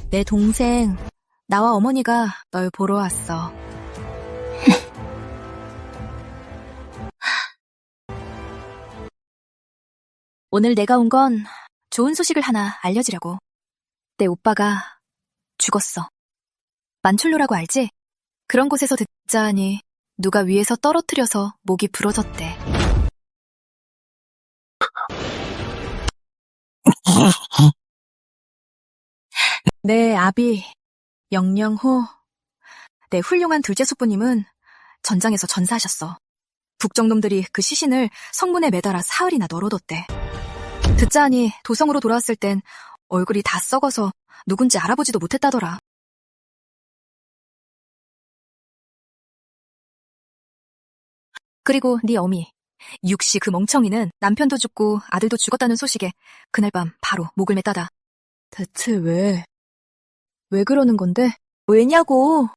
내 동생, 나와 어머니가 널 보러 왔어. 오늘 내가 온 건 좋은 소식을 하나 알려주려고. 내 오빠가 죽었어. 만출로라고 알지? 그런 곳에서 듣자 하니 누가 위에서 떨어뜨려서 목이 부러졌대. 내 아비, 영영호, 내 훌륭한 둘째 숙부님은 전장에서 전사하셨어. 북정놈들이 그 시신을 성문에 매달아 사흘이나 널어뒀대. 듣자 하니 도성으로 돌아왔을 땐 얼굴이 다 썩어서 누군지 알아보지도 못했다더라. 그리고 네 어미, 육시 그 멍청이는 남편도 죽고 아들도 죽었다는 소식에 그날 밤 바로 목을 맸다다. 대체 왜? 왜 그러는 건데? 왜냐고?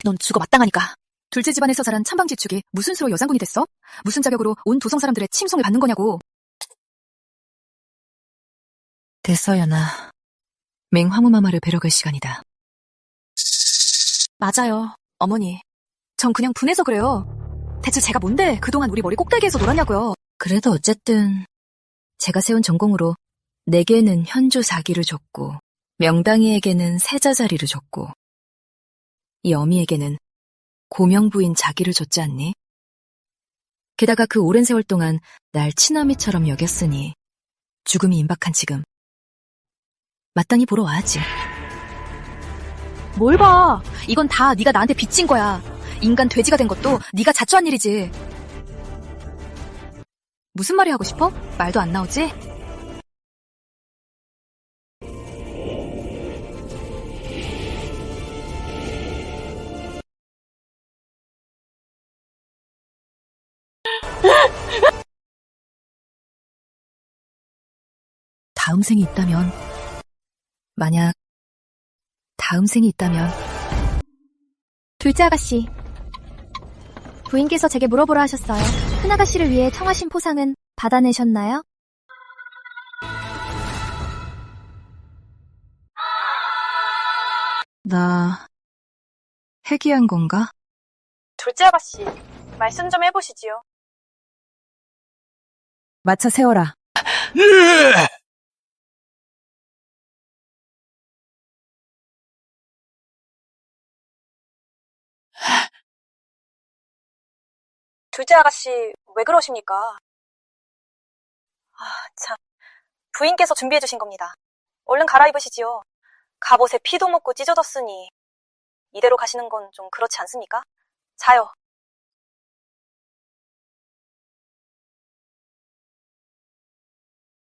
넌 죽어 마땅하니까. 둘째 집안에서 자란 찬방지축이 무슨 수로 여장군이 됐어? 무슨 자격으로 온 도성 사람들의 침송을 받는 거냐고. 됐어, 연아. 맹황후마마를 뵈러 갈 시간이다. 맞아요, 어머니. 전 그냥 분해서 그래요. 대체 제가 뭔데 그동안 우리 머리 꼭대기에서 놀았냐고요. 그래도 어쨌든 제가 세운 전공으로 내게는 현조 4기를 줬고 명당이에게는 세자 자리를 줬고 이 어미에게는 고명부인 자기를 줬지 않니? 게다가 그 오랜 세월 동안 날 친어미처럼 여겼으니 죽음이 임박한 지금 마땅히 보러 와야지. 뭘 봐. 이건 다 네가 나한테 빚진 거야. 인간 돼지가 된 것도 네가 자초한 일이지. 무슨 말이 하고 싶어? 말도 안 나오지? 다음 생이 있다면, 만약 다음 생이 있다면. 둘째 아가씨, 부인께서 제게 물어보라 하셨어요. 큰 아가씨를 위해 청하신 포상은 받아내셨나요? 나 해기한 건가? 둘째 아가씨, 말씀 좀 해보시지요. 마차 세워라. 둘째 아가씨, 왜 그러십니까? 참. 부인께서 준비해주신 겁니다. 얼른 갈아입으시지요. 갑옷에 피도 묻고 찢어졌으니 이대로 가시는 건 좀 그렇지 않습니까? 자요.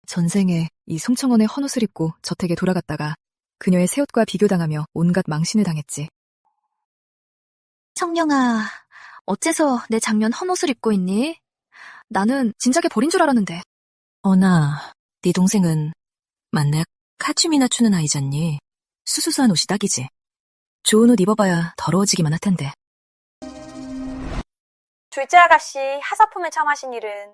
전생에 이 송청원의 헌옷을 입고 저택에 돌아갔다가 그녀의 새 옷과 비교당하며 온갖 망신을 당했지. 청룡아, 어째서 내 작년 헌옷을 입고 있니? 나는 진작에 버린 줄 알았는데. 어나, 네 동생은 만약 카춤이나 추는 아이잖니. 수수수한 옷이 딱이지. 좋은 옷 입어봐야 더러워지기만 할 텐데. 둘째 아가씨, 하사품을 참하신 일은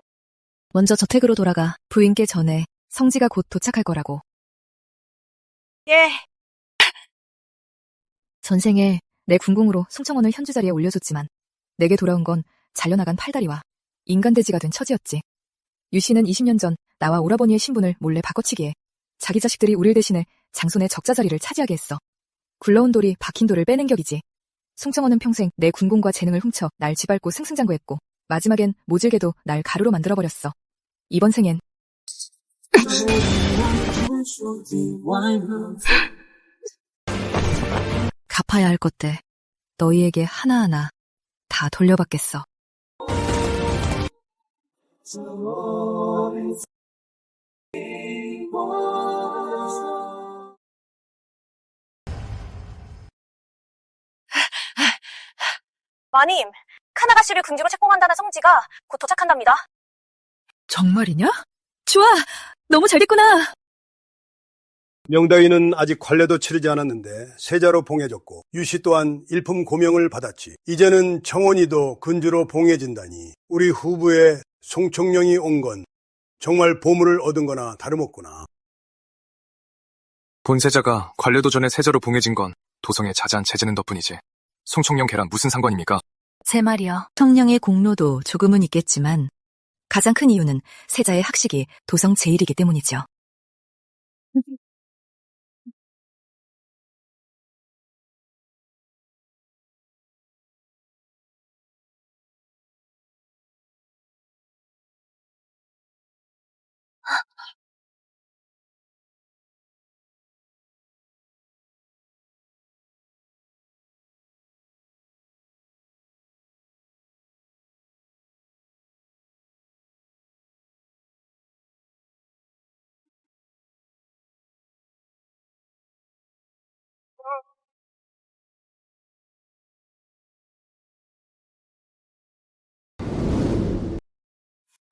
먼저 저택으로 돌아가 부인께 전해 성지가 곧 도착할 거라고. 예. 전생에 내 군공으로 송청원을 현주 자리에 올려줬지만 내게 돌아온 건 잘려나간 팔다리와 인간돼지가 된 처지였지. 유씨는 20년 전 나와 오라버니의 신분을 몰래 바꿔치기에 자기 자식들이 우릴 대신해 장손의 적자 자리를 차지하게 했어. 굴러온 돌이 박힌 돌을 빼는 격이지. 송청원은 평생 내 군공과 재능을 훔쳐 날 쥐밟고 승승장구했고 마지막엔 모질게도 날 가루로 만들어버렸어. 이번 생엔 갚아야 할 것들 너희에게 하나하나 다 돌려받겠어. 마님, 큰 아가씨를 궁지로 책봉한다는 성지가 곧 도착한답니다. 정말이냐? 좋아! 너무 잘 됐구나! 명다위는 아직 관례도 치르지 않았는데 세자로 봉해졌고 유씨 또한 일품 고명을 받았지. 이제는 청원이도 근주로 봉해진다니 우리 후부에 송청령이 온 건 정말 보물을 얻은 거나 다름없구나. 본세자가 관례도전에 세자로 봉해진 건 도성의 자자한 제재는 덕분이지. 송청령 걔랑 무슨 상관입니까? 제 말이요. 청령의 공로도 조금은 있겠지만 가장 큰 이유는 세자의 학식이 도성 제일이기 때문이죠.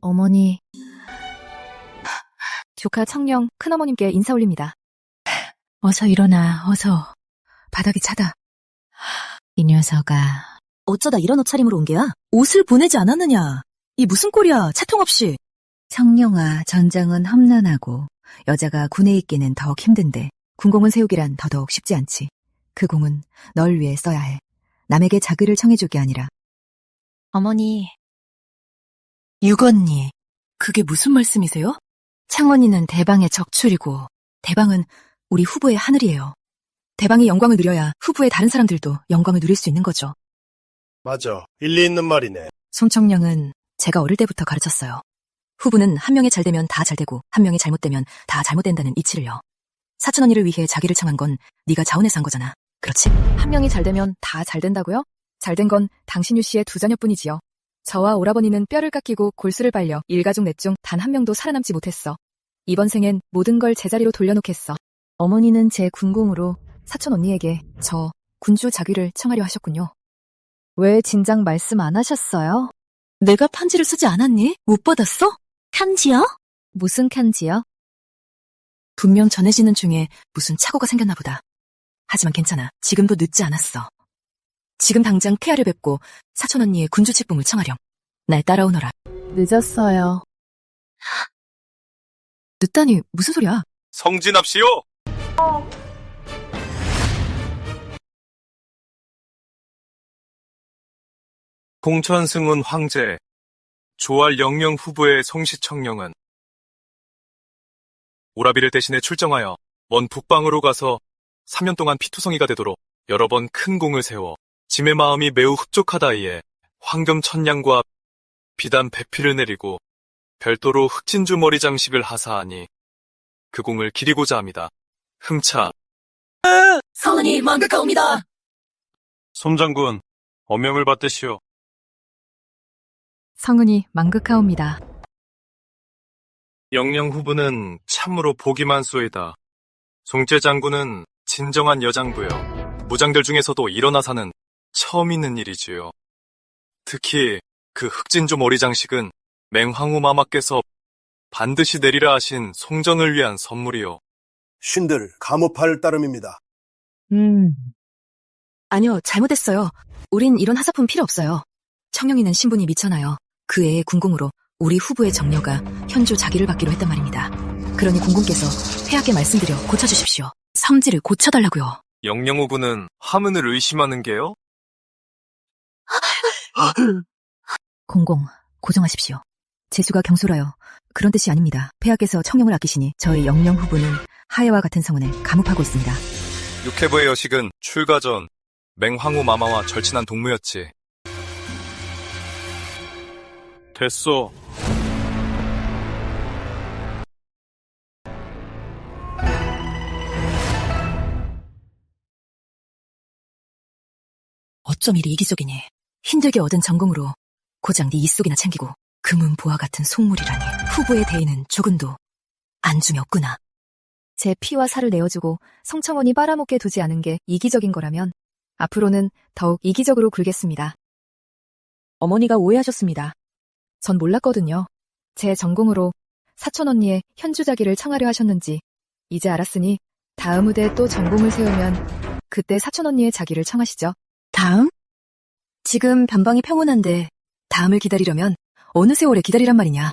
어머니, 조카 청령 큰어머님께 인사 올립니다. 어서 일어나, 어서. 바닥이 차다. 이 녀석아. 어쩌다 이런 옷차림으로 온 게야? 옷을 보내지 않았느냐? 이 무슨 꼴이야, 채통 없이. 청령아, 전장은 험난하고 여자가 군에 있기는 더욱 힘든데 군공을 세우기란 더더욱 쉽지 않지. 그 공은 널 위해 써야 해. 남에게 자기를 청해줄 게 아니라. 어머니. 육언니, 그게 무슨 말씀이세요? 창원이는 대방의 적출이고 대방은 우리 후부의 하늘이에요. 대방이 영광을 누려야 후부의 다른 사람들도 영광을 누릴 수 있는 거죠. 맞아. 일리 있는 말이네. 송청령은 제가 어릴 때부터 가르쳤어요. 후부는 한 명이 잘 되면 다 잘 되고 한 명이 잘못되면 다 잘못된다는 이치를요. 사촌 언니를 위해 자기를 청한 건 네가 자원해서 한 거잖아. 그렇지? 한 명이 잘 되면 다 잘 된다고요? 잘 된 건 당신 유씨의 두 자녀뿐이지요. 저와 오라버니는 뼈를 깎이고 골수를 발려 일가족 넷 중 단 한 명도 살아남지 못했어. 이번 생엔 모든 걸 제자리로 돌려놓겠어. 어머니는 제 군공으로 사촌 언니에게 저 군주 자귀를 청하려 하셨군요. 왜 진작 말씀 안 하셨어요? 내가 편지를 쓰지 않았니? 못 받았어? 편지요? 무슨 편지요? 분명 전해지는 중에 무슨 착오가 생겼나 보다. 하지만 괜찮아. 지금도 늦지 않았어. 지금 당장 폐하를 뵙고 사촌 언니의 군주 직봉을 청하렴. 날 따라오너라. 늦었어요. 늦다니 무슨 소리야? 성진합시오! 공천승훈 황제, 조알 영령 후보의 송시청령은 오라비를 대신해 출정하여 먼 북방으로 가서 3년 동안 피투성이가 되도록 여러 번 큰 공을 세워 짐의 마음이 매우 흡족하다이에 황금 천냥과 비단 배필을 내리고 별도로 흑진주 머리 장식을 하사하니 그 공을 기리고자 합니다. 흠차. 성은이 망극하옵니다. 손장군, 어명을 받드시오. 성은이 망극하옵니다. 영령 후보는 참으로 복이만 쏘이다. 송제 장군은 진정한 여장부여. 무장들 중에서도 일어나 사는 처음 있는 일이지요. 특히 그 흑진조 머리 장식은 맹황후 마마께서 반드시 내리라 하신 송전을 위한 선물이요. 신들 감업할 따름입니다. 아니요, 잘못했어요. 우린 이런 하사품 필요 없어요. 청령이는 신분이 미천하여 그 애의 군공으로 우리 후보의 정려가 현조 자기를 받기로 했단 말입니다. 그러니 공공께서 폐하께 말씀드려 고쳐주십시오. 성질을 고쳐달라고요. 영령 후보는 화문을 의심하는 게요? 공공, 고정하십시오. 재수가 경솔하여 그런 뜻이 아닙니다. 폐하께서 청령을 아끼시니 저희 영령 후보는 하야와 같은 성은에 감옥하고 있습니다. 육해부의 여식은 출가 전 맹황후 마마와 절친한 동무였지. 됐소. 어쩜 이리 이기적이니. 힘들게 얻은 전공으로 고작 네 입속이나 챙기고 금은보화 같은 속물이라니. 후보의 대의는 조금도 안중에 없구나. 제 피와 살을 내어주고 성청원이 빨아먹게 두지 않은 게 이기적인 거라면 앞으로는 더욱 이기적으로 굴겠습니다. 어머니가 오해하셨습니다. 전 몰랐거든요. 제 전공으로 사촌 언니의 현주자기를 청하려 하셨는지 이제 알았으니 다음 후대에 또 전공을 세우면 그때 사촌 언니의 자기를 청하시죠. 다음? 지금 변방이 평온한데 다음을 기다리려면 어느 세월에 기다리란 말이냐.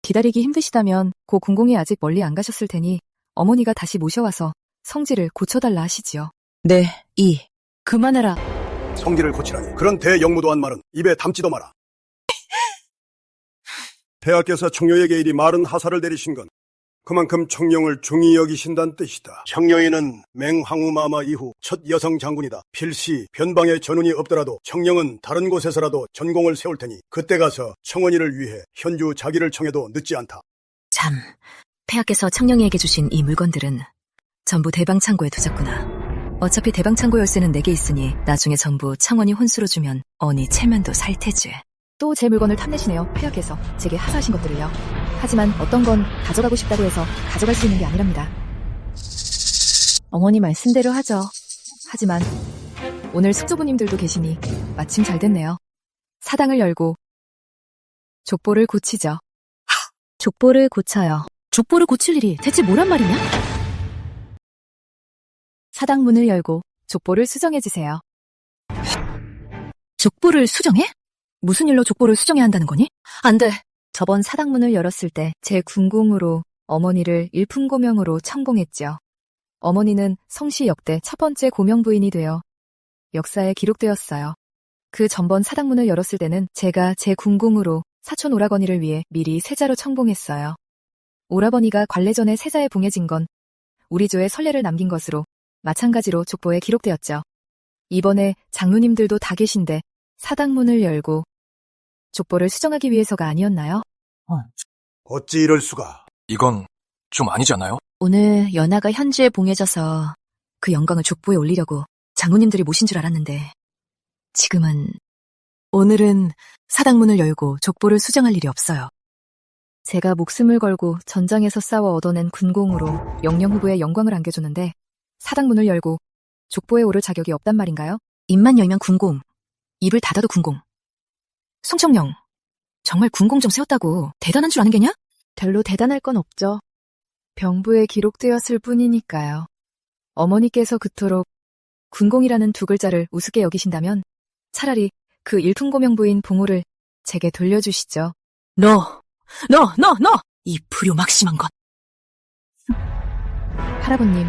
기다리기 힘드시다면 고 공공이 아직 멀리 안 가셨을 테니 어머니가 다시 모셔와서 성질을 고쳐달라 하시지요. 네, 그만해라. 성질을 고치라니. 그런 대영무도한 말은 입에 담지도 마라. 폐하께서 청녀에게 이리 마른 하사를 내리신 건 그만큼 청룡을 중히 여기신다는 뜻이다. 청녀인은 맹황후마마 이후 첫 여성 장군이다. 필시 변방에 전운이 없더라도 청룡은 다른 곳에서라도 전공을 세울 테니 그때 가서 청원이를 위해 현주 자기를 청해도 늦지 않다. 참, 폐하께서 청룡이에게 주신 이 물건들은 전부 대방창고에 두셨구나. 어차피 대방창고 열쇠는 내게 있으니 나중에 전부 청원이 혼수로 주면 어니 체면도 살 테지. 또 제 물건을 탐내시네요, 폐하께서. 제게 하사하신 것들을요. 하지만 어떤 건 가져가고 싶다고 해서 가져갈 수 있는 게 아니랍니다. 어머니 말씀대로 하죠. 하지만 오늘 숙조부님들도 계시니 마침 잘 됐네요. 사당을 열고 족보를 고치죠. 족보를 고쳐요. 족보를 고칠 일이 대체 뭐란 말이냐? 사당 문을 열고 족보를 수정해주세요. 족보를 수정해? 무슨 일로 족보를 수정해야 한다는 거니? 안 돼. 저번 사당문을 열었을 때 제 군공으로 어머니를 일품고명으로 청봉했죠. 어머니는 성씨 역대 첫 번째 고명부인이 되어 역사에 기록되었어요. 그 전번 사당문을 열었을 때는 제가 제 군공으로 사촌 오라버니를 위해 미리 세자로 청봉했어요. 오라버니가 관례 전에 세자에 봉해진 건 우리 조에 선례를 남긴 것으로 마찬가지로 족보에 기록되었죠. 이번에 장로님들도 다 계신데 사당문을 열고 족보를 수정하기 위해서가 아니었나요? 어찌 이럴 수가. 이건 좀 아니지 않아요? 오늘 연하가 현주에 봉해져서 그 영광을 족보에 올리려고 장로님들이 모신 줄 알았는데 오늘은 사당문을 열고 족보를 수정할 일이 없어요. 제가 목숨을 걸고 전장에서 싸워 얻어낸 군공으로 영령후보의 영광을 안겨줬는데 사당문을 열고 족보에 오를 자격이 없단 말인가요? 입만 열면 군공, 입을 닫아도 군공. 송청령, 정말 군공 좀 세웠다고 대단한 줄 아는 게냐? 별로 대단할 건 없죠. 병부에 기록되었을 뿐이니까요. 어머니께서 그토록 군공이라는 두 글자를 우습게 여기신다면 차라리 그 일품고명부인 봉호를 제게 돌려주시죠. 너! 이 불효막심한 것! 할아버님,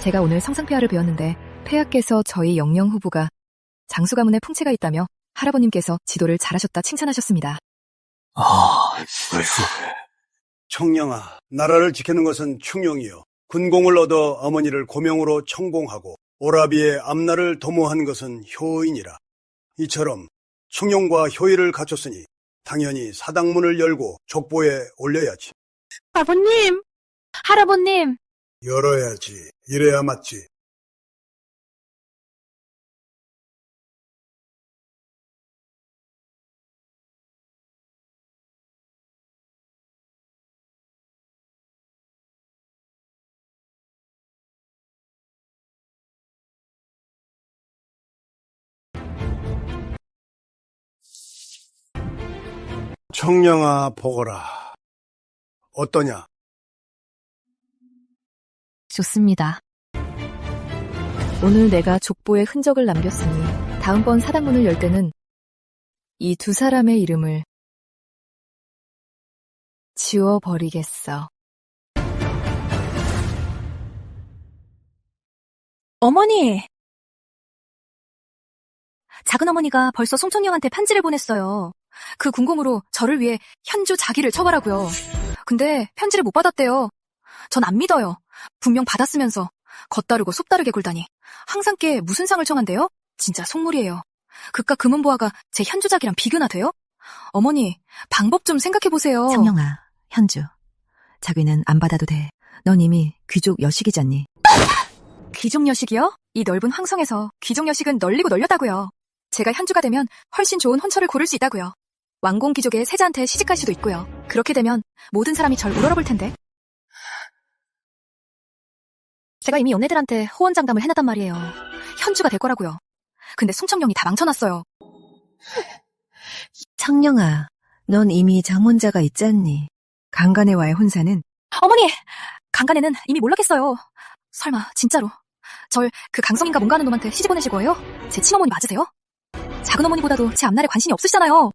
제가 오늘 성상폐하를 배웠는데 폐하께서 저희 영령 후보가 장수가문에 풍채가 있다며 할아버님께서 지도를 잘하셨다 칭찬하셨습니다. 청령아, 나라를 지키는 것은 충령이요. 군공을 얻어 어머니를 고명으로 청봉하고 오라비의 앞날을 도모한 것은 효인이라. 이처럼 충령과 효의를 갖췄으니 당연히 사당문을 열고 족보에 올려야지. 아버님! 할아버님! 열어야지. 이래야 맞지. 청령아, 보거라. 어떠냐? 좋습니다. 오늘 내가 족보에 흔적을 남겼으니 다음번 사당문을 열 때는 이 두 사람의 이름을 지워버리겠어. 어머니! 작은어머니가 벌써 송청령한테 편지를 보냈어요. 그 군공으로 저를 위해 현주 자기를 처벌하고요. 근데 편지를 못 받았대요. 전 안 믿어요. 분명 받았으면서 겉다르고 속다르게 굴다니. 항상 께 무슨 상을 청한대요? 진짜 속물이에요. 그깟 금은보화가 제 현주 자기랑 비교나 돼요? 어머니, 방법 좀 생각해보세요. 청령아, 현주. 자기는 안 받아도 돼. 넌 이미 귀족 여식이잖니. 귀족 여식이요? 이 넓은 황성에서 귀족 여식은 널리고 널렸다고요. 제가 현주가 되면 훨씬 좋은 혼처를 고를 수 있다고요. 왕공 귀족의 세자한테 시집갈 수도 있고요. 그렇게 되면 모든 사람이 절 우러러볼 텐데. 제가 이미 연애들한테 호언장담을 해놨단 말이에요. 현주가 될 거라고요. 근데 송청령이 다 망쳐놨어요. 청령아, 넌 이미 장혼자가 있잖니. 강간애와의 혼사는 어머니! 강간에는 이미 몰랐겠어요. 설마 진짜로 절 그 강성인가 뭔가 하는 놈한테 시집 보내실 거예요? 제 친어머니 맞으세요? 작은어머니보다도 제 앞날에 관심이 없으시잖아요.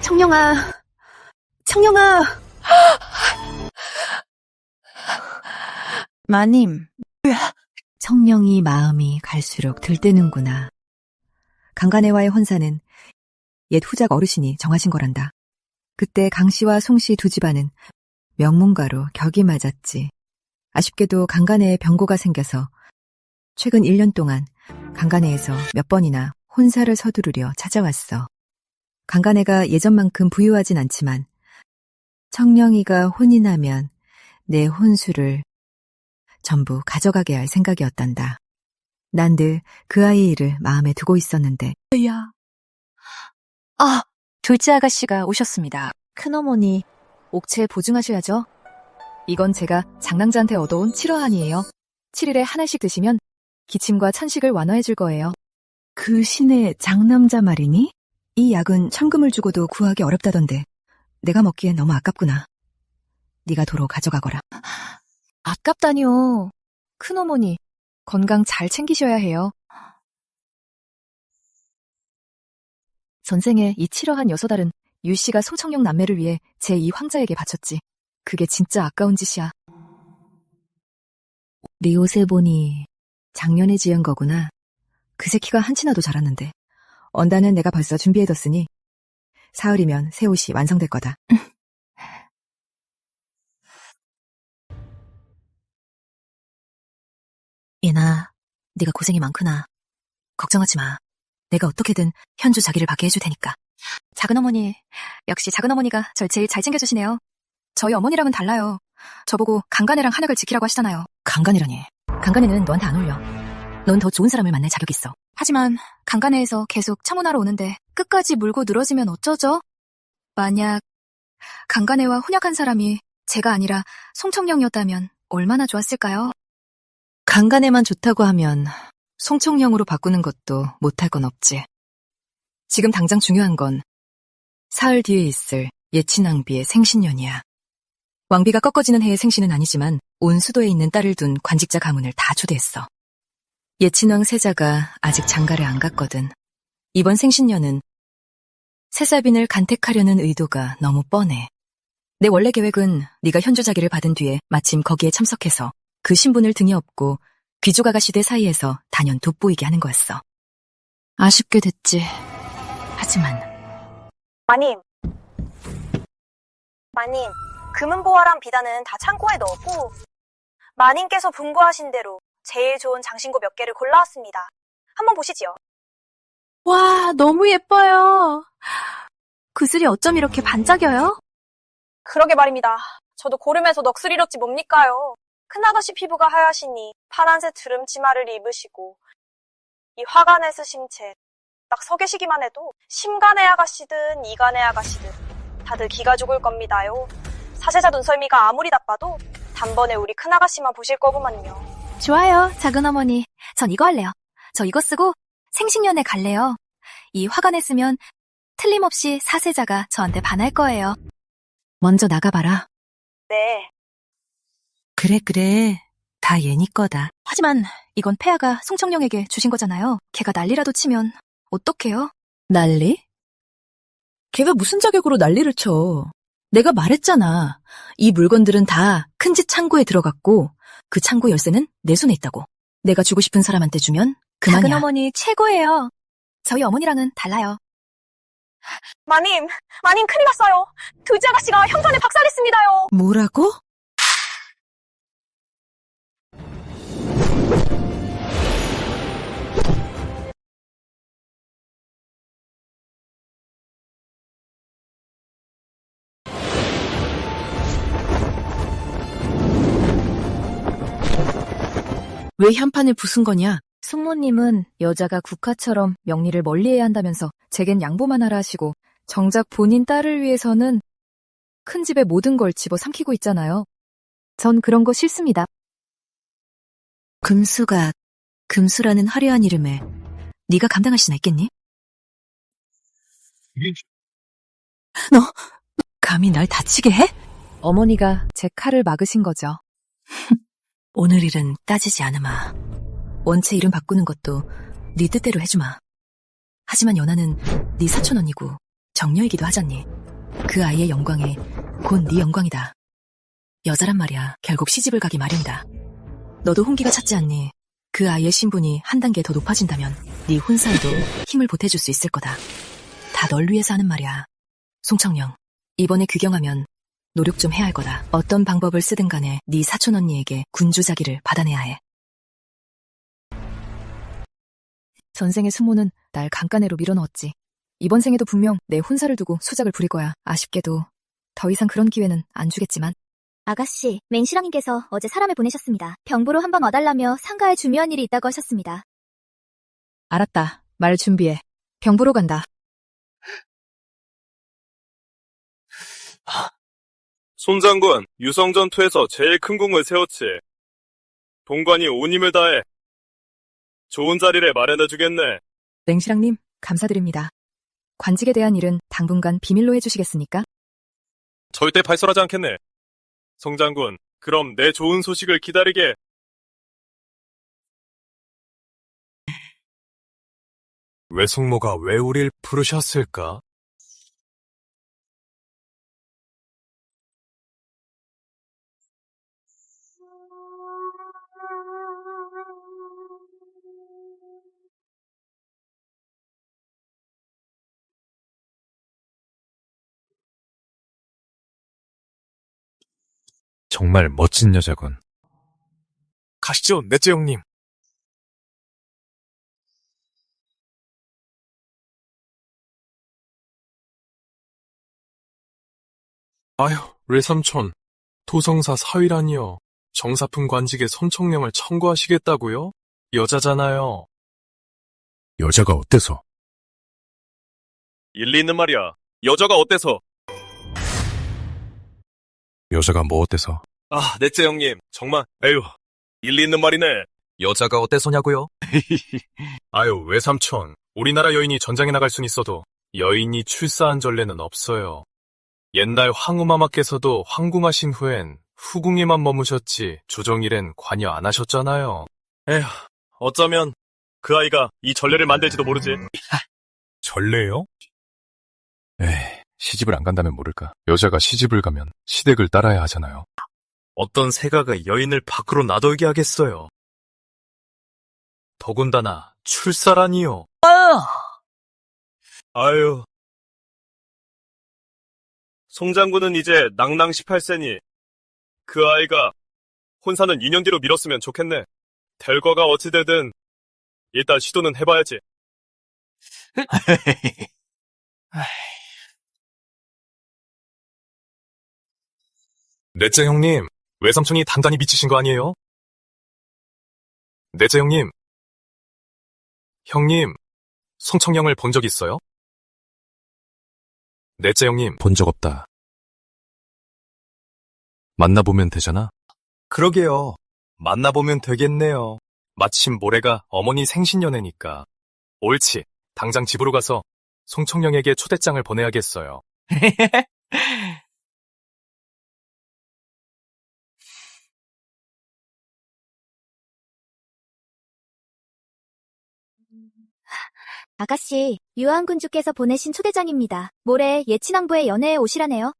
청령아, 청령아. 마님, 청령이 마음이 갈수록 들뜨는구나. 강간애와의 혼사는 옛 후작 어르신이 정하신 거란다. 그때 강씨와 송씨 두 집안은 명문가로 격이 맞았지. 아쉽게도 강간애에 병고가 생겨서 최근 1년 동안 강간애에서 몇 번이나 혼사를 서두르려 찾아왔어. 강간애가 예전만큼 부유하진 않지만 청령이가 혼이 나면 내 혼수를 전부 가져가게 할 생각이었단다. 난 늘 그 아이의 일을 마음에 두고 있었는데. 둘째 아가씨가 오셨습니다. 큰어머니, 옥체 보증하셔야죠. 이건 제가 장랑자한테 얻어온 7화한이에요. 7일에 하나씩 드시면 기침과 찬식을 완화해 줄 거예요. 그 신의 장남자 말이니? 이 약은 천금을 주고도 구하기 어렵다던데 내가 먹기엔 너무 아깝구나. 네가 도로 가져가거라. 아깝다니요. 큰어머니, 건강 잘 챙기셔야 해요. 전생에 이 7화한 6알은 유씨가 송청령 남매를 위해 제2 황자에게 바쳤지. 그게 진짜 아까운 짓이야. 네 옷에 보니 작년에 지은 거구나. 그 새끼가 한치나도 자랐는데. 언다는 내가 벌써 준비해뒀으니 사흘이면 새 옷이 완성될 거다. 예나, 네가 고생이 많구나. 걱정하지 마. 내가 어떻게든 현주 자기를 받게 해줄 테니까. 작은어머니, 역시 작은어머니가 절 제일 잘 챙겨주시네요. 저희 어머니랑은 달라요. 저보고 강간애랑 한약을 지키라고 하시잖아요. 강간이라니. 강간이는 너한테 안 어울려. 넌 더 좋은 사람을 만날 자격 있어. 하지만 강간애에서 계속 청혼하러 오는데 끝까지 물고 늘어지면 어쩌죠? 만약 강간애와 혼약한 사람이 제가 아니라 송청령이었다면 얼마나 좋았을까요? 강간에만 좋다고 하면 송청령으로 바꾸는 것도 못할 건 없지. 지금 당장 중요한 건 사흘 뒤에 있을 예친왕비의 생신년이야. 왕비가 꺾어지는 해의 생신은 아니지만 온 수도에 있는 딸을 둔 관직자 가문을 다 초대했어. 예친왕 세자가 아직 장가를 안 갔거든. 이번 생신년은 세사빈을 간택하려는 의도가 너무 뻔해. 내 원래 계획은 네가 현주 자기를 받은 뒤에 마침 거기에 참석해서 그 신분을 등에 업고 귀족 아가씨들 사이에서 단연 돋보이게 하는 거였어. 아쉽게 됐지. 하지만 마님, 금은보화랑 비단은 다 창고에 넣었고 마님께서 분부하신 대로 제일 좋은 장신구 몇 개를 골라왔습니다. 한번 보시지요. 와, 너무 예뻐요. 구슬이 어쩜 이렇게 반짝여요? 그러게 말입니다. 저도 고름에서 넋을 잃었지 뭡니까요. 큰아가씨 피부가 하얗시니 파란색 주름 치마를 입으시고 이 화관에 쓰신 채 딱 서 계시기만 해도 심간의 아가씨든 이간의 아가씨든 다들 기가 죽을 겁니다요. 사세자 눈썰미가 아무리 나빠도 단번에 우리 큰아가씨만 보실 거구만요. 좋아요, 작은어머니. 전 이거 할래요. 저 이거 쓰고 생신년에 갈래요. 이 화관에 쓰면 틀림없이 사세자가 저한테 반할 거예요. 먼저 나가봐라. 네. 그래. 다 얘니 거다. 하지만 이건 폐하가 송청령에게 주신 거잖아요. 걔가 난리라도 치면 어떡해요? 난리? 걔가 무슨 자격으로 난리를 쳐. 내가 말했잖아. 이 물건들은 다 큰 집 창고에 들어갔고 그 창고 열쇠는 내 손에 있다고. 내가 주고 싶은 사람한테 주면 그만이야. 작은어머니 최고예요. 저희 어머니랑은 달라요. 마님 큰일 났어요. 둘째 아가씨가 형편에 박살냈습니다요. 뭐라고? 왜 현판을 부순 거냐? 숙모님은 여자가 국화처럼 명리를 멀리해야 한다면서 제겐 양보만 하라 하시고 정작 본인 딸을 위해서는 큰 집의 모든 걸 집어삼키고 있잖아요. 전 그런 거 싫습니다. 금수가 금수라는 화려한 이름에 네가 감당할 수나 있겠니? 너 감히 날 다치게 해? 어머니가 제 칼을 막으신 거죠. 오늘 일은 따지지 않으마. 원체 이름 바꾸는 것도 네 뜻대로 해주마. 하지만 연하는 네 사촌 언니고 정녀이기도 하잖니. 그 아이의 영광이 곧 네 영광이다. 여자란 말이야 결국 시집을 가기 마련이다. 너도 홍기가 찾지 않니? 그 아이의 신분이 한 단계 더 높아진다면 네 혼사에도 힘을 보태줄 수 있을 거다. 다 널 위해서 하는 말이야. 송청령, 이번에 규경하면 노력 좀 해야 할 거다. 어떤 방법을 쓰든 간에 네 사촌 언니에게 군주자기를 받아내야 해. 전생의 수모는 날 강간해로 밀어넣었지. 이번 생에도 분명 내 혼사를 두고 수작을 부릴 거야. 아쉽게도 더 이상 그런 기회는 안 주겠지만. 아가씨, 맹시랑님께서 어제 사람을 보내셨습니다. 병보로 한번 와달라며 상가에 중요한 일이 있다고 하셨습니다. 알았다. 말 준비해. 병보러 간다. 손장군, 유성전투에서 제일 큰 공을 세웠지. 동관이 온 힘을 다해 좋은 자리를 마련해주겠네. 맹시랑님, 감사드립니다. 관직에 대한 일은 당분간 비밀로 해주시겠습니까? 절대 발설하지 않겠네. 성장군, 그럼 내 좋은 소식을 기다리게. 외숙모가 왜 우릴 부르셨을까? 정말 멋진 여자군. 가시죠, 넷째 형님. 아휴, 외삼촌. 도성사 사위라니요. 정사품 관직에 손총령을 청구하시겠다고요? 여자잖아요. 여자가 어때서? 일리 있는 말이야. 여자가 어때서? 여자가 뭐 어때서? 아, 넷째 형님. 정말, 에휴. 일리 있는 말이네. 여자가 어때서냐고요? 아유, 외삼촌. 우리나라 여인이 전장에 나갈 순 있어도 여인이 출사한 전례는 없어요. 옛날 황후마마께서도 황궁하신 후엔 후궁에만 머무셨지 조정일엔 관여 안 하셨잖아요. 에휴, 어쩌면 그 아이가 이 전례를 만들지도 모르지. 전례요? 에이, 시집을 안 간다면 모를까. 여자가 시집을 가면 시댁을 따라야 하잖아요. 어떤 세가가 여인을 밖으로 나돌게 하겠어요. 더군다나 출사라니요. 아유. 송장군은 이제 낭낭 18세니 그 아이가 혼사는 2년 뒤로 미뤘으면 좋겠네. 될 거가 어찌되든 일단 시도는 해봐야지. 넷째 형님, 외삼촌이 단단히 미치신 거 아니에요? 넷째 형님, 형님, 송청령을 본 적 있어요? 넷째 형님, 본 적 없다. 만나보면 되잖아? 그러게요. 만나보면 되겠네요. 마침 모레가 어머니 생신연애니까. 옳지. 당장 집으로 가서 송청령에게 초대장을 보내야겠어요. 아가씨, 유한군주께서 보내신 초대장입니다. 모레 예친왕부의 연회에 오시라네요.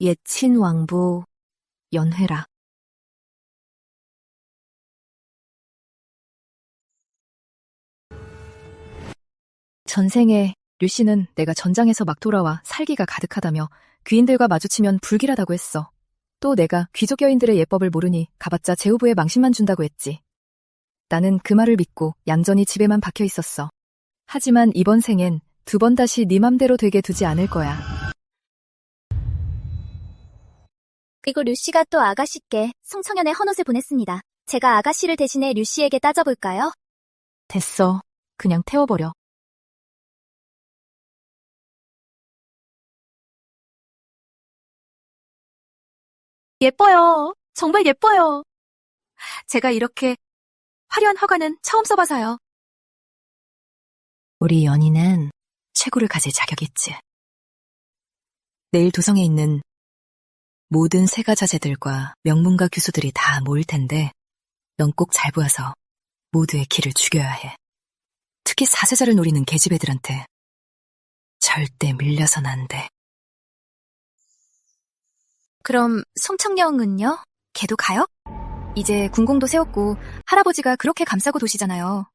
예친 왕부 연회라. 전생에 류씨는 내가 전장에서 막 돌아와 살기가 가득하다며 귀인들과 마주치면 불길하다고 했어. 또 내가 귀족 여인들의 예법을 모르니 가봤자 제후부에 망신만 준다고 했지. 나는 그 말을 믿고 얌전히 집에만 박혀 있었어. 하지만 이번 생엔 2번 다시 네 맘대로 되게 두지 않을 거야. 그리고 류씨가 또 아가씨께 송청년의 헌옷을 보냈습니다. 제가 아가씨를 대신해 류씨에게 따져볼까요? 됐어. 그냥 태워버려. 예뻐요. 정말 예뻐요. 제가 이렇게 화려한 화관은 처음 써봐서요. 우리 연희는 최고를 가질 자격이 있지. 내일 도성에 있는 모든 세가 자제들과 명문가 교수들이 다 모일 텐데 넌 꼭 잘 보아서 모두의 기를 죽여야 해. 특히 사세자를 노리는 계집애들한테 절대 밀려선 안 돼. 그럼 송청령은요? 걔도 가요? 이제 군공도 세웠고 할아버지가 그렇게 감싸고 도시잖아요.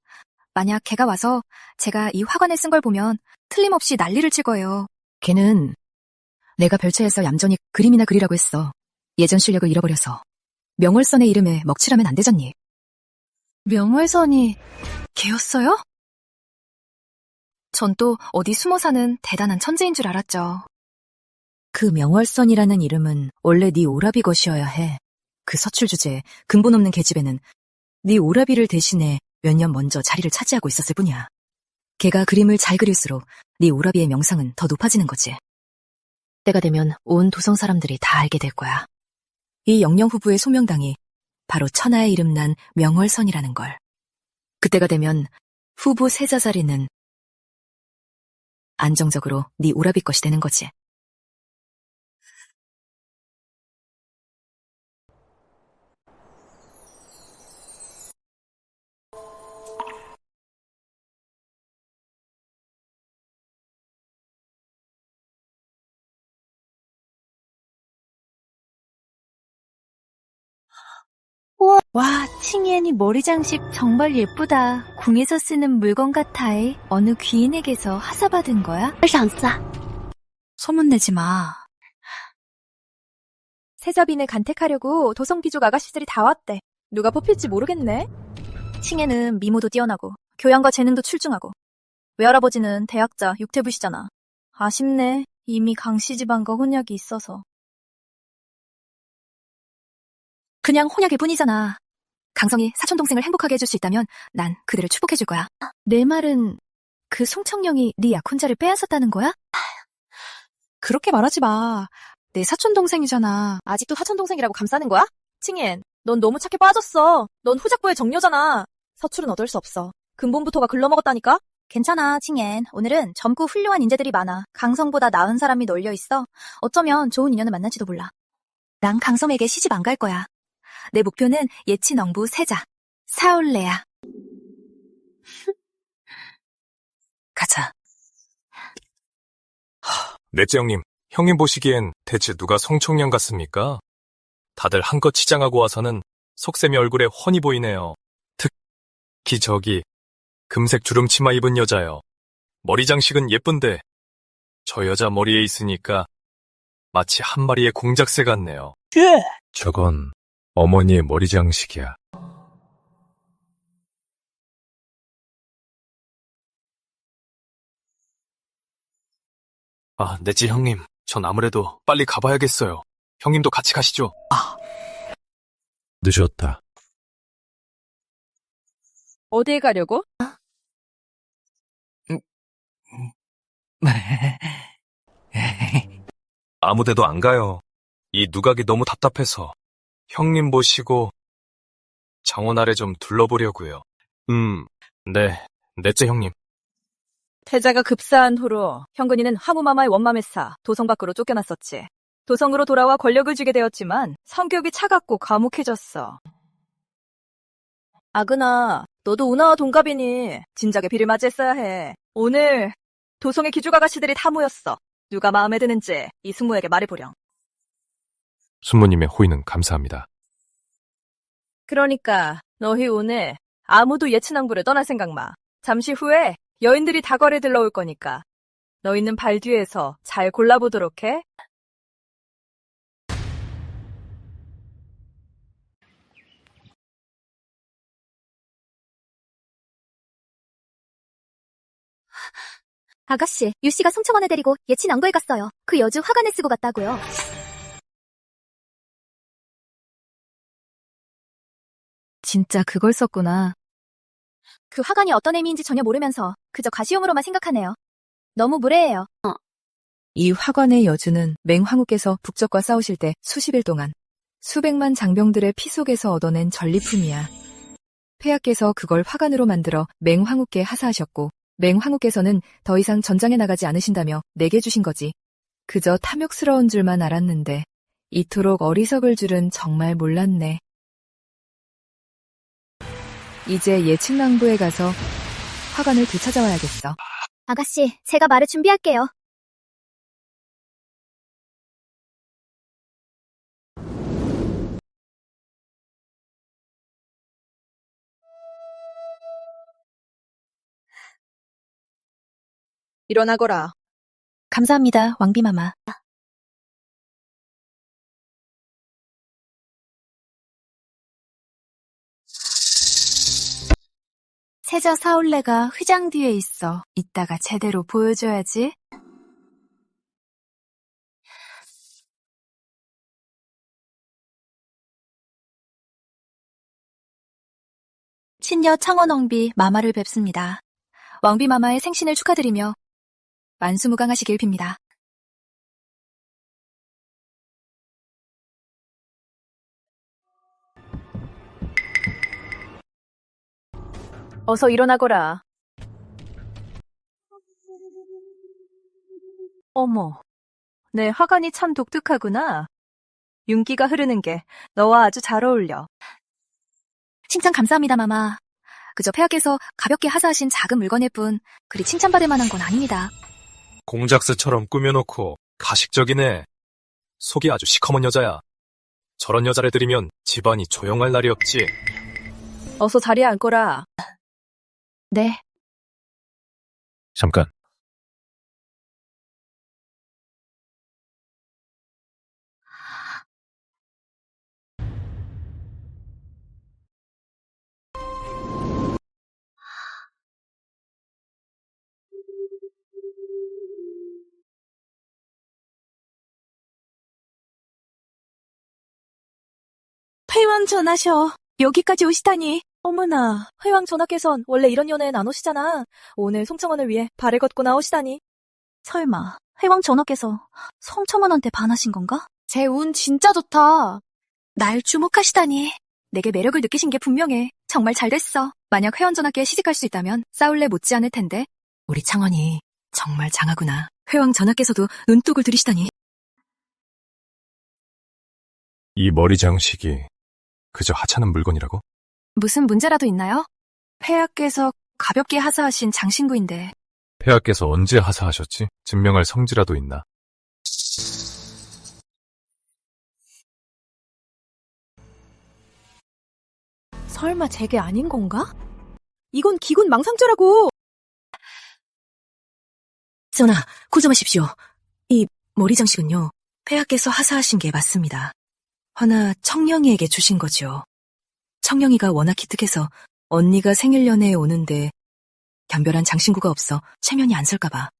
만약 걔가 와서 제가 이 화관을 쓴 걸 보면 틀림없이 난리를 칠 거예요. 걔는 내가 별채에서 얌전히 그림이나 그리라고 했어. 예전 실력을 잃어버려서. 명월선의 이름에 먹칠하면 안 되잖니. 명월선이 걔였어요? 전 또 어디 숨어 사는 대단한 천재인 줄 알았죠. 그 명월선이라는 이름은 원래 네 오라비 것이어야 해. 그 서출 주제에 근본 없는 계집애는 네 오라비를 대신해 몇 년 먼저 자리를 차지하고 있었을 뿐이야. 걔가 그림을 잘 그릴수록 네 오라비의 명상은 더 높아지는 거지. 때가 되면 온 도성 사람들이 다 알게 될 거야. 이 영령 후부의 소명당이 바로 천하의 이름난 명월선이라는 걸. 그때가 되면 후보 세자 자리는 안정적으로 네 오라비 것이 되는 거지. 와, 칭이엔이 머리 장식 정말 예쁘다. 궁에서 쓰는 물건 같아. 어느 귀인에게서 하사받은 거야? 소문내지 마. 세자빈을 간택하려고 도성귀족 아가씨들이 다 왔대. 누가 뽑힐지 모르겠네. 칭에는 미모도 뛰어나고 교양과 재능도 출중하고 외할아버지는 대학자 육태부시잖아. 아쉽네. 이미 강씨 집안과 혼약이 있어서. 그냥 혼약일 뿐이잖아. 강성이 사촌동생을 행복하게 해줄 수 있다면 난 그들을 축복해줄 거야. 내 말은 그 송청령이 네 약혼자를 빼앗았다는 거야? 그렇게 말하지 마. 내 사촌동생이잖아. 아직도 사촌동생이라고 감싸는 거야? 칭엔, 넌 너무 착해 빠졌어. 넌 후작부의 정녀잖아. 서출은 어쩔 수 없어. 근본부터가 글러먹었다니까? 괜찮아, 칭엔. 오늘은 젊고 훌륭한 인재들이 많아. 강성보다 나은 사람이 널려 있어. 어쩌면 좋은 인연을 만날지도 몰라. 난 강성에게 시집 안 갈 거야. 내 목표는 예친엉부 세자, 사올레야. 가자. 넷째 형님, 형님 보시기엔 대체 누가 성총령 같습니까? 다들 한껏 치장하고 와서는 속셈이 얼굴에 훤히 보이네요. 특히 저기 금색 주름치마 입은 여자요. 머리 장식은 예쁜데 저 여자 머리에 있으니까 마치 한 마리의 공작새 같네요. 저건 어머니의 머리 장식이야. 아, 넷째 형님, 전 아무래도 빨리 가봐야겠어요. 형님도 같이 가시죠. 늦었다. 어디에 가려고? 아무데도 안 가요. 이 누각이 너무 답답해서 형님 모시고 정원 아래 좀 둘러보려고요. 네, 넷째 형님. 태자가 급사한 후로 현근이는 화무마마의 원맘에사 도성 밖으로 쫓겨났었지. 도성으로 돌아와 권력을 쥐게 되었지만 성격이 차갑고 과묵해졌어. 아그나, 너도 운하와 동갑이니 진작에 비를 맞이했어야 해. 오늘 도성의 귀족 아가씨들이 다 모였어. 누가 마음에 드는지 이 숙모에게 말해보렴. 숙모님의 호의는 감사합니다. 그러니까 너희 오늘 아무도 예친왕부를 떠날 생각 마. 잠시 후에 여인들이 다궐에 들러올 거니까 너희는 발 뒤에서 잘 골라보도록 해. 아가씨, 유씨가 송청원을 데리고 예친 왕부에 갔어요. 그 여주 화관을 쓰고 갔다고요. 진짜 그걸 썼구나. 그 화관이 어떤 의미인지 전혀 모르면서 그저 가시용으로만 생각하네요. 너무 무례해요. 이 화관의 여주는 맹황후께서 북적과 싸우실 때 수십일 동안 수백만 장병들의 피 속에서 얻어낸 전리품이야. 폐하께서 그걸 화관으로 만들어 맹황후께 하사하셨고 맹황후께서는 더 이상 전장에 나가지 않으신다며 내게 주신 거지. 그저 탐욕스러운 줄만 알았는데 이토록 어리석을 줄은 정말 몰랐네. 이제 예측낭부에 가서 화관을 되찾아와야겠어. 아가씨, 제가 말을 준비할게요. 일어나거라. 감사합니다, 왕비마마. 세자 사올레가 휘장 뒤에 있어. 이따가 제대로 보여줘야지. 친녀 창원왕비 마마를 뵙습니다. 왕비 마마의 생신을 축하드리며 만수무강하시길 빕니다. 어서 일어나거라. 어머, 내 화관이 참 독특하구나. 윤기가 흐르는 게 너와 아주 잘 어울려. 칭찬 감사합니다, 마마. 그저 폐하께서 가볍게 하사하신 작은 물건일 뿐 그리 칭찬받을 만한 건 아닙니다. 공작스처럼 꾸며놓고 가식적이네. 속이 아주 시커먼 여자야. 저런 여자를 들이면 집안이 조용할 날이 없지. 어서 자리에 앉거라. 네. 잠깐. 회왕 전하셔. 여기까지 오시다니. 어머나, 회왕 전하께선 원래 이런 연애엔 안 오시잖아. 오늘 송청원을 위해 발을 걷고 나오시다니. 설마 회왕 전하께서 성첨원한테 반하신 건가? 제 운 진짜 좋다. 날 주목하시다니. 내게 매력을 느끼신 게 분명해. 정말 잘 됐어. 만약 회원 전하께 시집갈 수 있다면 싸울래 못지 않을 텐데. 우리 창원이 정말 장하구나. 회왕 전하께서도 눈독을 들이시다니. 이 머리 장식이 그저 하찮은 물건이라고? 무슨 문제라도 있나요? 폐하께서 가볍게 하사하신 장신구인데. 폐하께서 언제 하사하셨지? 증명할 성지라도 있나? 설마 제게 아닌 건가? 이건 기군 망상죄라고. 전하, 고점하십시오. 이 머리 장식은요, 폐하께서 하사하신 게 맞습니다. 허나 청령이에게 주신 거죠. 청령이가 워낙 기특해서 언니가 생일 연애에 오는데 겸별한 장신구가 없어 체면이 안 설까봐.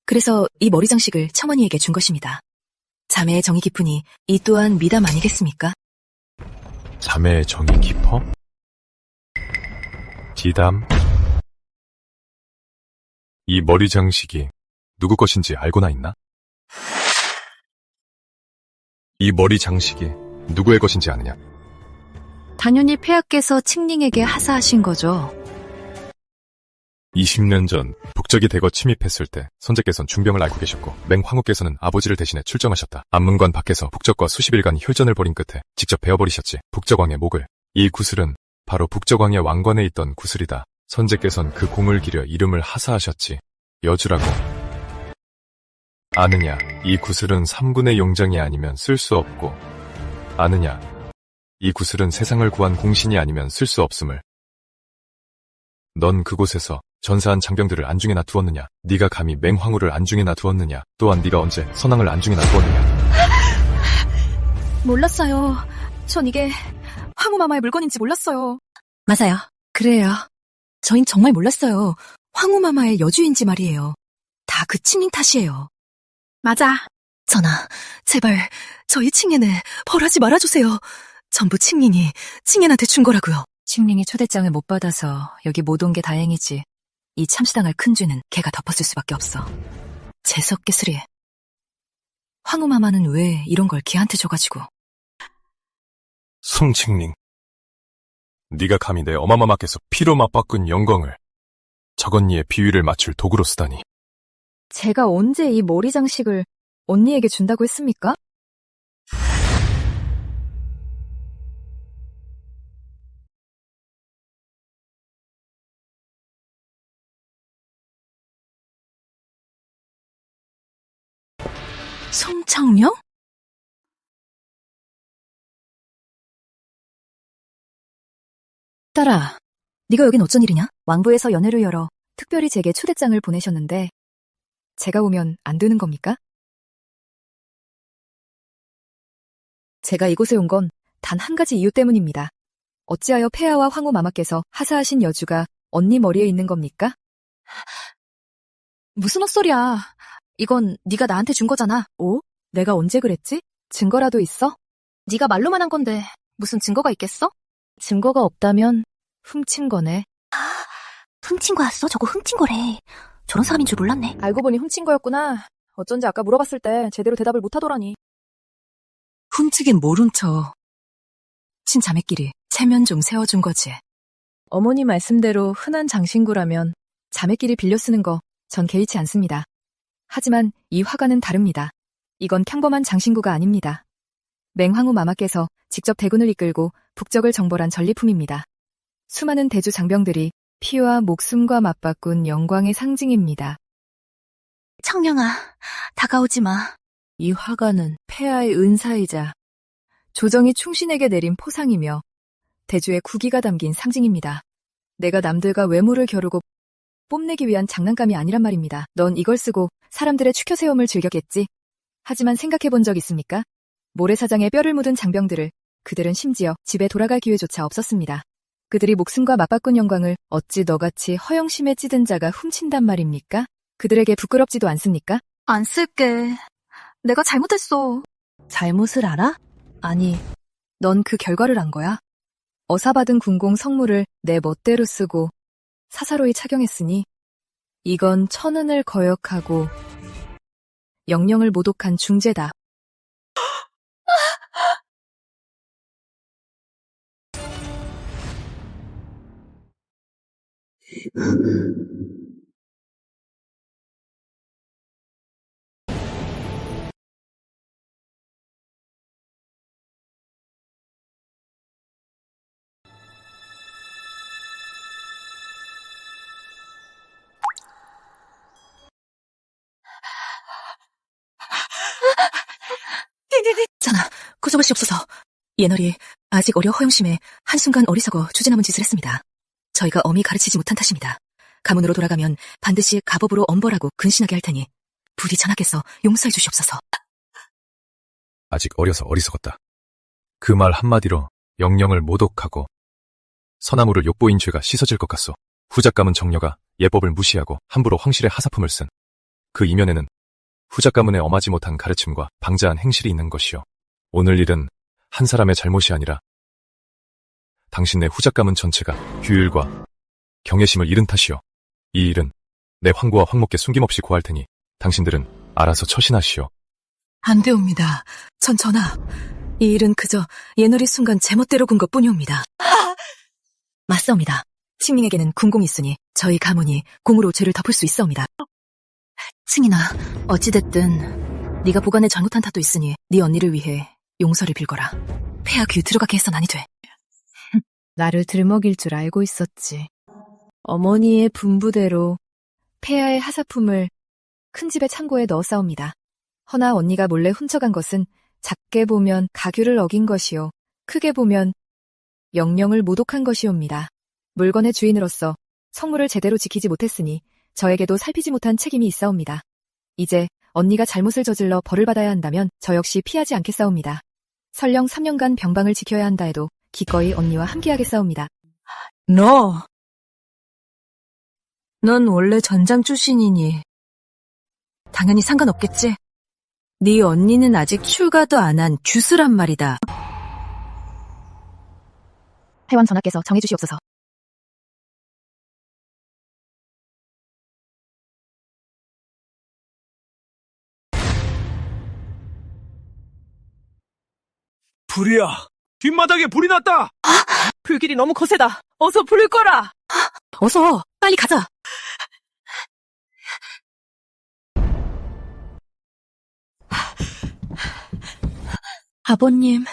그래서 이 머리 장식을 청원이에게 준 것입니다. 자매의 정이 깊으니 이 또한 미담 아니겠습니까? 자매의 정이 깊어? 디담? 이 머리 장식이 누구 것인지 알고나 있나? 이 머리 장식이 누구의 것인지 아느냐? 당연히 폐하께서 칙링에게 하사하신 거죠. 20년 전 북적이 대거 침입했을 때 선제께서는 중병을 앓고 계셨고 맹황후께서는 아버지를 대신해 출정하셨다. 안문관 밖에서 북적과 수십일간 혈전을 벌인 끝에 직접 베어버리셨지. 북적왕의 목을. 이 구슬은 바로 북적왕의 왕관에 있던 구슬이다. 선제께서는 그 공을 기려 이름을 하사하셨지. 여주라고. 아느냐, 이 구슬은 3군의 용정이 아니면 쓸 수 없고. 아느냐, 이 구슬은 세상을 구한 공신이 아니면 쓸 수 없음을. 넌 그곳에서 전사한 장병들을 안중에나 두었느냐? 네가 감히 맹황후를 안중에나 두었느냐? 또한 네가 언제 선왕을 안중에나 두었느냐? 몰랐어요. 전 이게 황후마마의 물건인지 몰랐어요. 맞아요. 그래요. 저흰 정말 몰랐어요. 황후마마의 여주인지 말이에요. 다 그 칙링 탓이에요. 맞아. 전하, 제발 저희 칭예는 벌하지 말아주세요. 전부 칭링이 칭예한테 준 거라고요. 칭링이 초대장을 못 받아서 여기 못 온 게 다행이지. 이 참시당할 큰 죄는 걔가 덮었을 수밖에 없어. 재수없게 쓰리. 황후마마는 왜 이런 걸 걔한테 줘가지고. 송칭링. 네가 감히 내 어마마마께서 피로 맞바꾼 영광을 적언니의 비위를 맞출 도구로 쓰다니. 제가 언제 이 머리 장식을 언니에게 준다고 했습니까? 송청령? 딸아, 네가 여긴 어쩐 일이냐? 왕부에서 연회를 열어 특별히 제게 초대장을 보내셨는데 제가 오면 안 되는 겁니까? 제가 이곳에 온 건 단 한 가지 이유 때문입니다. 어찌하여 폐하와 황후 마마께서 하사하신 여주가 언니 머리에 있는 겁니까? 무슨 헛소리야. 이건 네가 나한테 준 거잖아. 오? 내가 언제 그랬지? 증거라도 있어? 네가 말로만 한 건데 무슨 증거가 있겠어? 증거가 없다면 훔친 거네. 훔친 거였어? 저거 훔친 거래. 저런 사람인 줄 몰랐네. 알고 보니 훔친 거였구나. 어쩐지 아까 물어봤을 때 제대로 대답을 못하더라니. 훔치긴 뭘 훔쳐. 친자매끼리 체면 좀 세워준 거지. 어머니 말씀대로 흔한 장신구라면 자매끼리 빌려 쓰는 거 전 개의치 않습니다. 하지만 이 화관은 다릅니다. 이건 평범한 장신구가 아닙니다. 맹황후 마마께서 직접 대군을 이끌고 북적을 정벌한 전리품입니다. 수많은 대주 장병들이 피와 목숨과 맞바꾼 영광의 상징입니다. 청량아, 다가오지 마. 이 화관은 폐하의 은사이자 조정이 충신에게 내린 포상이며 대주의 국위가 담긴 상징입니다. 내가 남들과 외모를 겨루고 뽐내기 위한 장난감이 아니란 말입니다. 넌 이걸 쓰고 사람들의 추켜세움을 즐겼겠지. 하지만 생각해본 적 있습니까? 모래사장에 뼈를 묻은 장병들을 그들은 심지어 집에 돌아갈 기회조차 없었습니다. 그들이 목숨과 맞바꾼 영광을 어찌 너같이 허영심에 찌든 자가 훔친단 말입니까? 그들에게 부끄럽지도 않습니까? 안 쓸게. 내가 잘못했어. 잘못을 알아? 아니, 넌 그 결과를 안 거야. 어사받은 군공 성물을 내 멋대로 쓰고 사사로이 착용했으니 이건 천은을 거역하고 영령을 모독한 중죄다. 자나, 구속을시옵소서. 예널이 아직 어려 허영심에 한순간 어리석어 주제넘은 짓을 했습니다. 저희가 엄히 가르치지 못한 탓입니다. 가문으로 돌아가면 반드시 가법으로 엄벌하고 근신하게 할 테니 부디 전하께서 용서해 주시옵소서. 아직 어려서 어리석었다. 그 말 한마디로 영령을 모독하고 서나무를 욕보인 죄가 씻어질 것 같소. 후작 가문 정려가 예법을 무시하고 함부로 황실의 하사품을 쓴 그 이면에는 후작 가문의 엄하지 못한 가르침과 방자한 행실이 있는 것이요. 오늘 일은 한 사람의 잘못이 아니라 당신네 후작 가문 전체가 규율과 경외심을 잃은 탓이요. 이 일은 내 황구와 황목께 숨김없이 고할 테니 당신들은 알아서 처신하시오. 안 되옵니다. 전하, 이 일은 그저 예널이 순간 제멋대로 군 것뿐이옵니다. 맞사옵니다. 칭링에게는 군공이 있으니 저희 가문이 공으로 죄를 덮을 수 있사옵니다. 승인아, 어찌됐든 네가 보관에 잘못한 탓도 있으니 네 언니를 위해 용서를 빌거라. 폐하 귀 들어가게 해선 아니 돼. 나를 들먹일 줄 알고 있었지. 어머니의 분부대로 폐하의 하사품을 큰 집의 창고에 넣었사옵니다. 허나 언니가 몰래 훔쳐간 것은 작게 보면 가규를 어긴 것이요, 크게 보면 영령을 모독한 것이옵니다. 물건의 주인으로서 성물을 제대로 지키지 못했으니 저에게도 살피지 못한 책임이 있사옵니다. 이제 언니가 잘못을 저질러 벌을 받아야 한다면 저 역시 피하지 않겠사옵니다. 설령 3년간 병방을 지켜야 한다 해도 기꺼이 언니와 함께하겠사옵니다. 넌 원래 전장 출신이니 당연히 상관없겠지? 네 언니는 아직 출가도 안 한 규수란 말이다. 해왕 전하께서 정해주시옵소서. 불이야! 뒷마당에 불이 났다! 불길이 너무 거세다. 어서 불을 꺼라. 어서 빨리 가자. 아버님,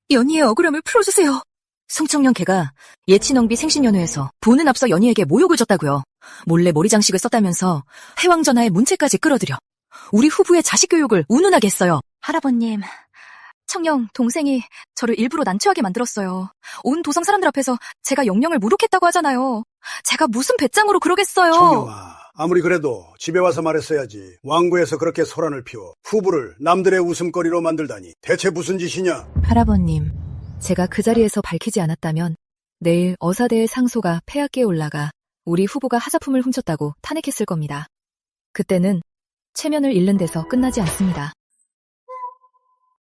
연희의 억울함을 풀어주세요. 송청령 걔가 예친왕비 생신연회에서 보는 앞서 연희에게 모욕을 줬다고요. 몰래 머리장식을 썼다면서 해왕전하의 문체까지 끌어들여 우리 후부의 자식 교육을 운운하게 했어요. 할아버님, 청령, 동생이 저를 일부러 난처하게 만들었어요. 온 도성 사람들 앞에서 제가 영령을 모독했다고 하잖아요. 제가 무슨 배짱으로 그러겠어요. 청룡아, 아무리 그래도 집에 와서 말했어야지. 왕구에서 그렇게 소란을 피워 후부를 남들의 웃음거리로 만들다니 대체 무슨 짓이냐? 할아버님, 제가 그 자리에서 밝히지 않았다면 내일 어사대의 상소가 폐하께에 올라가 우리 후보가 하사품을 훔쳤다고 탄핵했을 겁니다. 그때는 체면을 잃는 데서 끝나지 않습니다.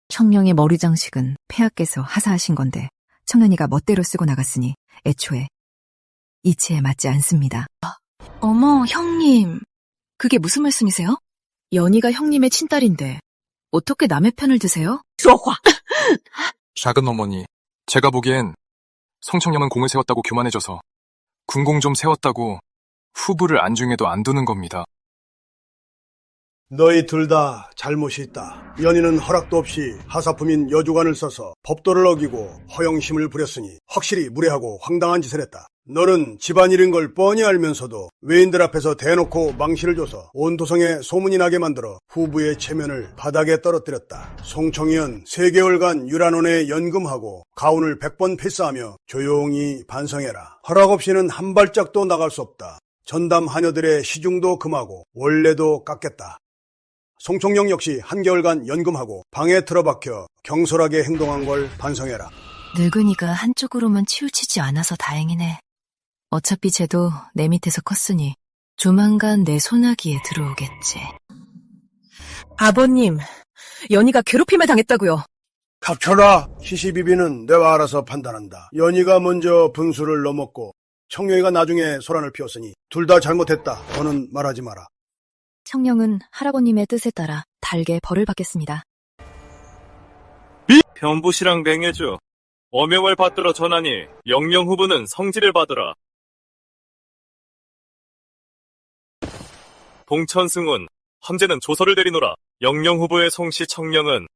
청령의 머리 장식은 폐하께서 하사하신 건데 청년이가 멋대로 쓰고 나갔으니 애초에 이치에 맞지 않습니다. 어머, 형님. 그게 무슨 말씀이세요? 연희가 형님의 친딸인데 어떻게 남의 편을 드세요? 작은 어머니, 제가 보기엔 성청령은 공을 세웠다고 교만해져서 군공 좀 세웠다고 후부를 안중에도 안 두는 겁니다. 너희 둘 다 잘못이 있다. 연희는 허락도 없이 하사품인 여주관을 써서 법도를 어기고 허영심을 부렸으니 확실히 무례하고 황당한 짓을 했다. 너는 집안일인 걸 뻔히 알면서도 외인들 앞에서 대놓고 망신을 줘서 온 도성에 소문이 나게 만들어 후부의 체면을 바닥에 떨어뜨렸다. 송청이은 3개월간 유란원에 연금하고 가훈을 100번 필사하며 조용히 반성해라. 허락 없이는 한 발짝도 나갈 수 없다. 전담 하녀들의 시중도 금하고 원래도 깎겠다. 송청령 역시 한개월간 연금하고 방에 틀어박혀 경솔하게 행동한 걸 반성해라. 늙은이가 한쪽으로만 치우치지 않아서 다행이네. 어차피 쟤도 내 밑에서 컸으니 조만간 내 소나기에 들어오겠지. 아버님, 연희가 괴롭힘을 당했다고요. 닥쳐라. 시시비비는 내가 알아서 판단한다. 연희가 먼저 분수를 넘었고 청룡이가 나중에 소란을 피웠으니 둘 다 잘못했다. 너는 말하지 마라. 청령은 할아버님의 뜻에 따라 달게 벌을 받겠습니다. 변부시랑 맹해주, 어명을 받들어 전하니 영령 후보는 성지를 받으라. 봉천승훈, 헌재는 조서를 내리노라. 영령 후보의 송씨 청령은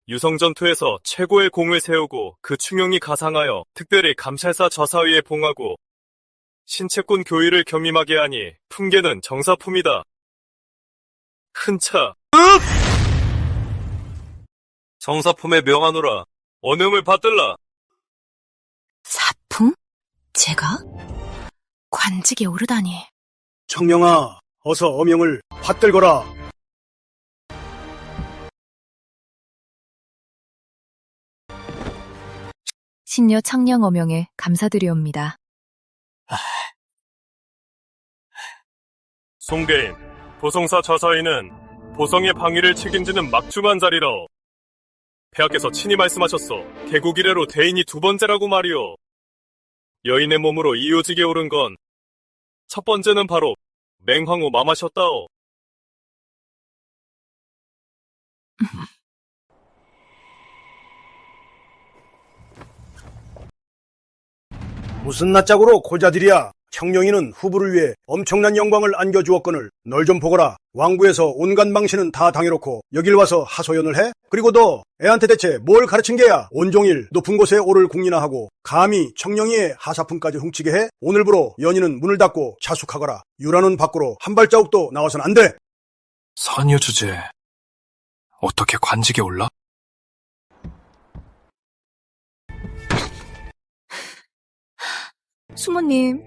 유성전투에서 최고의 공을 세우고 그 충용이 가상하여 특별히 감찰사 저사위에 봉하고 신체권 교의를 겸임하게 하니 품계는 정사품이다. 큰차 정사품에 명하노라. 언음을 받들라. 사품? 제가? 관직에 오르다니. 청령아, 어서 어명을 받들거라. 신녀 창령 어명에 감사드리옵니다. 송대인, 보성사 저사위는 보성의 방위를 책임지는 막중한 자리라오. 폐하께서 친히 말씀하셨소. 개국 이래로 대인이 2번째라고 말이오. 여인의 몸으로 이효직에 오른 건 첫 번째는 바로 맹황후 마마셨다오. 무슨 낯짝으로 고자들이야. 청령이는 후부를 위해 엄청난 영광을 안겨주었거늘 널 좀 보거라. 왕구에서 온갖 망신은 다 당해놓고 여길 와서 하소연을 해? 그리고 너 애한테 대체 뭘 가르친 게야? 온종일 높은 곳에 오를 궁리나 하고 감히 청령이의 하사품까지 훔치게 해? 오늘부로 연희는 문을 닫고 자숙하거라. 유란원 밖으로 한 발자국도 나와서는 안 돼. 선유 주제, 어떻게 관직에 올라? 수모님,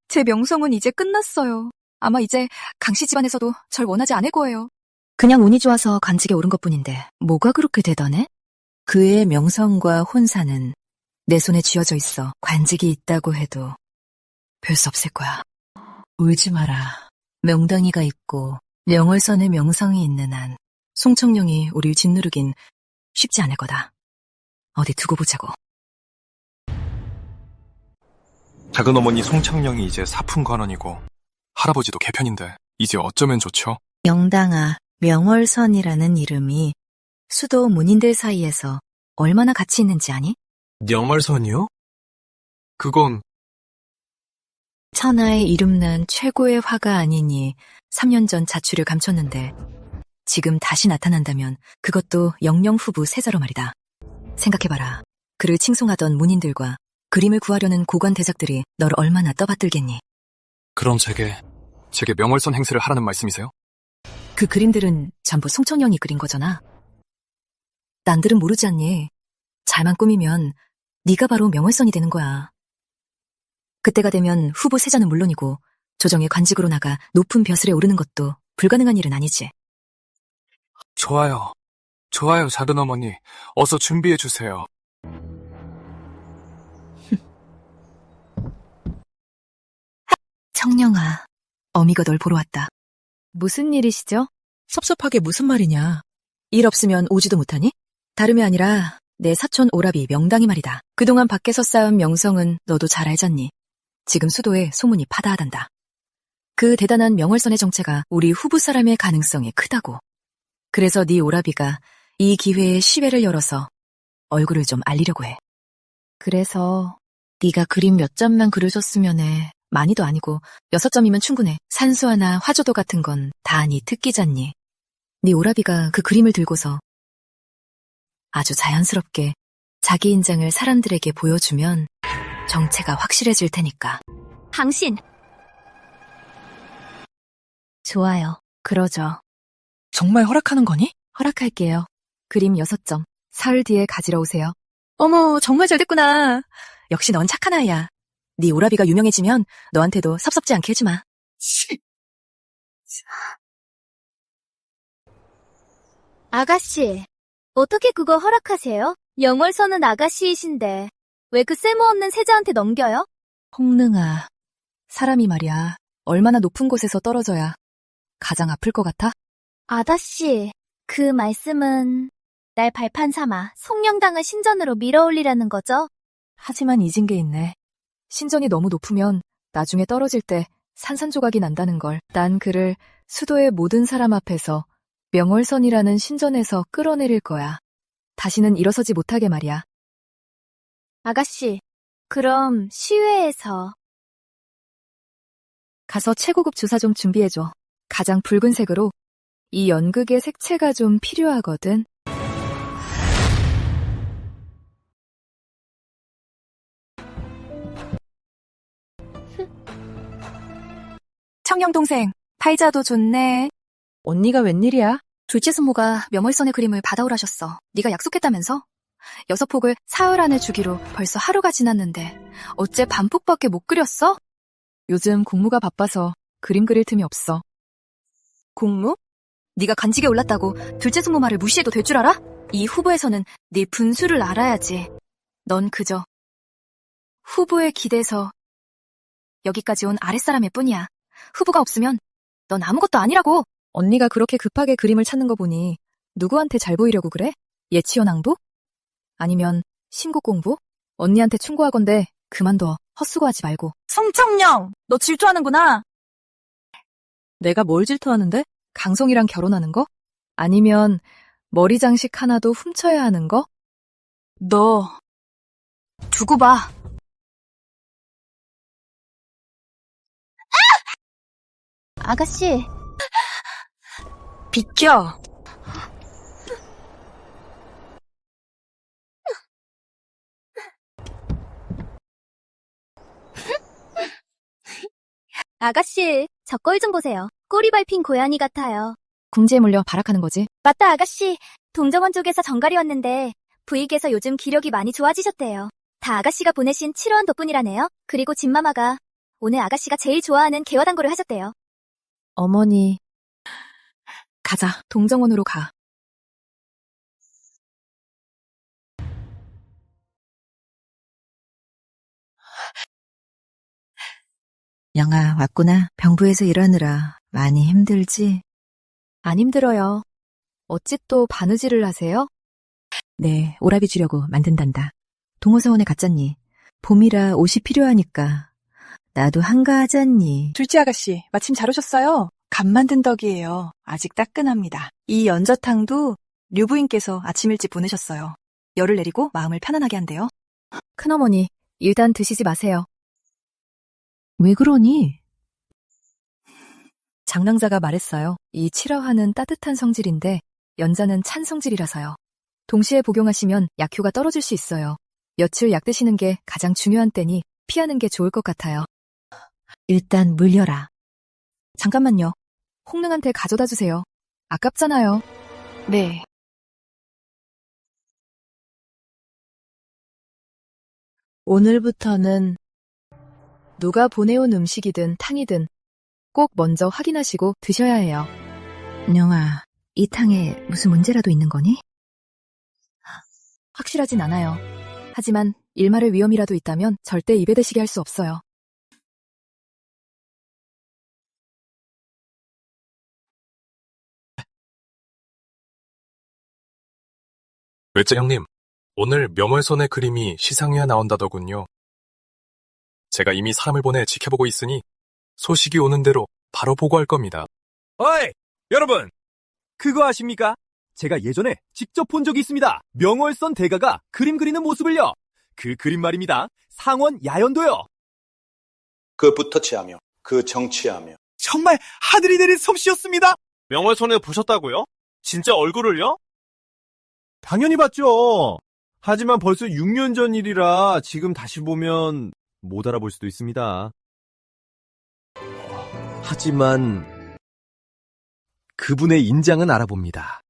제 명성은 이제 끝났어요. 아마 이제 강씨 집안에서도 절 원하지 않을 거예요. 그냥 운이 좋아서 관직에 오른 것뿐인데 뭐가 그렇게 대단해? 그의 명성과 혼사는 내 손에 쥐어져 있어 관직이 있다고 해도 별 수 없을 거야. 울지 마라. 명당이가 있고 명월선의 명성이 있는 한 송청령이 우릴 짓누르긴 쉽지 않을 거다. 어디 두고 보자고. 작은 어머니 송창령이 이제 사품관원이고 할아버지도 개편인데 이제 어쩌면 좋죠? 명당아, 명월선이라는 이름이 수도 문인들 사이에서 얼마나 가치 있는지 아니? 명월선이요? 그건 천하에 이름난 최고의 화가 아니니 3년 전 자취를 감췄는데 지금 다시 나타난다면 그것도 영령 후부 세자로 말이다. 생각해봐라. 그를 칭송하던 문인들과 그림을 구하려는 고관 대작들이 널 얼마나 떠받들겠니? 그럼 제게 명월선 행세를 하라는 말씀이세요? 그 그림들은 전부 송청령이 그린 거잖아. 남들은 모르지 않니? 잘만 꾸미면 네가 바로 명월선이 되는 거야. 그때가 되면 후보 세자는 물론이고 조정의 관직으로 나가 높은 벼슬에 오르는 것도 불가능한 일은 아니지. 좋아요. 좋아요, 작은 어머니. 어서 준비해 주세요. 청령아, 어미가 널 보러 왔다. 무슨 일이시죠? 섭섭하게 무슨 말이냐. 일 없으면 오지도 못하니? 다름이 아니라 내 사촌 오라비 명당이 말이다. 그동안 밖에서 쌓은 명성은 너도 잘 알잖니. 지금 수도에 소문이 파다하단다. 그 대단한 명월선의 정체가 우리 후부 사람의 가능성이 크다고. 그래서 네 오라비가 이 기회에 시외를 열어서 얼굴을 좀 알리려고 해. 그래서 네가 그림 몇 점만 그려줬으면 해. 많이도 아니고 6점이면 충분해. 산수화나 화조도 같은 건 다 네 특기잖니. 네 오라비가 그 그림을 들고서 아주 자연스럽게 자기 인장을 사람들에게 보여주면 정체가 확실해질 테니까. 당신. 좋아요. 그러죠. 정말 허락하는 거니? 허락할게요. 그림 6점. 사흘 뒤에 가지러 오세요. 어머, 정말 잘 됐구나. 역시 넌 착한 아이야. 네 오라비가 유명해지면 너한테도 섭섭지 않게 해주마. 아가씨, 어떻게 그거 허락하세요? 영월선은 아가씨이신데 왜 그 쓸모없는 세자한테 넘겨요? 홍능아, 사람이 말이야. 얼마나 높은 곳에서 떨어져야 가장 아플 것 같아? 아다씨, 그 말씀은 날 발판 삼아 송영당을 신전으로 밀어올리라는 거죠? 하지만 잊은 게 있네. 신전이 너무 높으면 나중에 떨어질 때 산산조각이 난다는 걸. 난 그를 수도의 모든 사람 앞에서 명월선이라는 신전에서 끌어내릴 거야. 다시는 일어서지 못하게 말이야. 아가씨, 그럼 시외에서 가서 최고급 주사 좀 준비해줘. 가장 붉은색으로. 이 연극의 색채가 좀 필요하거든. 청영 동생, 팔자도 좋네. 언니가 웬일이야? 둘째 숙모가 명월선의 그림을 받아오라셨어. 네가 약속했다면서? 6폭을 사흘 안에 주기로 벌써 하루가 지났는데 어째 반폭밖에 못 그렸어? 요즘 공무가 바빠서 그림 그릴 틈이 없어. 공무? 네가 관직에 올랐다고 둘째 숙모 말을 무시해도 될 줄 알아? 이 후보에서는 네 분수를 알아야지. 넌 그저 후보에 기대서 여기까지 온 아랫사람일 뿐이야. 후보가 없으면 넌 아무것도 아니라고. 언니가 그렇게 급하게 그림을 찾는 거 보니 누구한테 잘 보이려고 그래? 예치원 항부? 아니면 신곡 공부? 언니한테 충고하건대 그만둬. 헛수고하지 말고. 성청령! 너 질투하는구나. 내가 뭘 질투하는데? 강성이랑 결혼하는 거? 아니면 머리 장식 하나도 훔쳐야 하는 거? 너 두고 봐. 아가씨, 비켜. 아가씨, 저 꼴 좀 보세요. 꼬리 밟힌 고양이 같아요. 궁지에 몰려 발악하는 거지. 맞다, 아가씨. 동정원 쪽에서 정갈이 왔는데 부익에서 요즘 기력이 많이 좋아지셨대요. 다 아가씨가 보내신 7원 덕분이라네요. 그리고 진마마가 오늘 아가씨가 제일 좋아하는 개화당구를 하셨대요. 어머니, 가자. 동정원으로 가. 영아, 왔구나. 병부에서 일하느라 많이 힘들지? 안 힘들어요. 어찌 또 바느질을 하세요? 네, 오라비 주려고 만든단다. 동호사원에 갔잖니. 봄이라 옷이 필요하니까. 나도 한가하잖니. 둘째 아가씨, 마침 잘 오셨어요. 간 만든 덕이에요. 아직 따끈합니다. 이 연저탕도 류부인께서 아침 일찍 보내셨어요. 열을 내리고 마음을 편안하게 한대요. 큰어머니, 일단 드시지 마세요. 왜 그러니? 장랑자가 말했어요. 이 칠화화는 따뜻한 성질인데 연자는 찬 성질이라서요. 동시에 복용하시면 약효가 떨어질 수 있어요. 며칠 약 드시는 게 가장 중요한 때니 피하는 게 좋을 것 같아요. 일단 물려라. 잠깐만요. 홍능한테 가져다 주세요. 아깝잖아요. 네. 오늘부터는 누가 보내온 음식이든 탕이든 꼭 먼저 확인하시고 드셔야 해요. 은영아, 이 탕에 무슨 문제라도 있는 거니? 확실하진 않아요. 하지만 일말의 위험이라도 있다면 절대 입에 대시게 할 수 없어요. 외째 형님, 오늘 명월선의 그림이 시상회에 나온다더군요. 제가 이미 사람을 보내 지켜보고 있으니 소식이 오는 대로 바로 보고할 겁니다. 어이! 여러분! 그거 아십니까? 제가 예전에 직접 본 적이 있습니다. 명월선 대가가 그림 그리는 모습을요. 그 그림 말입니다. 상원 야연도요. 그 붓터치하며 그 정치하며 정말 하늘이 내린 솜씨였습니다. 명월선에 보셨다고요? 진짜 얼굴을요? 당연히 봤죠. 하지만 벌써 6년 전 일이라 지금 다시 보면 못 알아볼 수도 있습니다. 하지만 그분의 인장은 알아봅니다.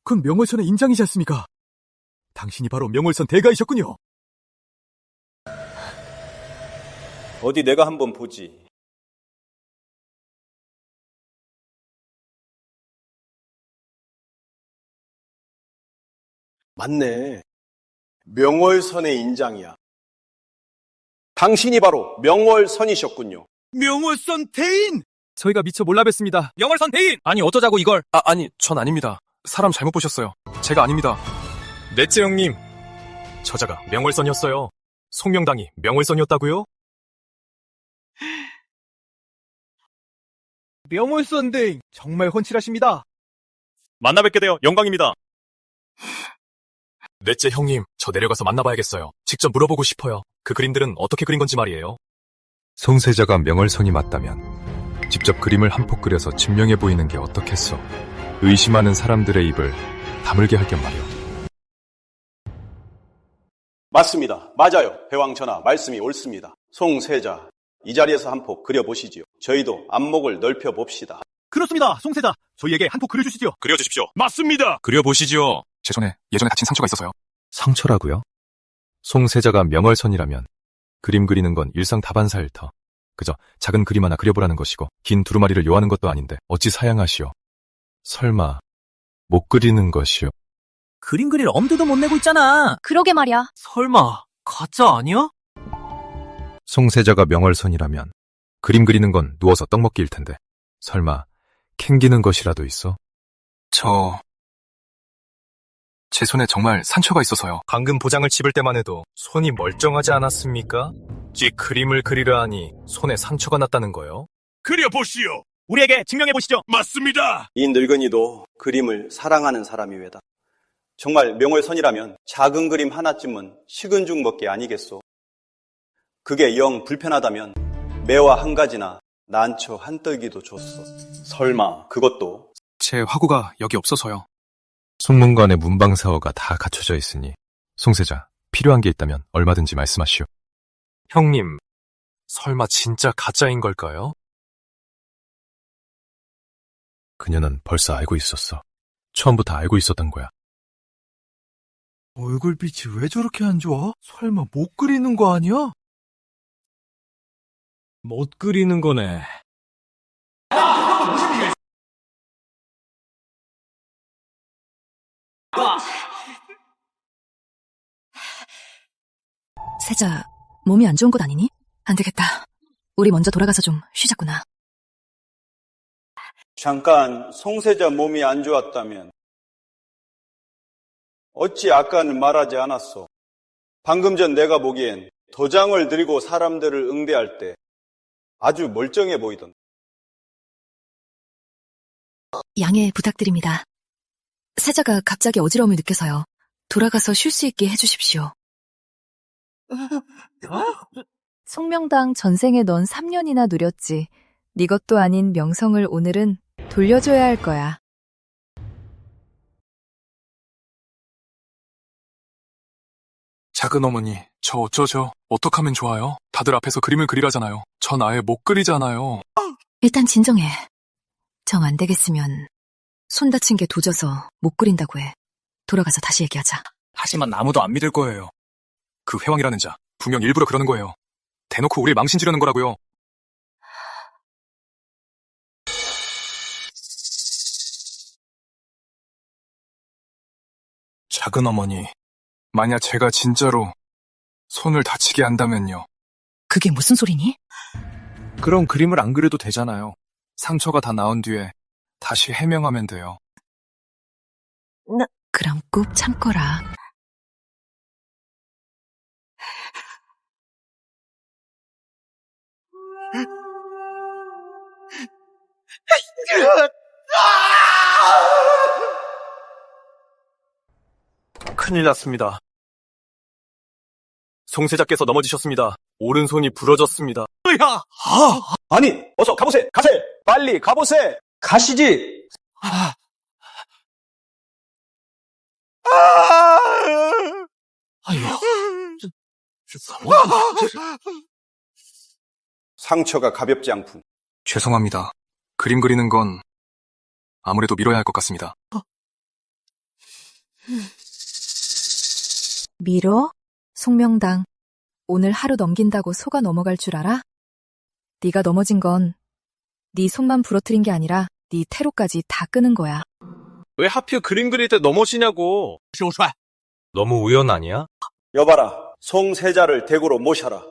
그건 명월선의 인장이지 않습니까? 당신이 바로 명월선 대가이셨군요. 어디 내가 한번 보지. 맞네. 명월선의 인장이야. 당신이 바로 명월선이셨군요. 명월선 대인! 저희가 미처 몰라뵀습니다. 명월선 대인! 아니 어쩌자고 이걸. 아니, 전 아닙니다. 사람 잘못 보셨어요. 제가 아닙니다. 넷째 형님, 저자가 명월선이었어요. 송명당이 명월선이었다고요? 명월선 대인 정말 훤칠하십니다. 만나 뵙게 되어 영광입니다. 넷째 형님, 저 내려가서 만나봐야겠어요. 직접 물어보고 싶어요. 그 그림들은 어떻게 그린 건지 말이에요. 송세자가 명월선이 맞다면 직접 그림을 한 폭 그려서 증명해 보이는 게 어떻겠어. 의심하는 사람들의 입을 다물게 할 겸 말이오. 맞습니다. 맞아요. 배왕 전하 말씀이 옳습니다. 송세자, 이 자리에서 한 폭 그려보시지요. 저희도 안목을 넓혀봅시다. 그렇습니다. 송세자, 저희에게 한 폭 그려주시죠. 그려주십시오. 맞습니다. 그려보시지요. 제 손에 예전에 다친 상처가 있어서요. 상처라고요? 송세자가 명월선이라면 그림 그리는 건 일상 다반사일 터. 그저 작은 그림 하나 그려보라는 것이고 긴 두루마리를 요하는 것도 아닌데 어찌 사양하시오. 설마 못 그리는 것이오. 그림 그릴 엄두도 못 내고 있잖아. 그러게 말이야. 설마 가짜 아니야? 송세자가 명월선이라면 그림 그리는 건 누워서 떡 먹기일 텐데 설마 캥기는 것이라도 있어? 제 손에 정말 상처가 있어서요. 방금 보장을 집을 때만 해도 손이 멀쩡하지 않았습니까? 쥐 그림을 그리려 하니 손에 상처가 났다는 거요. 그려보시오. 우리에게 증명해보시죠. 맞습니다. 이 늙은이도 그림을 사랑하는 사람이 외다. 정말 명월선이라면 작은 그림 하나쯤은 식은 죽 먹기 아니겠소. 그게 영 불편하다면 매화 한 가지나 난초 한 떨기도 줬어. 설마 그것도 제 화구가 여기 없어서요. 송문관에 문방사어가 다 갖춰져 있으니 송세자, 필요한 게 있다면 얼마든지 말씀하시오. 형님, 설마 진짜 가짜인 걸까요? 그녀는 벌써 알고 있었어. 처음부터 알고 있었던 거야. 얼굴빛이 왜 저렇게 안 좋아? 설마 못 그리는 거 아니야? 못 그리는 거네. 세자, 몸이 안 좋은 것 아니니? 안 되겠다. 우리 먼저 돌아가서 좀 쉬자꾸나. 잠깐 송세자 몸이 안 좋았다면 어찌 아까는 말하지 않았소? 방금 전 내가 보기엔 도장을 들고 사람들을 응대할 때 아주 멀쩡해 보이던. 양해 부탁드립니다. 세자가 갑자기 어지러움을 느껴서요. 돌아가서 쉴 수 있게 해주십시오. 송명당 전생에 넌 3년이나 누렸지. 네 것도 아닌 명성을 오늘은 돌려줘야 할 거야. 작은 어머니, 저 어쩌죠? 어떡하면 좋아요? 다들 앞에서 그림을 그리라잖아요. 전 아예 못 그리잖아요. 일단 진정해. 정 안 되겠으면 손 다친 게 도져서 못 그린다고 해. 돌아가서 다시 얘기하자. 하지만 아무도 안 믿을 거예요. 그 회왕이라는 자, 분명 일부러 그러는 거예요. 대놓고 우릴 망신지려는 거라고요. 작은 어머니, 만약 제가 진짜로 손을 다치게 한다면요. 그게 무슨 소리니? 그럼 그림을 안 그려도 되잖아요. 상처가 다 나은 뒤에 다시 해명하면 돼요. 그럼 꾹 참거라. 큰일 났습니다. 송세자께서 넘어지셨습니다. 오른손이 부러졌습니다. 아니, 어서 가보세! 가세! 빨리 가보세! 가시지! 상처가 가볍지 않군. 죄송합니다. 그림 그리는 건 아무래도 미뤄야 할 것 같습니다. 미뤄? 송명당, 오늘 하루 넘긴다고 속아 넘어갈 줄 알아? 네가 넘어진 건 네 손만 부러뜨린 게 아니라 네 태로까지 다 끄는 거야. 왜 하필 그림 그릴 때 넘어지냐고. 너무 우연 아니야? 여봐라, 송세자를 대구로 모셔라.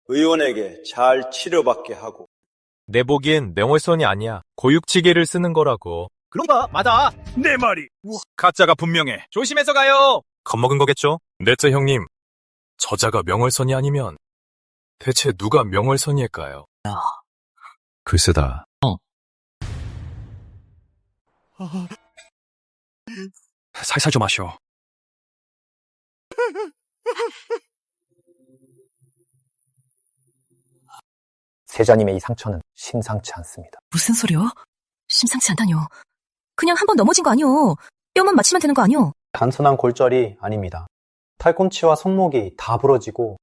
의원에게 잘 치료받게 하고. 내 보기엔 명월선이 아니야. 고육지게를 쓰는 거라고. 그런가? 맞아. 내 말이. 가짜가 분명해. 조심해서 가요. 겁먹은 거겠죠? 넷째 형님, 저자가 명월선이 아니면 대체 누가 명월선일까요? 글쎄다. 살살 좀 하셔. 세자님의 이 상처는 심상치 않습니다. 무슨 소리요? 심상치 않다뇨. 그냥 한 번 넘어진 거 아니오. 뼈만 맞추면 되는 거 아니오. 단순한 골절이 아닙니다. 팔꿈치와 손목이 다 부러지고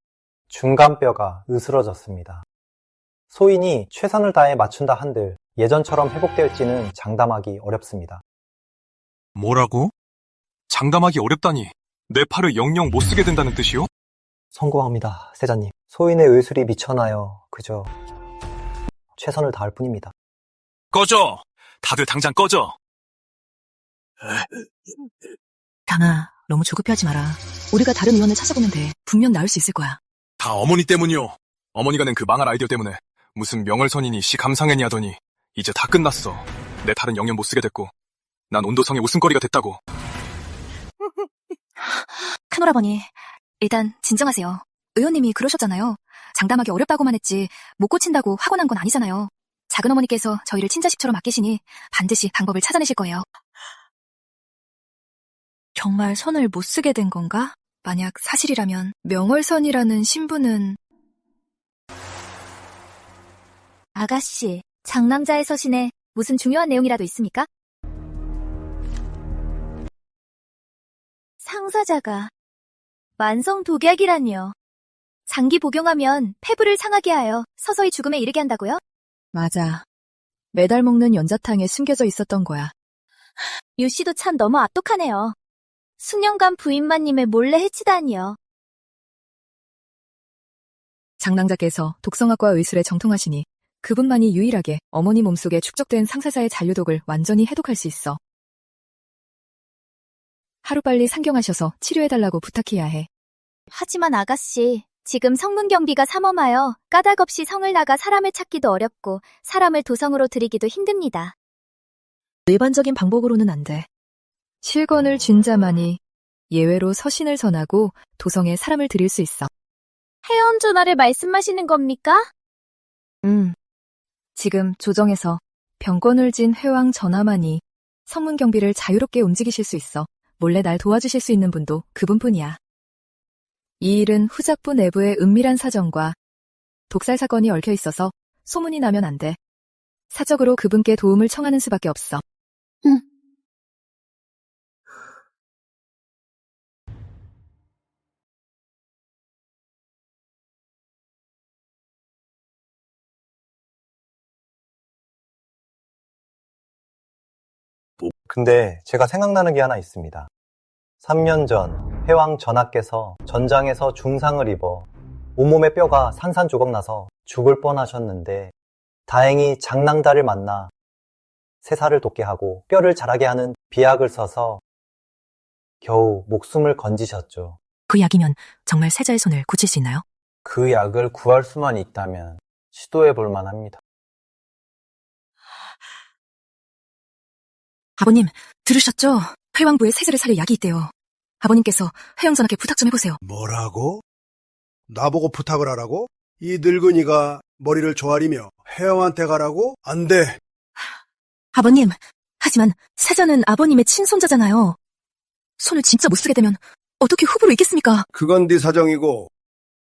중간뼈가 으스러졌습니다. 소인이 최선을 다해 맞춘다 한들 예전처럼 회복될지는 장담하기 어렵습니다. 뭐라고? 장담하기 어렵다니. 내 팔을 영영 못 쓰게 된다는 뜻이요? 성공합니다, 세자님. 소인의 의술이 미쳐나요. 그저 최선을 다할 뿐입니다. 꺼져! 다들 당장 꺼져! 당아, 너무 조급해하지 마라. 우리가 다른 의원을 찾아보면 돼. 분명 나을 수 있을 거야. 다 어머니 때문이요. 어머니가 낸 그 망할 아이디어 때문에 무슨 명월선이니 시 감상했니 하더니 이제 다 끝났어. 내 탈은 영영 못 쓰게 됐고 난 온도성의 웃음거리가 됐다고. 큰오라버니, 일단 진정하세요. 의원님이 그러셨잖아요. 장담하기 어렵다고만 했지 못 고친다고 화가 난 건 아니잖아요. 작은 어머니께서 저희를 친자식처럼 아끼시니 반드시 방법을 찾아내실 거예요. 정말 선을 못 쓰게 된 건가? 만약 사실이라면 명월선이라는 신부는 아가씨, 장남자의 서신에 무슨 중요한 내용이라도 있습니까? 상사자가 만성 독약이라니요. 장기 복용하면 폐부를 상하게 하여 서서히 죽음에 이르게 한다고요? 맞아. 매달 먹는 연자탕에 숨겨져 있었던 거야. 유 씨도 참 너무 악독하네요. 수년간 부인마님을 몰래 해치다니요. 장남자께서 독성학과 의술에 정통하시니 그분만이 유일하게 어머니 몸속에 축적된 상사자의 잔류독을 완전히 해독할 수 있어. 하루빨리 상경하셔서 치료해달라고 부탁해야 해. 하지만 아가씨, 지금 성문 경비가 삼엄하여 까닭없이 성을 나가 사람을 찾기도 어렵고 사람을 도성으로 들이기도 힘듭니다. 일반적인 방법으로는 안 돼. 실권을 쥔 자만이 예외로 서신을 전하고 도성에 사람을 들일 수 있어. 해원 전화를 말씀하시는 겁니까? 지금 조정에서 병권을 진 회왕 전하만이 성문 경비를 자유롭게 움직이실 수 있어. 몰래 날 도와주실 수 있는 분도 그분뿐이야. 이 일은 후작부 내부의 은밀한 사정과 독살 사건이 얽혀 있어서 소문이 나면 안 돼. 사적으로 그분께 도움을 청하는 수밖에 없어. 근데 제가 생각나는 게 하나 있습니다. 3년 전 해왕 전하께서 전장에서 중상을 입어 온몸에 뼈가 산산조각 나서 죽을 뻔하셨는데 다행히 장랑달을 만나 세살을 돋게 하고 뼈를 자라게 하는 비약을 써서 겨우 목숨을 건지셨죠. 그 약이면 정말 세자의 손을 고칠 수 있나요? 그 약을 구할 수만 있다면 시도해 볼 만합니다. 아버님, 들으셨죠? 회왕부에 세자를 살릴 약이 있대요. 아버님께서 회왕전하께 부탁 좀 해보세요. 뭐라고? 나보고 부탁을 하라고? 이 늙은이가 머리를 조아리며 회왕한테 가라고? 안 돼. 아버님, 하지만 세자는 아버님의 친손자잖아요. 손을 진짜 못 쓰게 되면 어떻게 후보로 있겠습니까? 그건 네 사정이고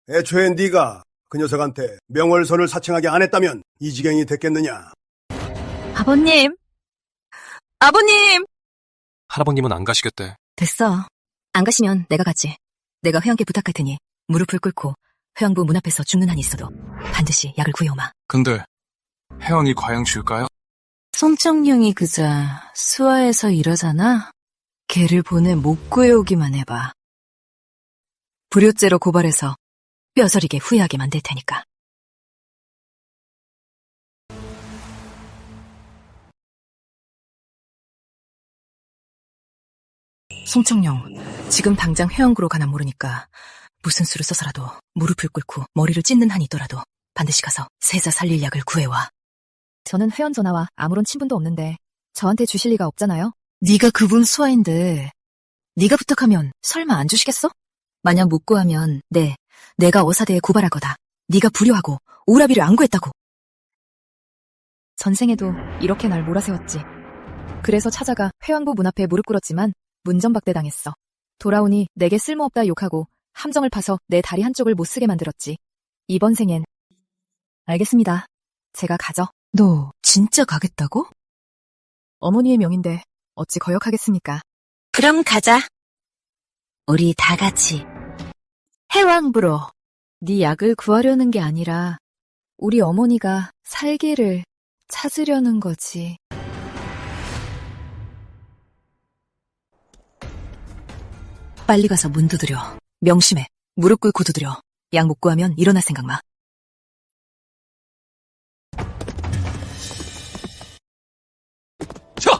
애초에 네가 그 녀석한테 명월선을 사칭하게 안 했다면 이 지경이 됐겠느냐? 아버님! 아버님! 할아버님은 안 가시겠대. 됐어. 안 가시면 내가 가지. 내가 회왕께 부탁할 테니 무릎을 꿇고 회왕부 문 앞에서 죽는 한이 있어도 반드시 약을 구해오마. 근데 해왕이 과연 줄까요? 송청룡이 그자 수하에서 이러잖아. 걔를 보내 못 구해오기만 해봐. 불효죄로 고발해서 뼈저리게 후회하게 만들 테니까. 송청룡, 지금 당장 회왕구로 가나 모르니까 무슨 수를 써서라도 무릎을 꿇고 머리를 찢는 한이 있더라도 반드시 가서 세자 살릴 약을 구해와. 저는 회원 전하와 아무런 친분도 없는데 저한테 주실 리가 없잖아요. 네가 그분 수하인데 네가 부탁하면 설마 안 주시겠어? 만약 못 구하면 내가 어사대에 고발할 거다. 네가 불효하고 오라비를 안 구했다고. 전생에도 이렇게 날 몰아세웠지. 그래서 찾아가 회왕부 문 앞에 무릎 꿇었지만 문전박대 당했어. 돌아오니 내게 쓸모없다 욕하고 함정을 파서 내 다리 한쪽을 못 쓰게 만들었지. 이번 생엔 알겠습니다. 제가 가죠. 너 진짜 가겠다고? 어머니의 명인데 어찌 거역하겠습니까? 그럼 가자. 우리 다 같이 해왕부로. 네 약을 구하려는 게 아니라 우리 어머니가 살기를 찾으려는 거지. 빨리 가서 문 두드려. 명심해. 무릎 꿇고 두드려. 약 못 구하면 일어날 생각 마. 자!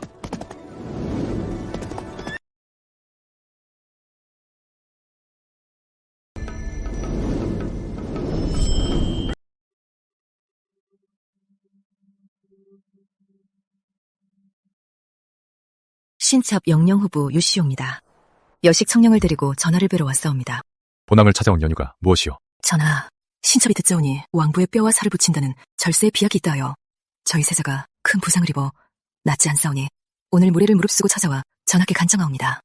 신첩 영령 후보 유시호입니다. 여식 청령을 데리고 전하를 뵈러 왔사옵니다. 본왕을 찾아온 연유가 무엇이오? 전하, 신첩이 듣자오니 왕부에 뼈와 살을 붙인다는 절세의 비약이 있다 하여 저희 세자가 큰 부상을 입어 낫지 않사오니 오늘 무례를 무릅쓰고 찾아와 전하께 간청하옵니다.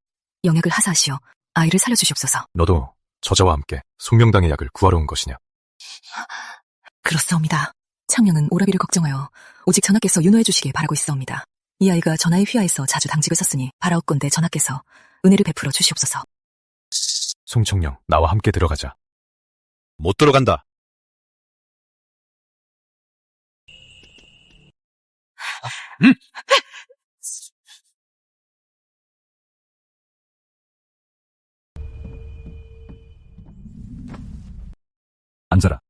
영약을 하사하시어 아이를 살려주시옵소서. 너도 저자와 함께 숙명당의 약을 구하러 온 것이냐? 그렇사옵니다. 창령은 오라비를 걱정하여 오직 전하께서 윤호해 주시길 바라고 있사옵니다. 이 아이가 전하의 휘하에서 자주 당직을 썼으니 바라옵건대 전하께서 은혜를 베풀어 주시옵소서. 송청령, 나와 함께 들어가자. 못 들어간다. 앉아라.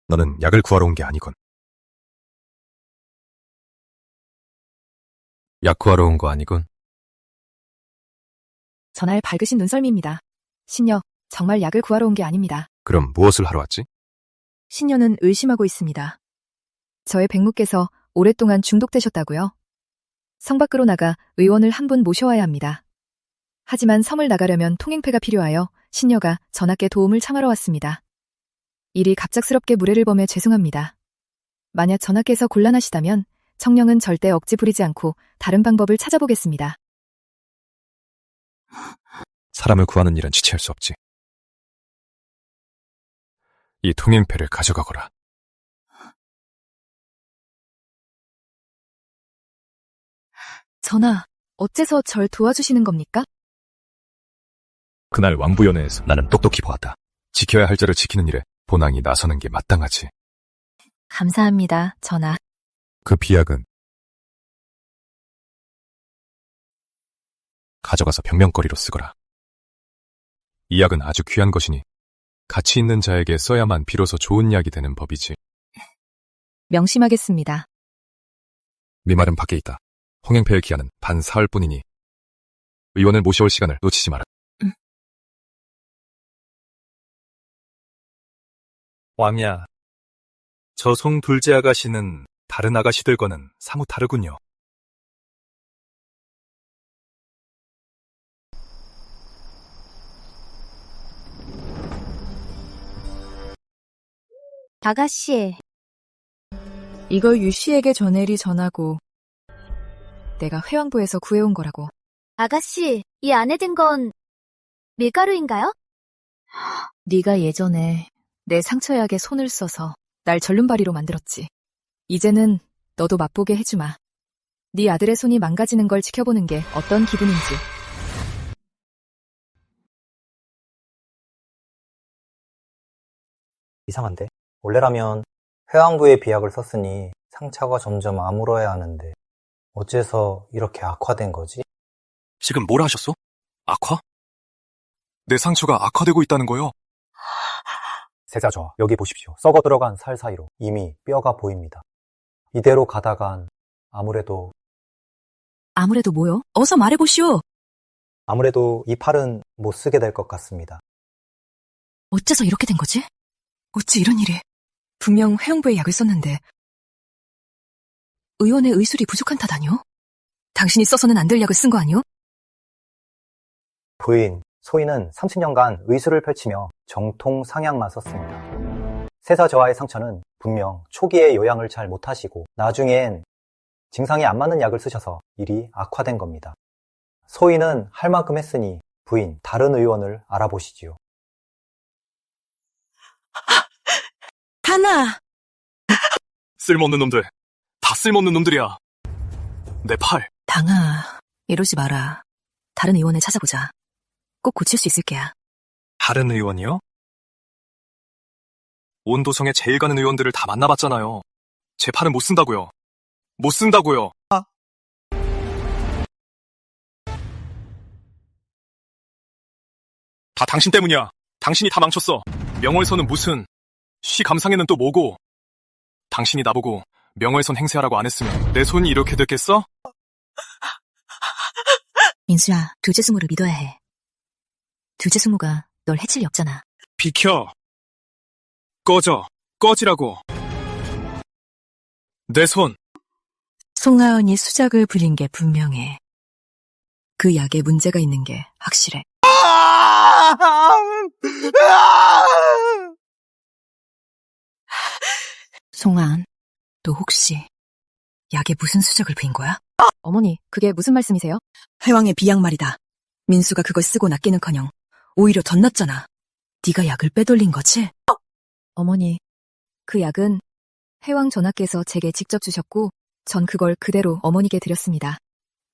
너는 약을 구하러 온 게 아니군. 약 구하러 온 거 아니군. 전하의 밝으신 눈썰미입니다. 신녀, 정말 약을 구하러 온 게 아닙니다. 그럼 무엇을 하러 왔지? 신녀는 의심하고 있습니다. 저의 백무께서 오랫동안 중독되셨다고요? 성 밖으로 나가 의원을 한 분 모셔와야 합니다. 하지만 성을 나가려면 통행패가 필요하여 신녀가 전하께 도움을 청하러 왔습니다. 일이 갑작스럽게 무례를 범해 죄송합니다. 만약 전하께서 곤란하시다면 청령은 절대 억지 부리지 않고 다른 방법을 찾아보겠습니다. 사람을 구하는 일은 지체할 수 없지. 이 통행패를 가져가거라. 전하, 어째서 절 도와주시는 겁니까? 그날 왕부연회에서 나는 똑똑히 보았다. 지켜야 할 자를 지키는 일에 본왕이 나서는 게 마땅하지. 감사합니다, 전하. 그 비약은 가져가서 병명거리로 쓰거라. 이 약은 아주 귀한 것이니 가치 있는 자에게 써야만 비로소 좋은 약이 되는 법이지. 명심하겠습니다. 네 말은 밖에 있다. 홍행패의 기한은 반 사흘뿐이니 의원을 모셔올 시간을 놓치지 마라. 왕야, 저 송 둘째 아가씨는 다른 아가씨들과는 사뭇 다르군요. 아가씨, 이걸 유 씨에게 전해리 전하고 내가 회왕부에서 구해온 거라고. 아가씨, 이 안에 든 건 밀가루인가요? 네가 예전에 내 상처약에 손을 써서 날 절름발이로 만들었지. 이제는 너도 맛보게 해주마. 네 아들의 손이 망가지는 걸 지켜보는 게 어떤 기분인지. 이상한데? 원래라면 회왕부에 비약을 썼으니 상처가 점점 아물어야 하는데 어째서 이렇게 악화된 거지? 지금 뭐라 하셨소? 악화? 내 상처가 악화되고 있다는 거요? 세자저, 여기 보십시오. 썩어 들어간 살 사이로 이미 뼈가 보입니다. 이대로 가다간 아무래도 뭐요? 어서 말해보시오. 이 팔은 못 쓰게 될 것 같습니다. 어째서 이렇게 된 거지? 어찌 이런 일이? 분명 회영부에 약을 썼는데 의원의 의술이 부족한 탓 아니오? 당신이 써서는 안 될 약을 쓴 거 아니오? 부인, 소인은 30년간 의술을 펼치며 정통 상약만 썼습니다. 세사저하의 상처는 분명 초기에 요양을 잘 못하시고 나중엔 증상이 안 맞는 약을 쓰셔서 일이 악화된 겁니다. 소인은 할 만큼 했으니 부인, 다른 의원을 알아보시지요. 하나! 쓸모없는 놈들. 다 쓸모없는 놈들이야. 내 팔. 당아, 이러지 마라. 다른 의원을 찾아보자. 꼭 고칠 수 있을 게야. 다른 의원이요? 온 도성에 제일 가는 의원들을 다 만나봤잖아요. 제 팔은 못 쓴다고요. 못 쓴다고요. 다 당신 때문이야. 당신이 다 망쳤어. 명월선은 무슨, 쉬 감상회는 또 뭐고. 당신이 나보고 명월선 행세하라고 안 했으면 내 손이 이렇게 됐겠어? 민수야, 둘째 숙모를 믿어야 해. 둘째 숙모가 널 해칠 리 없잖아. 비켜. 꺼지라고. 내 손. 송하은이 수작을 부린 게 분명해. 그 약에 문제가 있는 게 확실해. 송하은, 너 혹시 약에 무슨 수작을 부린 거야? 어머니, 그게 무슨 말씀이세요? 회왕의 비약 말이다. 민수가 그걸 쓰고 낫기는커녕 오히려 덧났잖아. 네가 약을 빼돌린 거지? 어머니, 그 약은 회왕 전하께서 제게 직접 주셨고 전 그걸 그대로 어머니께 드렸습니다.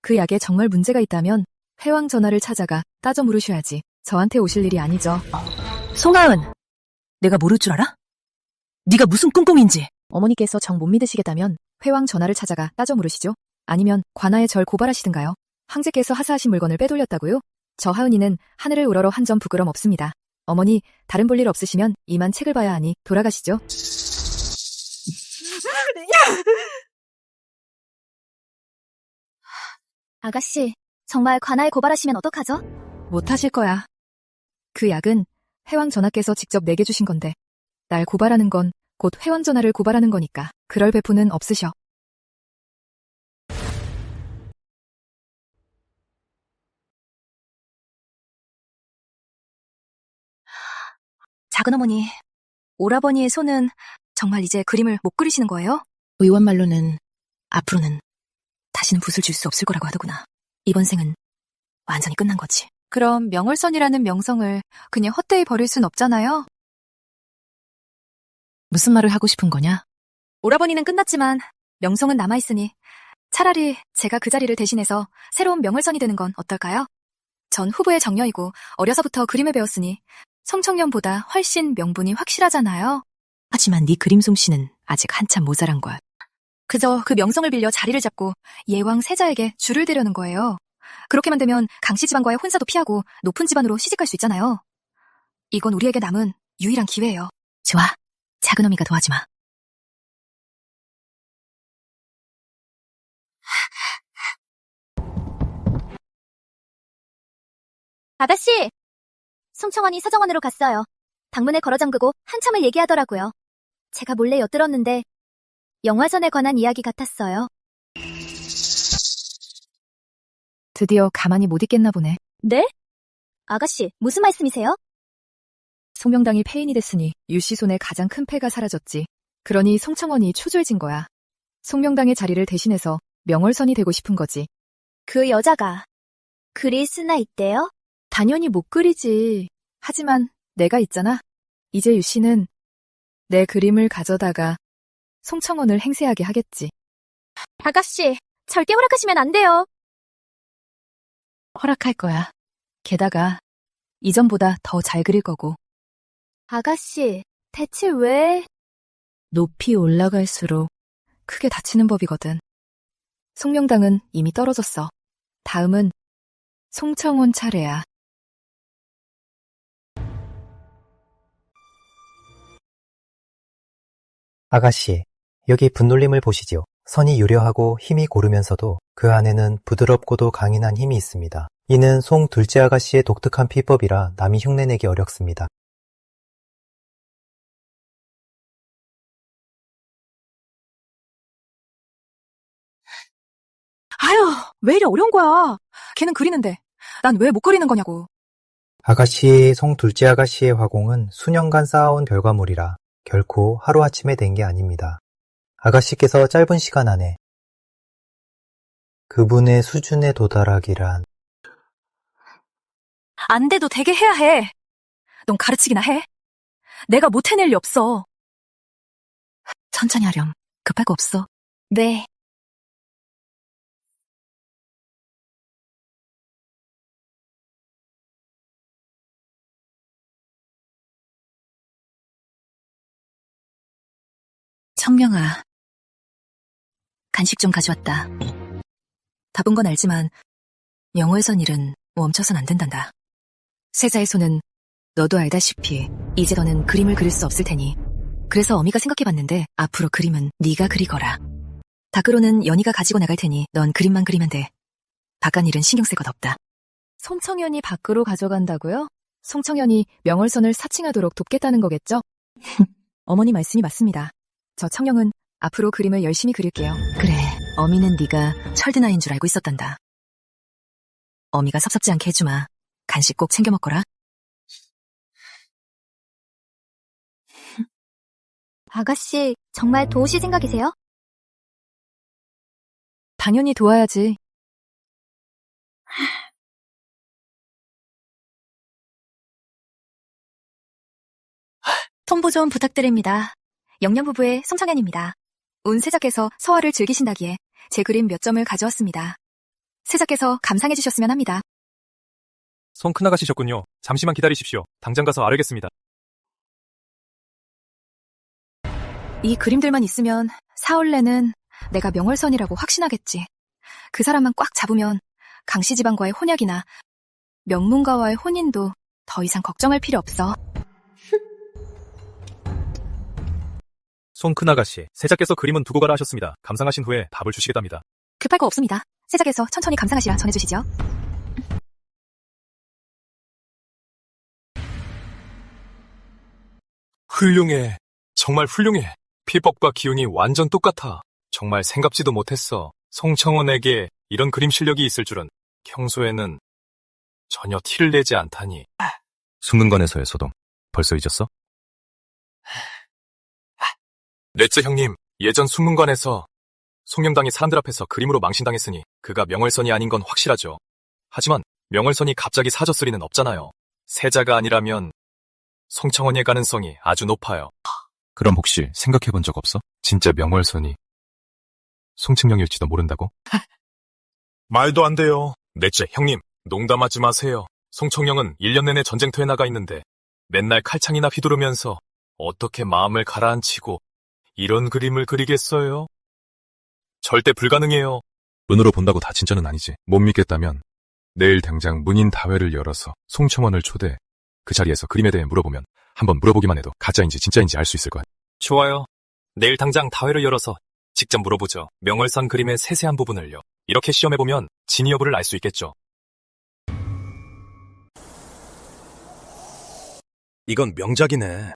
그 약에 정말 문제가 있다면 회왕 전하를 찾아가 따져 물으셔야지 저한테 오실 일이 아니죠. 송하은, 내가 모를 줄 알아? 네가 무슨 꿍꿍인지. 어머니께서 정 못 믿으시겠다면 회왕 전하를 찾아가 따져 물으시죠. 아니면 관아에 절 고발하시든가요. 황제께서 하사하신 물건을 빼돌렸다고요? 저 하은이는 하늘을 우러러 한 점 부끄럼 없습니다. 어머니, 다른 볼 일 없으시면 이만 책을 봐야 하니 돌아가시죠. 아가씨, 정말 관아에 고발하시면 어떡하죠? 못하실 거야. 그 약은 회왕 전하께서 직접 내게 주신 건데 날 고발하는 건 곧 회왕 전하를 고발하는 거니까 그럴 배포는 없으셔. 작은어머니, 오라버니의 손은 정말 이제 그림을 못 그리시는 거예요? 의원 말로는 앞으로는 다시는 붓을 줄 수 없을 거라고 하더구나. 이번 생은 완전히 끝난 거지. 그럼 명월선이라는 명성을 그냥 헛되이 버릴 순 없잖아요. 무슨 말을 하고 싶은 거냐? 오라버니는 끝났지만 명성은 남아있으니 차라리 제가 그 자리를 대신해서 새로운 명월선이 되는 건 어떨까요? 전 후보의 정녀이고 어려서부터 그림을 배웠으니 성청년보다 훨씬 명분이 확실하잖아요. 하지만 네 그림 솜씨는 아직 한참 모자란 걸. 그저 그 명성을 빌려 자리를 잡고 예왕 세자에게 줄을 대려는 거예요. 그렇게만 되면 강씨 집안과의 혼사도 피하고 높은 집안으로 시집갈 수 있잖아요. 이건 우리에게 남은 유일한 기회예요. 좋아. 작은 어미가 도와주마. 아가씨! 송청원이 서정원으로 갔어요. 방문을 걸어 잠그고 한참을 얘기하더라고요. 제가 몰래 엿들었는데 영화전에 관한 이야기 같았어요. 드디어 가만히 못 있겠나 보네. 네? 아가씨, 무슨 말씀이세요? 송명당이 폐인이 됐으니 유씨 손에 가장 큰 패가 사라졌지. 그러니 송청원이 초조해진 거야. 송명당의 자리를 대신해서 명월선이 되고 싶은 거지. 그 여자가 글이 쓰나 있대요? 당연히 못 그리지. 하지만 내가 있잖아. 이제 유씨는 내 그림을 가져다가 송청원을 행세하게 하겠지. 아가씨, 절대 허락하시면 안 돼요. 허락할 거야. 게다가 이전보다 더 잘 그릴 거고. 아가씨, 대체 왜? 높이 올라갈수록 크게 다치는 법이거든. 송명당은 이미 떨어졌어. 다음은 송청원 차례야. 아가씨, 여기 분놀림을 보시지요. 선이 유려하고 힘이 고르면서도 그 안에는 부드럽고도 강인한 힘이 있습니다. 이는 송 둘째 아가씨의 독특한 피법이라 남이 흉내내기 어렵습니다. 아유, 왜 이리 어려운 거야? 걔는 그리는데 난 왜 못 그리는 거냐고. 아가씨, 송 둘째 아가씨의 화공은 수년간 쌓아온 결과물이라 결코 하루아침에 된 게 아닙니다. 아가씨께서 짧은 시간 안에 그분의 수준에 도달하기란. 안 돼도 되게 해야 해. 넌 가르치기나 해. 내가 못 해낼 리 없어. 천천히 하렴. 급할 거 없어. 네. 청명아. 간식 좀 가져왔다. 바쁜 건 알지만 명호에선 일은 멈춰선 안 된단다. 세자의 손은 너도 알다시피 이제 너는 그림을 그릴 수 없을 테니 그래서 어미가 생각해봤는데 앞으로 그림은 네가 그리거라. 밖으로는 연희가 가지고 나갈 테니 넌 그림만 그리면 돼. 바깥 일은 신경 쓸 것 없다. 송청현이 밖으로 가져간다고요? 송청현이 명월선을 사칭하도록 돕겠다는 거겠죠? 어머니 말씀이 맞습니다. 저 청영은 앞으로 그림을 열심히 그릴게요. 그래, 어미는 네가 철드나인 줄 알고 있었단다. 어미가 섭섭지 않게 해주마. 간식 꼭 챙겨 먹거라. 아가씨, 정말 도우실 생각이세요? 당연히 도와야지. 통보 좀 부탁드립니다. 영양부부의 송청현입니다. 온 세자께서 서화를 즐기신다기에 제 그림 몇 점을 가져왔습니다. 세자께서 감상해 주셨으면 합니다. 송 큰아가씨셨군요. 잠시만 기다리십시오. 당장 가서 아르겠습니다. 이 그림들만 있으면 사올래는 내가 명월선이라고 확신하겠지. 그 사람만 꽉 잡으면 강씨 집안과의 혼약이나 명문가와의 혼인도 더 이상 걱정할 필요 없어. 송 큰아가씨, 세자께서 그림은 두고 가라 하셨습니다. 감상하신 후에 답을 주시겠답니다. 급할 거 없습니다. 세자께서 천천히 감상하시라 전해주시죠. 훌륭해. 정말 훌륭해. 피법과 기운이 완전 똑같아. 정말 생각지도 못했어. 송청원에게 이런 그림 실력이 있을 줄은 평소에는 전혀 티를 내지 않다니. 숙문관에서의 소동, 벌써 잊었어? 넷째 형님, 예전 숙문관에서 송영당이 사람들 앞에서 그림으로 망신당했으니 그가 명월선이 아닌 건 확실하죠. 하지만 명월선이 갑자기 사졌을 리는 없잖아요. 세자가 아니라면 송청원의 가능성이 아주 높아요. 그럼 혹시 생각해본 적 없어? 진짜 명월선이 송층령일지도 모른다고? 말도 안 돼요. 넷째 형님, 농담하지 마세요. 송청령은 1년 내내 전쟁터에 나가 있는데 맨날 칼창이나 휘두르면서 어떻게 마음을 가라앉히고 이런 그림을 그리겠어요? 절대 불가능해요. 눈으로 본다고 다 진짜는 아니지. 못 믿겠다면 내일 당장 문인 다회를 열어서 송청원을 초대해 그 자리에서 그림에 대해 물어보면 한번 물어보기만 해도 가짜인지 진짜인지 알 수 있을 거야. 좋아요. 내일 당장 다회를 열어서 직접 물어보죠. 명월선 그림의 세세한 부분을요. 이렇게 시험해보면 진위 여부를 알 수 있겠죠. 이건 명작이네.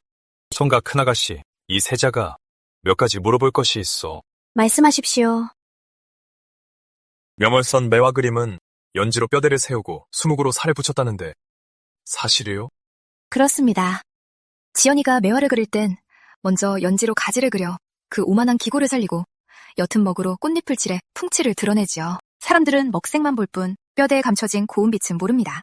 송가 큰아가씨, 이 세자가 몇 가지 물어볼 것이 있어. 말씀하십시오. 명월선 매화 그림은 연지로 뼈대를 세우고 수묵으로 살을 붙였다는데 사실이에요? 그렇습니다. 지연이가 매화를 그릴 땐 먼저 연지로 가지를 그려 그 오만한 기고를 살리고 옅은 먹으로 꽃잎을 칠해 풍치를 드러내지요. 사람들은 먹색만 볼 뿐 뼈대에 감춰진 고운 빛은 모릅니다.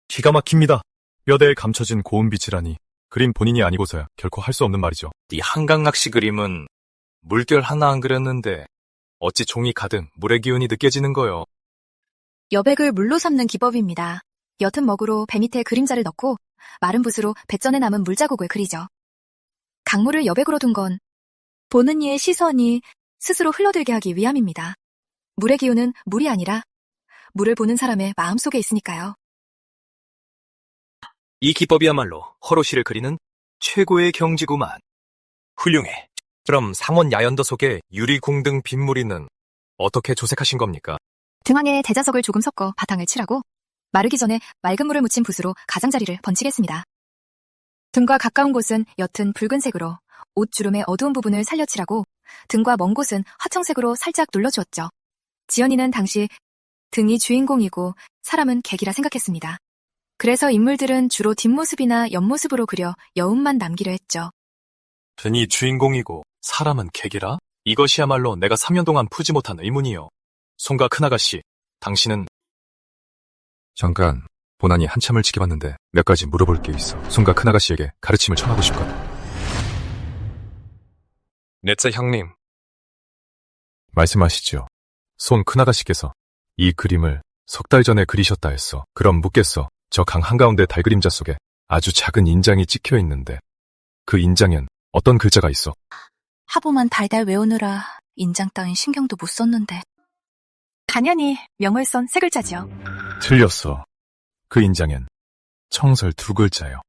기가 막힙니다. 뼈대에 감춰진 고운 빛이라니 그림 본인이 아니고서야 결코 할 수 없는 말이죠. 이 한강낚시 그림은 물결 하나 안 그렸는데 어찌 종이 가득 물의 기운이 느껴지는 거요. 여백을 물로 삶는 기법입니다. 옅은 먹으로 배 밑에 그림자를 넣고 마른 붓으로 배전에 남은 물자국을 그리죠. 강물을 여백으로 둔 건 보는 이의 시선이 스스로 흘러들게 하기 위함입니다. 물의 기운은 물이 아니라 물을 보는 사람의 마음속에 있으니까요. 이 기법이야말로 허로시를 그리는 최고의 경지구만. 훌륭해. 그럼 상원 야연도 속에 유리 궁등 빗무리는 어떻게 조색하신 겁니까? 등황에 대자석을 조금 섞어 바탕을 칠하고 마르기 전에 맑은 물을 묻힌 붓으로 가장자리를 번치겠습니다. 등과 가까운 곳은 옅은 붉은색으로 옷 주름의 어두운 부분을 살려 칠하고 등과 먼 곳은 화청색으로 살짝 눌러주었죠. 지연이는 당시 등이 주인공이고 사람은 객이라 생각했습니다. 그래서 인물들은 주로 뒷모습이나 옆모습으로 그려 여운만 남기려 했죠. 등이 주인공이고 사람은 객이라? 이것이야말로 내가 3년 동안 푸지 못한 의문이요. 송가 큰아가씨, 당신은 잠깐, 보나니 한참을 지켜봤는데 몇 가지 물어볼 게 있어. 송가 큰아가씨에게 가르침을 청하고 싶거든. 넷째 형님. 말씀하시죠. 손 큰아가씨께서 이 그림을 석 달 전에 그리셨다 했어. 그럼 묻겠어. 저 강 한가운데 달그림자 속에 아주 작은 인장이 찍혀 있는데 그 인장엔 어떤 글자가 있어? 하보만 달달 외우느라 인장 따윈 신경도 못 썼는데. 당연히 명월선 세 글자지요. 틀렸어. 그 인장엔 청설 2글자요.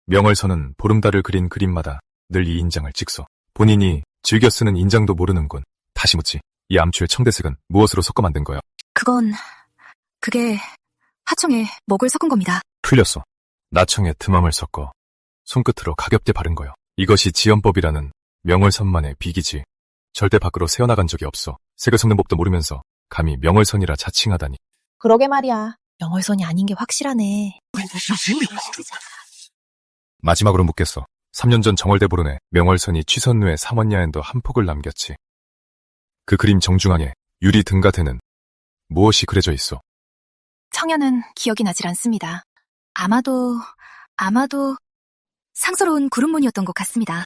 명월선은 보름달을 그린 그림마다 늘 이 인장을 찍소. 본인이 즐겨 쓰는 인장도 모르는군. 다시 묻지. 이 암초의 청대색은 무엇으로 섞어 만든 거야? 그게 하청에 먹을 섞은 겁니다. 틀렸어. 나청에 드맘을 섞어 손끝으로 가볍게 바른 거요. 이것이 지연법이라는 명월선만의 비기지. 절대 밖으로 새어나간 적이 없어. 색을 섞는 법도 모르면서 감히 명월선이라 자칭하다니. 그러게 말이야. 명월선이 아닌 게 확실하네. 마지막으로 묻겠어. 3년 전 정월대보론에 명월선이 취선루에 삼원야엔도 한 폭을 남겼지. 그 그림 정중앙에 유리 등가태는 무엇이 그려져 있어? 청년은 기억이 나질 않습니다. 아마도 상스러운 구름무늬였던 것 같습니다.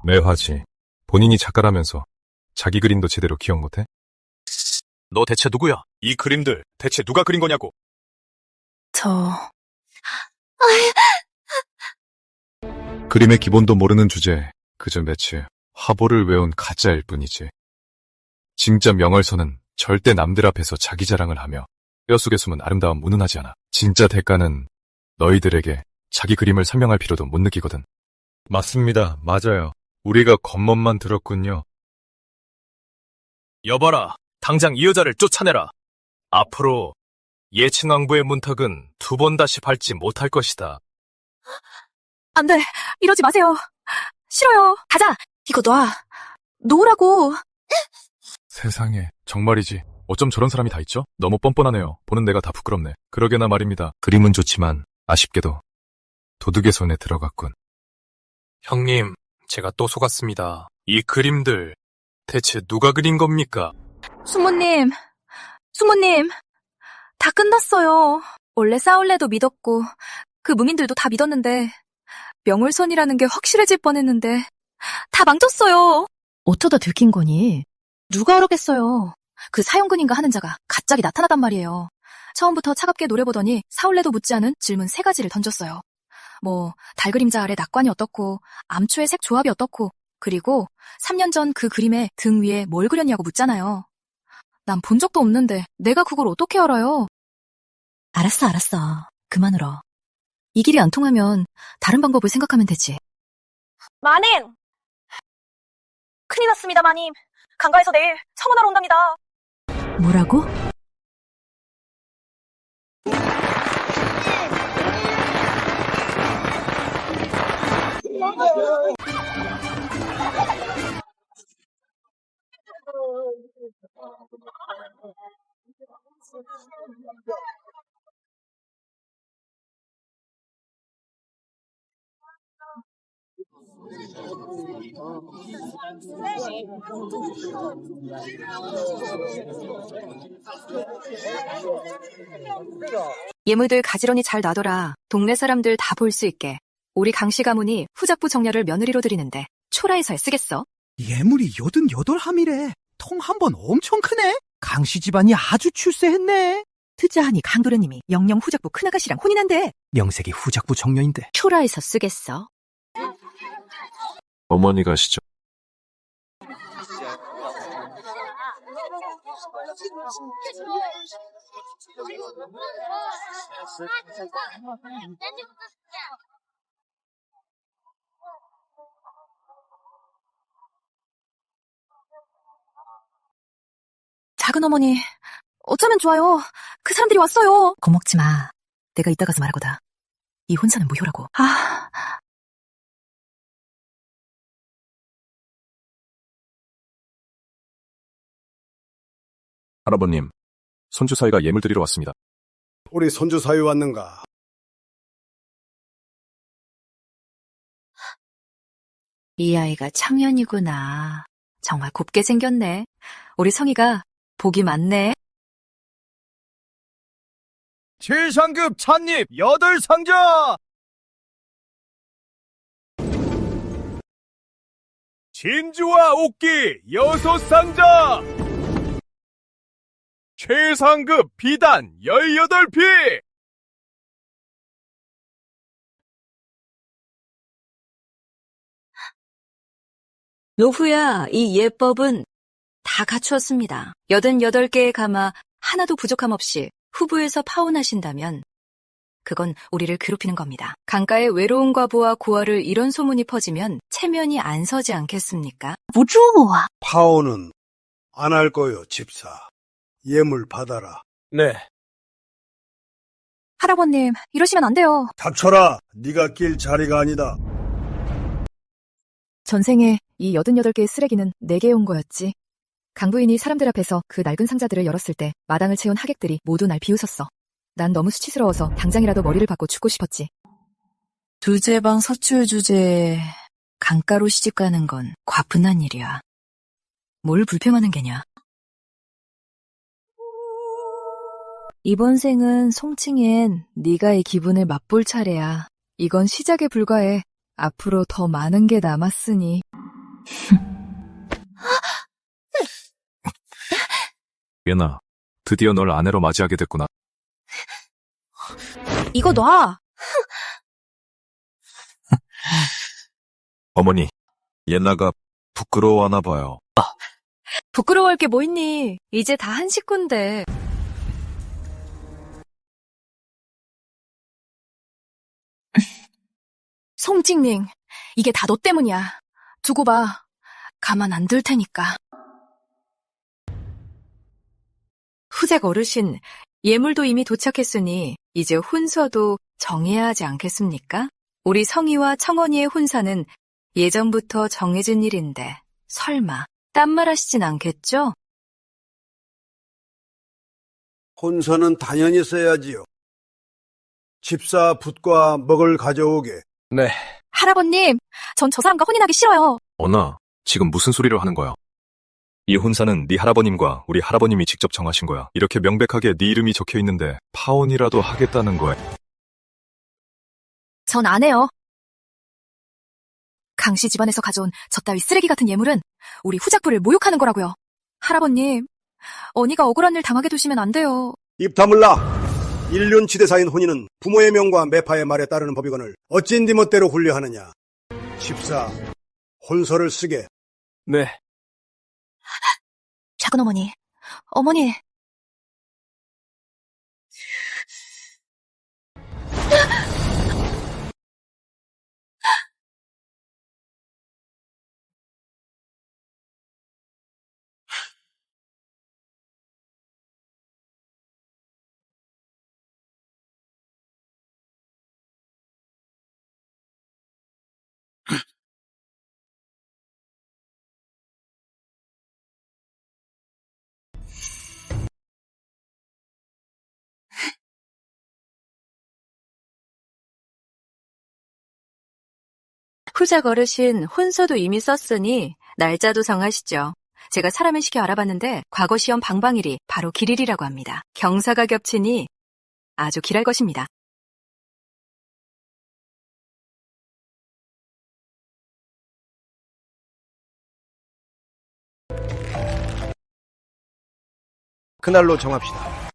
매화지. 본인이 작가라면서 자기 그림도 제대로 기억 못해? 너 대체 누구야? 이 그림들 대체 누가 그린 거냐고. 그림의 기본도 모르는 주제에 그저 매치 화보를 외운 가짜일 뿐이지. 진짜 명월선은 절대 남들 앞에서 자기 자랑을 하며 뼈속에 숨은 아름다움 운운하지 않아. 진짜 대가는 너희들에게 자기 그림을 설명할 필요도 못 느끼거든. 맞습니다. 맞아요. 우리가 겉멋만 들었군요. 여봐라, 당장 이 여자를 쫓아내라. 앞으로 예친왕부의 문턱은 2번 다시 밟지 못할 것이다. 안 돼. 이러지 마세요. 싫어요. 가자. 이거 놔. 놓으라고. 세상에, 정말이지. 어쩜 저런 사람이 다 있죠? 너무 뻔뻔하네요. 보는 내가 다 부끄럽네. 그러게나 말입니다. 그림은 좋지만 아쉽게도 도둑의 손에 들어갔군. 형님, 제가 또 속았습니다. 이 그림들 대체 누가 그린 겁니까? 숙모님, 다 끝났어요. 원래 싸울래도 믿었고 그 무민들도 다 믿었는데 명월선이라는 게 확실해질 뻔했는데 다 망쳤어요. 어쩌다 들킨 거니? 누가 알았겠어요. 그 사형근인가 하는 자가 갑자기 나타나단 말이에요. 처음부터 차갑게 노려보더니 사올래도 묻지 않은 질문 3가지를 던졌어요. 달그림자 아래 낙관이 어떻고 암초의 색 조합이 어떻고 그리고 3년 전 그 그림에 등 위에 뭘 그렸냐고 묻잖아요. 난 본 적도 없는데 내가 그걸 어떻게 알아요? 알았어. 그만 울어. 이 길이 안 통하면 다른 방법을 생각하면 되지. 마님! 큰일 났습니다, 마님. 강가에서 내일 청혼하러 온답니다. 뭐라고? 예물들 가지런히 잘 놔둬라. 동네 사람들 다 볼 수 있게. 우리 강씨 가문이 후작부 정녀를 며느리로 들이는데 초라해서 애쓰겠어? 예물이 88함이래. 통 한 번 엄청 크네. 강씨 집안이 아주 출세했네. 듣자하니 강도련님이 영영 후작부 큰아가씨랑 혼인한대. 명색이 후작부 정녀인데. 초라해서 쓰겠어? 어머니 가시죠. 작은어머니, 어쩌면 좋아요. 그 사람들이 왔어요. 겁먹지 마. 내가 이따 가서 말하거다. 이 혼사는 무효라고. 할아버님, 손주 사이가 예물 드리러 왔습니다. 우리 손주 사위 왔는가? 이 아이가 창현이구나. 정말 곱게 생겼네. 우리 성희가 복이 많네. 최상급 찻잎 8상자! 진주와 옥기 6상자! 최상급 비단 18피! 노후야, 이 예법은 다 갖추었습니다. 88개의 가마 하나도 부족함 없이 후부에서 파혼하신다면 그건 우리를 괴롭히는 겁니다. 강가의 외로운 과부와 고아를 이런 소문이 퍼지면 체면이 안 서지 않겠습니까? 파혼은 안 할 거요, 집사. 예물 받아라. 네. 할아버님, 이러시면 안 돼요. 닥쳐라. 네가 낄 자리가 아니다. 전생에 이 88개의 쓰레기는 내게 온 거였지. 강부인이 사람들 앞에서 그 낡은 상자들을 열었을 때 마당을 채운 하객들이 모두 날 비웃었어. 난 너무 수치스러워서 당장이라도 머리를 박고 죽고 싶었지. 두제방 서출 주제에 강가로 시집가는 건 과분한 일이야. 뭘 불평하는 게냐. 이번 생은 송칭엔 네가 이 기분을 맛볼 차례야. 이건 시작에 불과해. 앞으로 더 많은 게 남았으니. 예나, 드디어 널 아내로 맞이하게 됐구나. 이거 놔! 어머니, 예나가 부끄러워하나 봐요. 부끄러워할 게 뭐 있니? 이제 다 한 식구인데. 송직ning, 이게 다 너 때문이야. 두고 봐. 가만 안 둘 테니까. 후작 어르신, 예물도 이미 도착했으니 이제 혼서도 정해야 하지 않겠습니까? 우리 성희와 청언니의 혼사는 예전부터 정해진 일인데 설마 딴말 하시진 않겠죠? 혼서는 당연히 써야지요. 집사 붓과 먹을 가져오게. 네. 할아버님, 전 저 사람과 혼인하기 싫어요. 언아, 지금 무슨 소리를 하는 거야? 이 혼사는 네 할아버님과 우리 할아버님이 직접 정하신 거야. 이렇게 명백하게 네 이름이 적혀 있는데 파혼이라도 하겠다는 거야. 전 안 해요. 강씨 집안에서 가져온 저 따위 쓰레기 같은 예물은 우리 후작부를 모욕하는 거라고요. 할아버님, 언니가 억울한 일 당하게 두시면 안 돼요. 입 다물라. 일륜지대사인 혼인은 부모의 명과 매파의 말에 따르는 법이거늘 어찌 네 멋대로 굴려하느냐. 집사, 혼서를 쓰게. 네. 작은어머니, 어머니. 후작 어르신 혼서도 이미 썼으니 날짜도 정하시죠. 제가 사람을 시켜 알아봤는데 과거 시험 방방일이 바로 길일이라고 합니다. 경사가 겹치니 아주 길할 것입니다. 그날로 정합시다.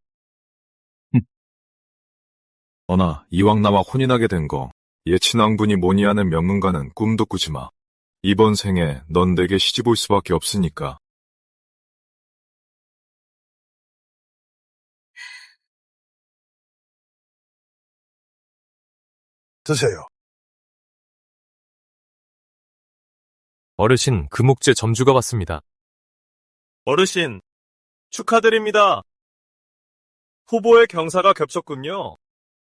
어나, 이왕 나와 혼인하게 된 거, 예친왕분이 뭐니 하는 명문가는 꿈도 꾸지 마. 이번 생에 넌 내게 시집 올 수밖에 없으니까. 드세요. 어르신, 금옥제 점주가 왔습니다. 어르신, 축하드립니다. 후보의 경사가 겹쳤군요.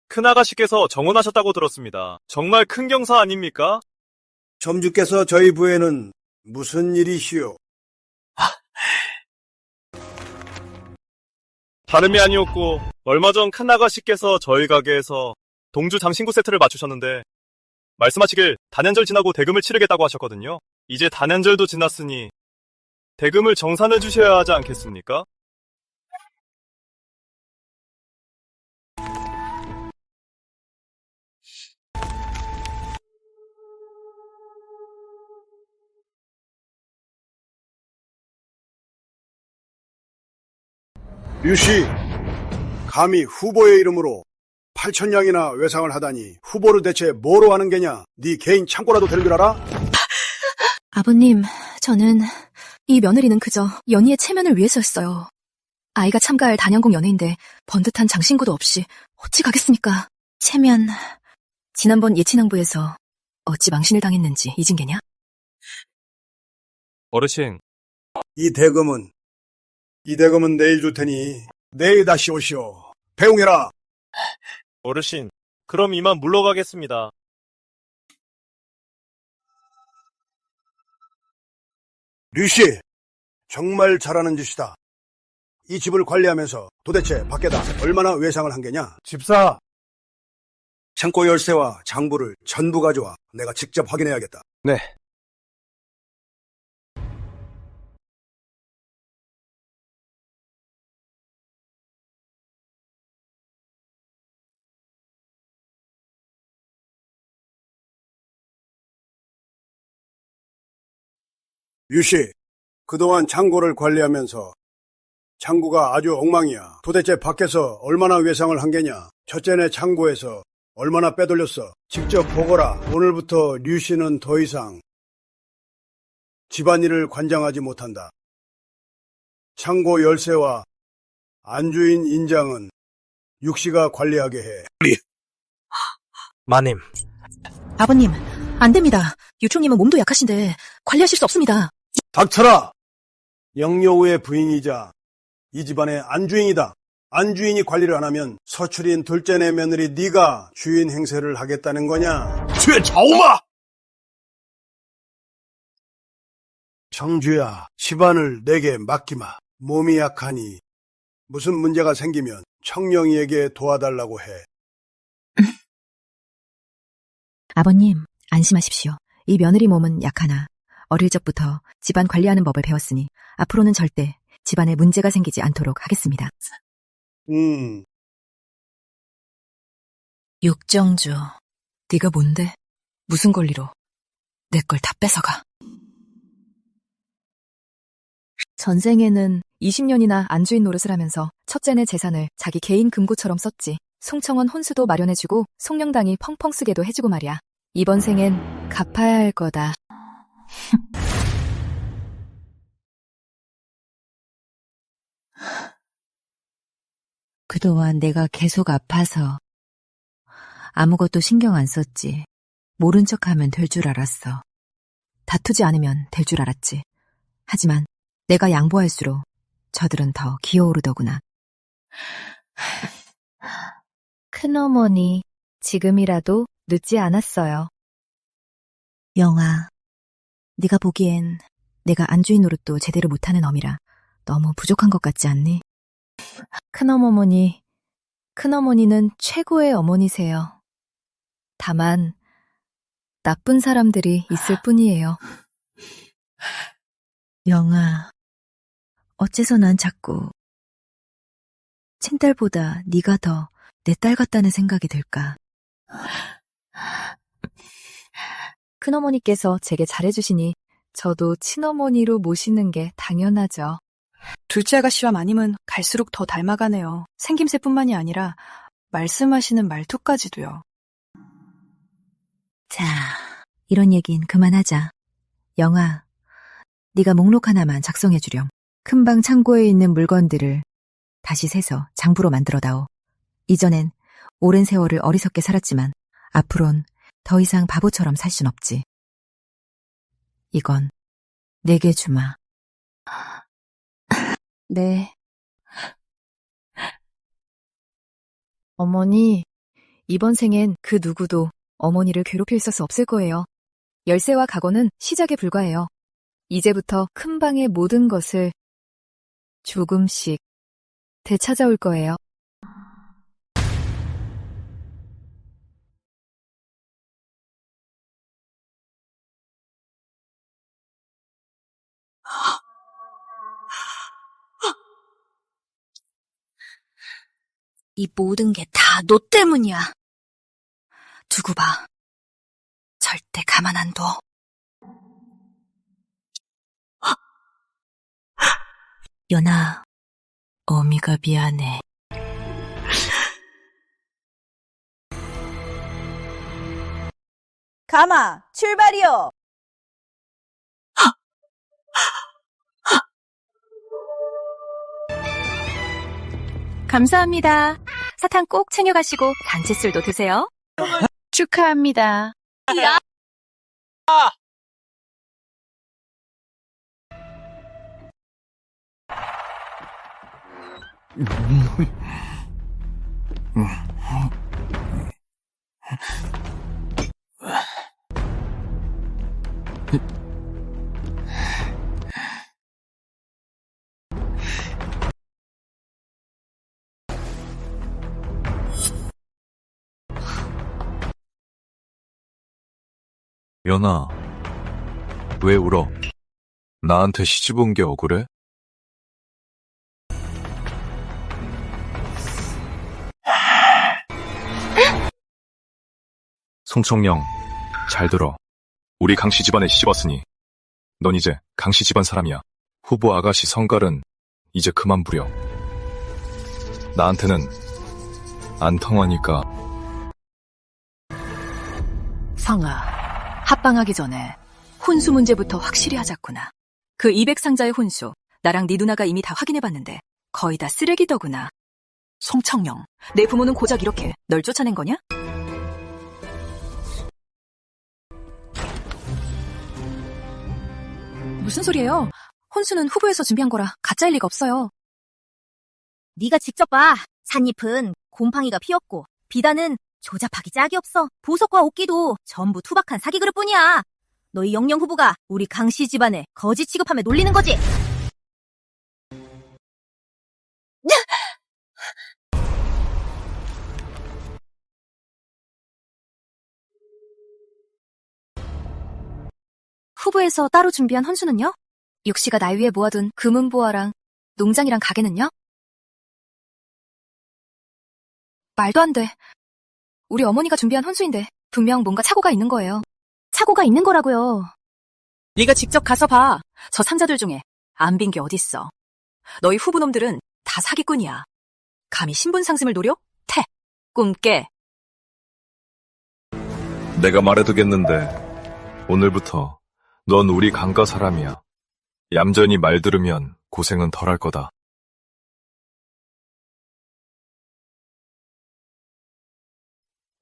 큰아가씨께서 정혼하셨다고 들었습니다. 정말 큰 경사 아닙니까? 점주께서 저희 부에는 무슨 일이시오? 다름이 아니었고 얼마 전 큰아가씨께서 저희 가게에서 동주 장신구 세트를 맞추셨는데 말씀하시길 단연절 지나고 대금을 치르겠다고 하셨거든요. 이제 단연절도 지났으니 대금을 정산해 주셔야 하지 않겠습니까? 류씨, 감히 후보의 이름으로 8,000냥이나 외상을 하다니 후보를 대체 뭐로 하는 게냐? 네 개인 창고라도 되는 줄 알아? 아버님, 저는 이 며느리는 그저 연희의 체면을 위해서였어요. 아이가 참가할 단연공 연애인데 번듯한 장신구도 없이 어찌 가겠습니까? 체면, 지난번 예친왕부에서 어찌 망신을 당했는지 잊은 게냐? 어르신, 이 대금은 내일 줄 테니 내일 다시 오시오. 배웅해라. 어르신, 그럼 이만 물러가겠습니다. 류씨, 정말 잘하는 짓이다. 이 집을 관리하면서 도대체 밖에다 얼마나 외상을 한 게냐? 집사! 창고 열쇠와 장부를 전부 가져와. 내가 직접 확인해야겠다. 네. 류씨, 그동안 창고를 관리하면서 창고가 아주 엉망이야. 도대체 밖에서 얼마나 외상을 한 게냐? 첫째네 창고에서 얼마나 빼돌렸어? 직접 보거라. 오늘부터 류씨는 더 이상 집안일을 관장하지 못한다. 창고 열쇠와 안주인 인장은 육씨가 관리하게 해. 마님. 아버님, 안 됩니다. 유충님은 몸도 약하신데 관리하실 수 없습니다. 닥쳐라! 영여우의 부인이자 이 집안의 안주인이다. 안주인이 관리를 안 하면 서출인 둘째네 며느리 네가 주인 행세를 하겠다는 거냐? 죄 자오마! 청주야, 집안을 내게 맡기마. 몸이 약하니 무슨 문제가 생기면 청령이에게 도와달라고 해. 아버님, 안심하십시오. 이 며느리 몸은 약하나 어릴 적부터 집안 관리하는 법을 배웠으니 앞으로는 절대 집안에 문제가 생기지 않도록 하겠습니다. 육정주, 네가 뭔데? 무슨 권리로 내 걸 다 뺏어가? 전생에는 20년이나 안주인 노릇을 하면서 첫째네 재산을 자기 개인 금고처럼 썼지. 송청원 혼수도 마련해주고 송령당이 펑펑 쓰게도 해주고 말이야. 이번 생엔 갚아야 할 거다. 그동안 내가 계속 아파서 아무것도 신경 안 썼지. 모른 척하면 될 줄 알았어. 다투지 않으면 될 줄 알았지. 하지만 내가 양보할수록 저들은 더 기어오르더구나. 큰어머니, 지금이라도 늦지 않았어요. 영아, 네가 보기엔 내가 안주인 노릇도 제대로 못하는 어미라 너무 부족한 것 같지 않니? 큰어머니는 최고의 어머니세요. 다만 나쁜 사람들이 있을 뿐이에요. 영아, 어째서 난 자꾸 친딸보다 네가 더 내 딸 같다는 생각이 들까? 큰어머니께서 제게 잘해주시니 저도 친어머니로 모시는 게 당연하죠. 둘째 아가씨와 마님은 갈수록 더 닮아가네요. 생김새뿐만이 아니라 말씀하시는 말투까지도요. 자, 이런 얘긴 그만하자. 영아, 네가 목록 하나만 작성해주렴. 큰방 창고에 있는 물건들을 다시 세서 장부로 만들어다오. 이전엔 오랜 세월을 어리석게 살았지만 앞으론 더 이상 바보처럼 살 순 없지. 이건 내게 주마. 네. 어머니, 이번 생엔 그 누구도 어머니를 괴롭힐 수 없을 거예요. 열쇠와 가거는 시작에 불과해요. 이제부터 큰방의 모든 것을 조금씩 되찾아올 거예요. 이 모든 게 다 너 때문이야. 두고 봐. 절대 가만 안 둬. 연아, 어미가 미안해. 가마, 출발이요! 감사합니다. 사탕 꼭 챙겨가시고 단체술도 드세요. 축하합니다. 연아, 왜 울어? 나한테 시집 온 게 억울해? 송청령, 잘 들어. 우리 강씨 집안에 시집 왔으니 넌 이제 강씨 집안 사람이야. 후보 아가씨 성깔은 이제 그만 부려. 나한테는 안 통하니까. 성아, 합방하기 전에 혼수 문제부터 확실히 하자꾸나. 그 200상자의 혼수, 나랑 네 누나가 이미 다 확인해봤는데 거의 다 쓰레기더구나. 송청령, 내 부모는 고작 이렇게 널 쫓아낸 거냐? 무슨 소리예요? 혼수는 후보에서 준비한 거라 가짜일 리가 없어요. 네가 직접 봐. 삿잎은 곰팡이가 피었고 비단은 조잡하기 짝이 없어. 보석과 옷기도 전부 투박한 사기 그릇뿐이야. 너희 영영 후보가 우리 강씨 집안에 거지 취급하며 놀리는 거지. 후보에서 따로 준비한 혼수는요? 육씨가 날 위해 모아둔 금은보화랑 농장이랑 가게는요? 말도 안 돼. 우리 어머니가 준비한 혼수인데 분명 뭔가 착오가 있는 거예요. 착오가 있는 거라고요. 네가 직접 가서 봐. 저 상자들 중에 안 빈 게 어딨어. 너희 후보놈들은 다 사기꾼이야. 감히 신분 상승을 노려? 퇴! 꿈깨. 내가 말해두겠는데 오늘부터 넌 우리 강가 사람이야. 얌전히 말 들으면 고생은 덜 할 거다.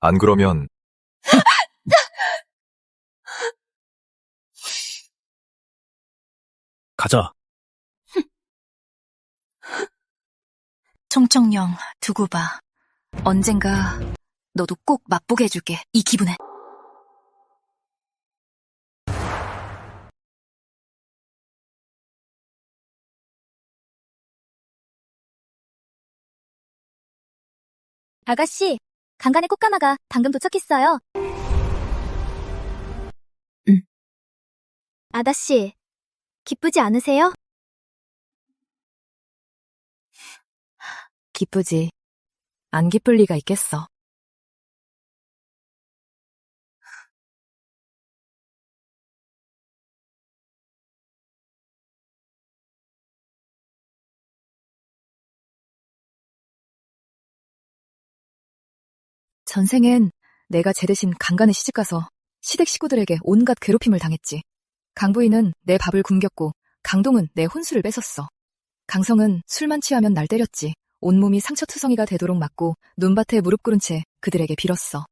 안 그러면 가자. 총총령 두고 봐. 언젠가 너도 꼭 맛보게 해줄게. 이 기분에. 아가씨, 강간의 꽃가마가 방금 도착했어요. 응. 아가씨, 기쁘지 않으세요? 기쁘지. 안 기쁠 리가 있겠어. 전생엔 내가 쟤 대신 강간에 시집가서 시댁 식구들에게 온갖 괴롭힘을 당했지. 강부인은 내 밥을 굶겼고 강동은 내 혼수를 뺏었어. 강성은 술만 취하면 날 때렸지. 온몸이 상처투성이가 되도록 맞고 눈밭에 무릎 꿇은 채 그들에게 빌었어.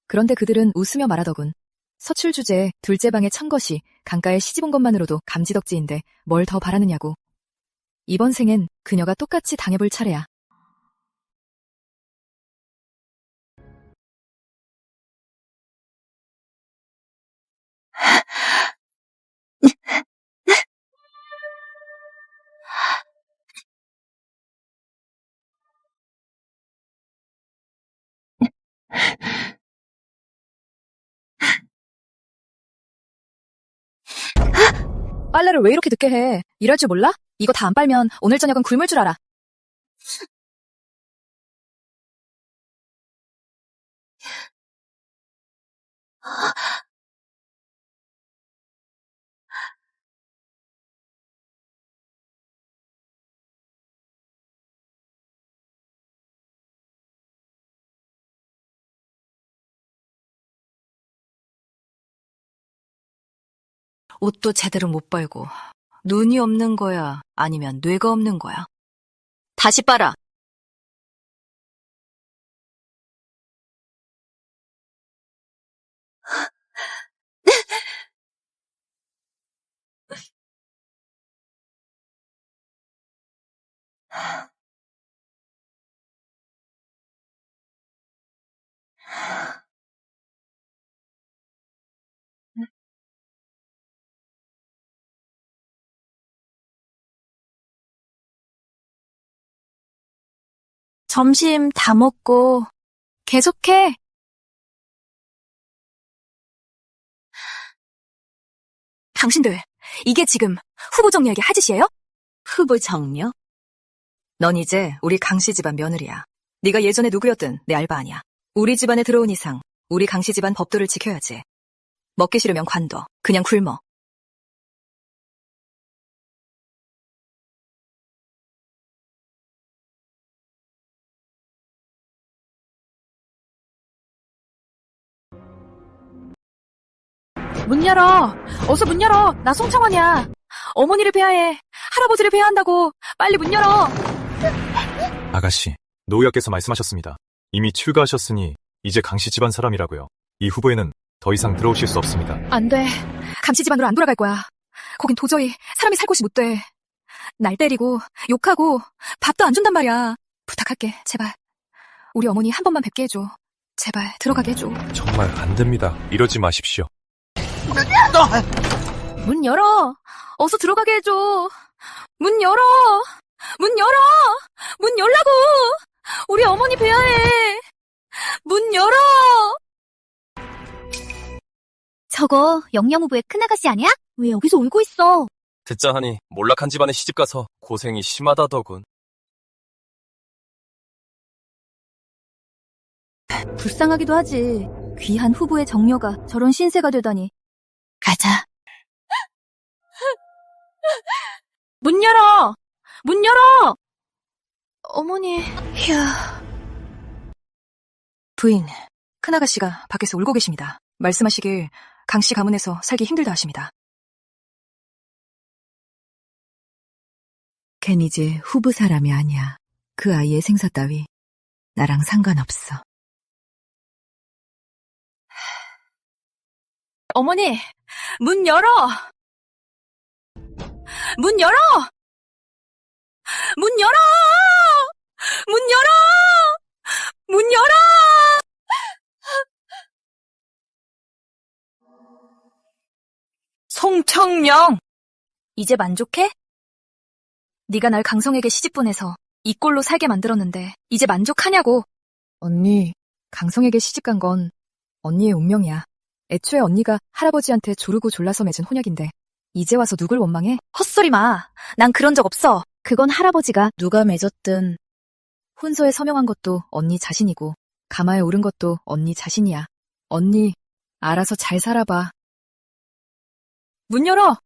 그런데 그들은 웃으며 말하더군. 서출 주제에 둘째 방에 찬 것이 강가에 시집온 것만으로도 감지덕지인데 뭘 더 바라느냐고. 이번 생엔 그녀가 똑같이 당해볼 차례야. 빨래를 왜 이렇게 늦게 해? 일할 줄 몰라? 이거 다 안 빨면 오늘 저녁은 굶을 줄 알아. 옷도 제대로 못 빨고 눈이 없는 거야? 아니면 뇌가 없는 거야? 다시 빨아. 점심 다 먹고 계속해. 당신들, 이게 지금 후보 정리하게 할 짓이에요? 후보 정려? 넌 이제 우리 강씨 집안 며느리야. 네가 예전에 누구였든 내 알바 아니야. 우리 집안에 들어온 이상 우리 강씨 집안 법도를 지켜야지. 먹기 싫으면 관둬. 그냥 굶어. 문 열어. 어서 문 열어. 나 송창원이야. 어머니를 뵈야해. 할아버지를 뵈야 한다고. 빨리 문 열어. 아가씨, 노의학께서 말씀하셨습니다. 이미 출가하셨으니 이제 강씨 집안 사람이라고요. 이 후보에는 더 이상 들어오실 수 없습니다. 안 돼. 감시 집안으로 안 돌아갈 거야. 거긴 도저히 사람이 살 곳이 못 돼. 날 때리고 욕하고 밥도 안 준단 말이야. 부탁할게, 제발. 우리 어머니 한 번만 뵙게 해줘. 제발 들어가게 해줘. 정말 안 됩니다. 이러지 마십시오. 문 열어. 어서 들어가게 해줘. 문 열어. 문 열어. 문 열라고. 우리 어머니 뵈야 해. 문 열어. 저거 영영 후보의 큰아가씨 아니야? 왜 여기서 울고 있어? 듣자 하니 몰락한 집안에 시집가서 고생이 심하다더군. 불쌍하기도 하지. 귀한 후보의 정려가 저런 신세가 되다니. 가자. 문 열어. 문 열어. 어머니. 휴. 부인, 큰아가씨가 밖에서 울고 계십니다. 말씀하시길 강씨 가문에서 살기 힘들다 하십니다. 걘 이제 후부 사람이 아니야. 그 아이의 생사 따위 나랑 상관없어. 어머니, 문 열어! 문 열어! 문 열어! 문 열어! 문 열어! 송청명! 이제 만족해? 네가 날 강성에게 시집 보내서 이 꼴로 살게 만들었는데 이제 만족하냐고. 언니, 강성에게 시집간 건 언니의 운명이야. 애초에 언니가 할아버지한테 조르고 졸라서 맺은 혼약인데 이제 와서 누굴 원망해? 헛소리 마. 난 그런 적 없어. 그건 할아버지가 누가 맺었든 혼서에 서명한 것도 언니 자신이고 가마에 오른 것도 언니 자신이야. 언니, 알아서 잘 살아봐. 문 열어!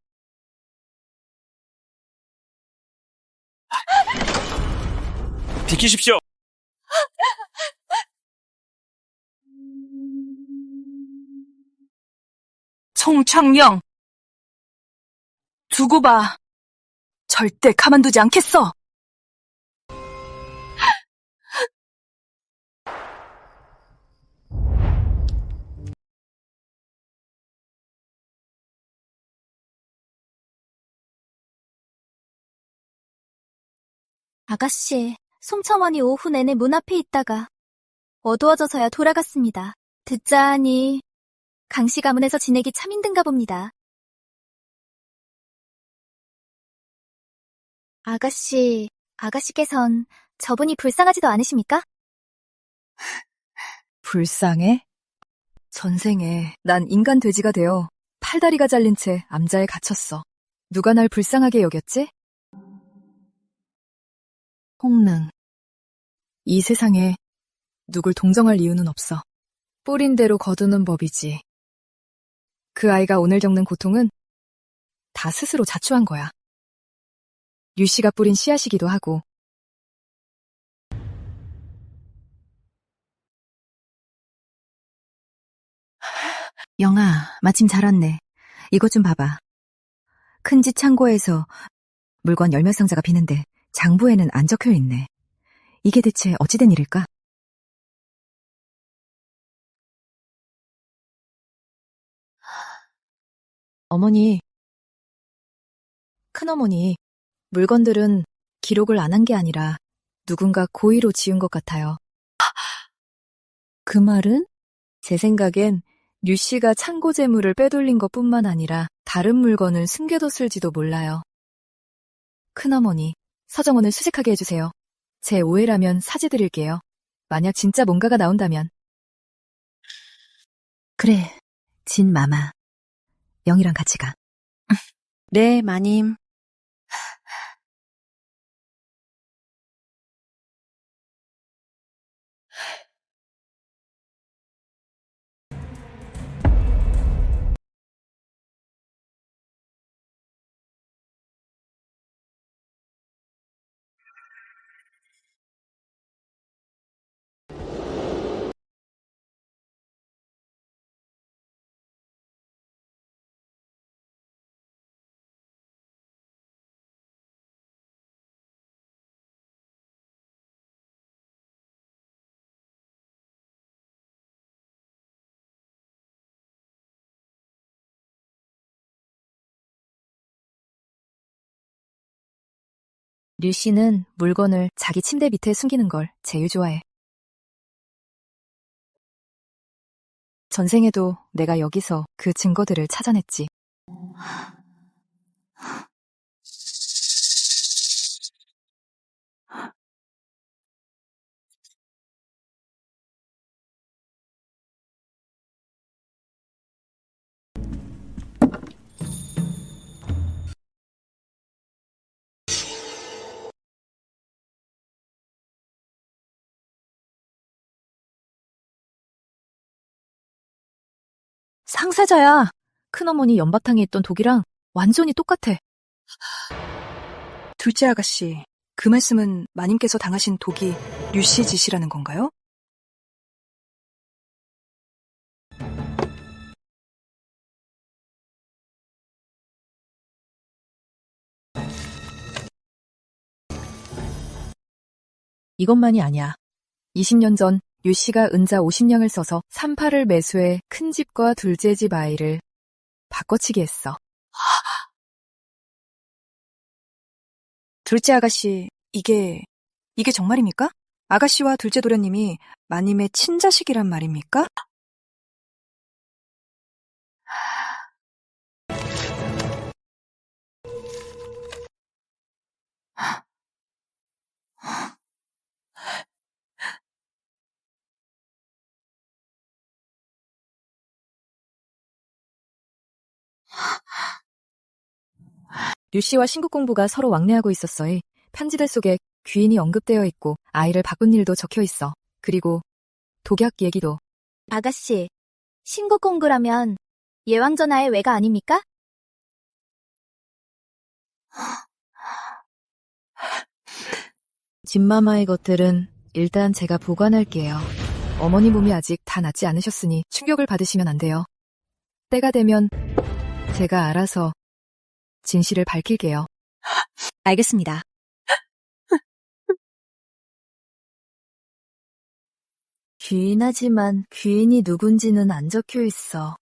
비키십시오. 송창명! 두고 봐. 절대 가만두지 않겠어. 아가씨, 송첨원이 오후 내내 문 앞에 있다가 어두워져서야 돌아갔습니다. 듣자하니 강씨 가문에서 지내기 참 힘든가 봅니다. 아가씨께선 저분이 불쌍하지도 않으십니까? 불쌍해? 전생에 난 인간 돼지가 되어 팔다리가 잘린 채 암자에 갇혔어. 누가 날 불쌍하게 여겼지? 홍능. 이 세상에 누굴 동정할 이유는 없어. 뿌린 대로 거두는 법이지. 그 아이가 오늘 겪는 고통은 다 스스로 자초한 거야. 류씨가 뿌린 씨앗이기도 하고. 영아, 마침 잘 왔네. 이것 좀 봐봐. 큰 집 창고에서 물건 열몇 상자가 비는데 장부에는 안 적혀 있네. 이게 대체 어찌된 일일까? 어머니, 큰어머니, 물건들은 기록을 안 한 게 아니라 누군가 고의로 지운 것 같아요. 그 말은? 제 생각엔 류씨가 창고 재물을 빼돌린 것뿐만 아니라 다른 물건을 숨겨뒀을지도 몰라요. 큰어머니, 서정원을 수색하게 해주세요. 제 오해라면 사죄드릴게요. 만약 진짜 뭔가가 나온다면. 그래, 진마마. 영이랑 같이 가. 네, 마님. 류씨는 물건을 자기 침대 밑에 숨기는 걸 제일 좋아해. 전생에도 내가 여기서 그 증거들을 찾아냈지. 상세자야. 큰어머니 연바탕에 있던 독이랑 완전히 똑같아. 둘째 아가씨, 그 말씀은 마님께서 당하신 독이 류씨 짓이라는 건가요? 이것만이 아니야. 20년 전 류씨가 은자 50냥을 써서 38을 매수해 큰 집과 둘째 집 아이를 바꿔치기 했어. 둘째 아가씨, 이게 정말입니까? 아가씨와 둘째 도련님이 마님의 친자식이란 말입니까? 류씨와 신국 공부가 서로 왕래하고 있었어에 편지들 속에 귀인이 언급되어 있고 아이를 바꾼 일도 적혀 있어. 그리고 독약 얘기도. 아가씨, 신국공부라면 예왕전하의 외가 아닙니까? 진마마의 것들은 일단 제가 보관할게요. 어머니 몸이 아직 다 낫지 않으셨으니 충격을 받으시면 안 돼요. 때가 되면 제가 알아서 진실을 밝힐게요. 알겠습니다. 귀인하지만 귀인이 누군지는 안 적혀 있어.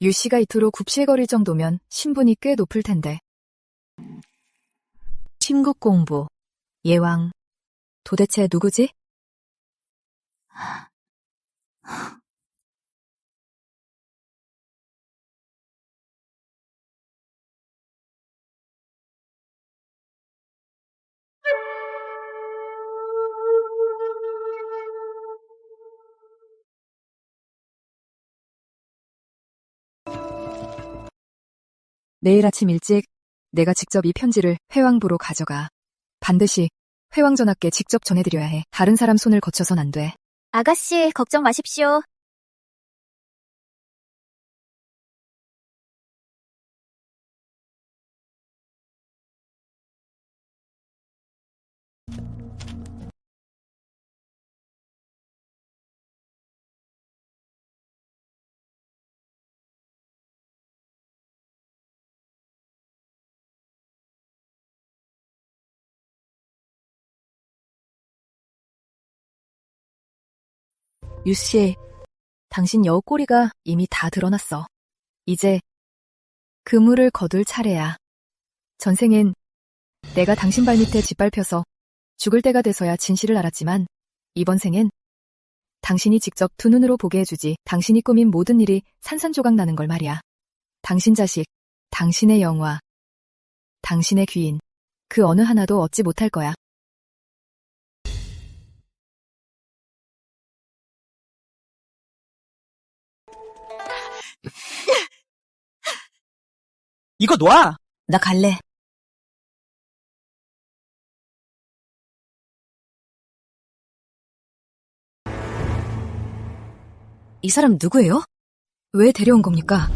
유씨가 이토록 굽실거릴 정도면 신분이 꽤 높을 텐데. 신국 공부, 예왕, 도대체 누구지? 내일 아침 일찍 내가 직접 이 편지를 회왕부로 가져가. 반드시 회왕전하께 직접 전해드려야 해. 다른 사람 손을 거쳐선 안 돼. 아가씨, 걱정 마십시오. 유씨, 당신 여우꼬리가 이미 다 드러났어. 이제 그물을 거둘 차례야. 전생엔 내가 당신 발밑에 짓밟혀서 죽을 때가 돼서야 진실을 알았지만 이번 생엔 당신이 직접 두 눈으로 보게 해주지. 당신이 꾸민 모든 일이 산산조각 나는 걸 말이야. 당신 자식, 당신의 영화, 당신의 귀인, 그 어느 하나도 얻지 못할 거야. 이거 놔! 나 갈래. 이 사람 누구예요? 왜 데려온 겁니까?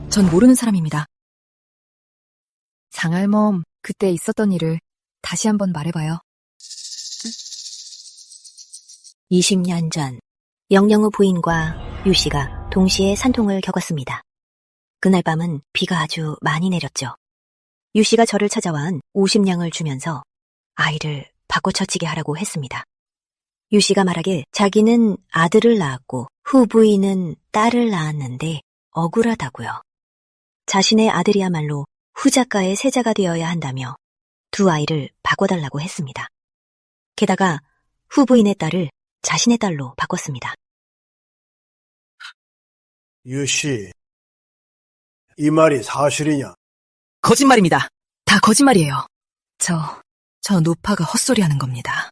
전 모르는 사람입니다. 장할멈, 그때 있었던 일을 다시 한번 말해봐요. 20년 전 영영우 부인과 유씨가 동시에 산통을 겪었습니다. 그날 밤은 비가 아주 많이 내렸죠. 유씨가 저를 찾아와한 50냥을 주면서 아이를 바꿔쳐치게 하라고 했습니다. 유씨가 말하길 자기는 아들을 낳았고 후부인은 딸을 낳았는데 억울하다고요. 자신의 아들이야말로 후작가의 세자가 되어야 한다며 두 아이를 바꿔달라고 했습니다. 게다가 후부인의 딸을 자신의 딸로 바꿨습니다. 유씨, 이 말이 사실이냐? 거짓말입니다. 다 거짓말이에요. 저 노파가 헛소리하는 겁니다.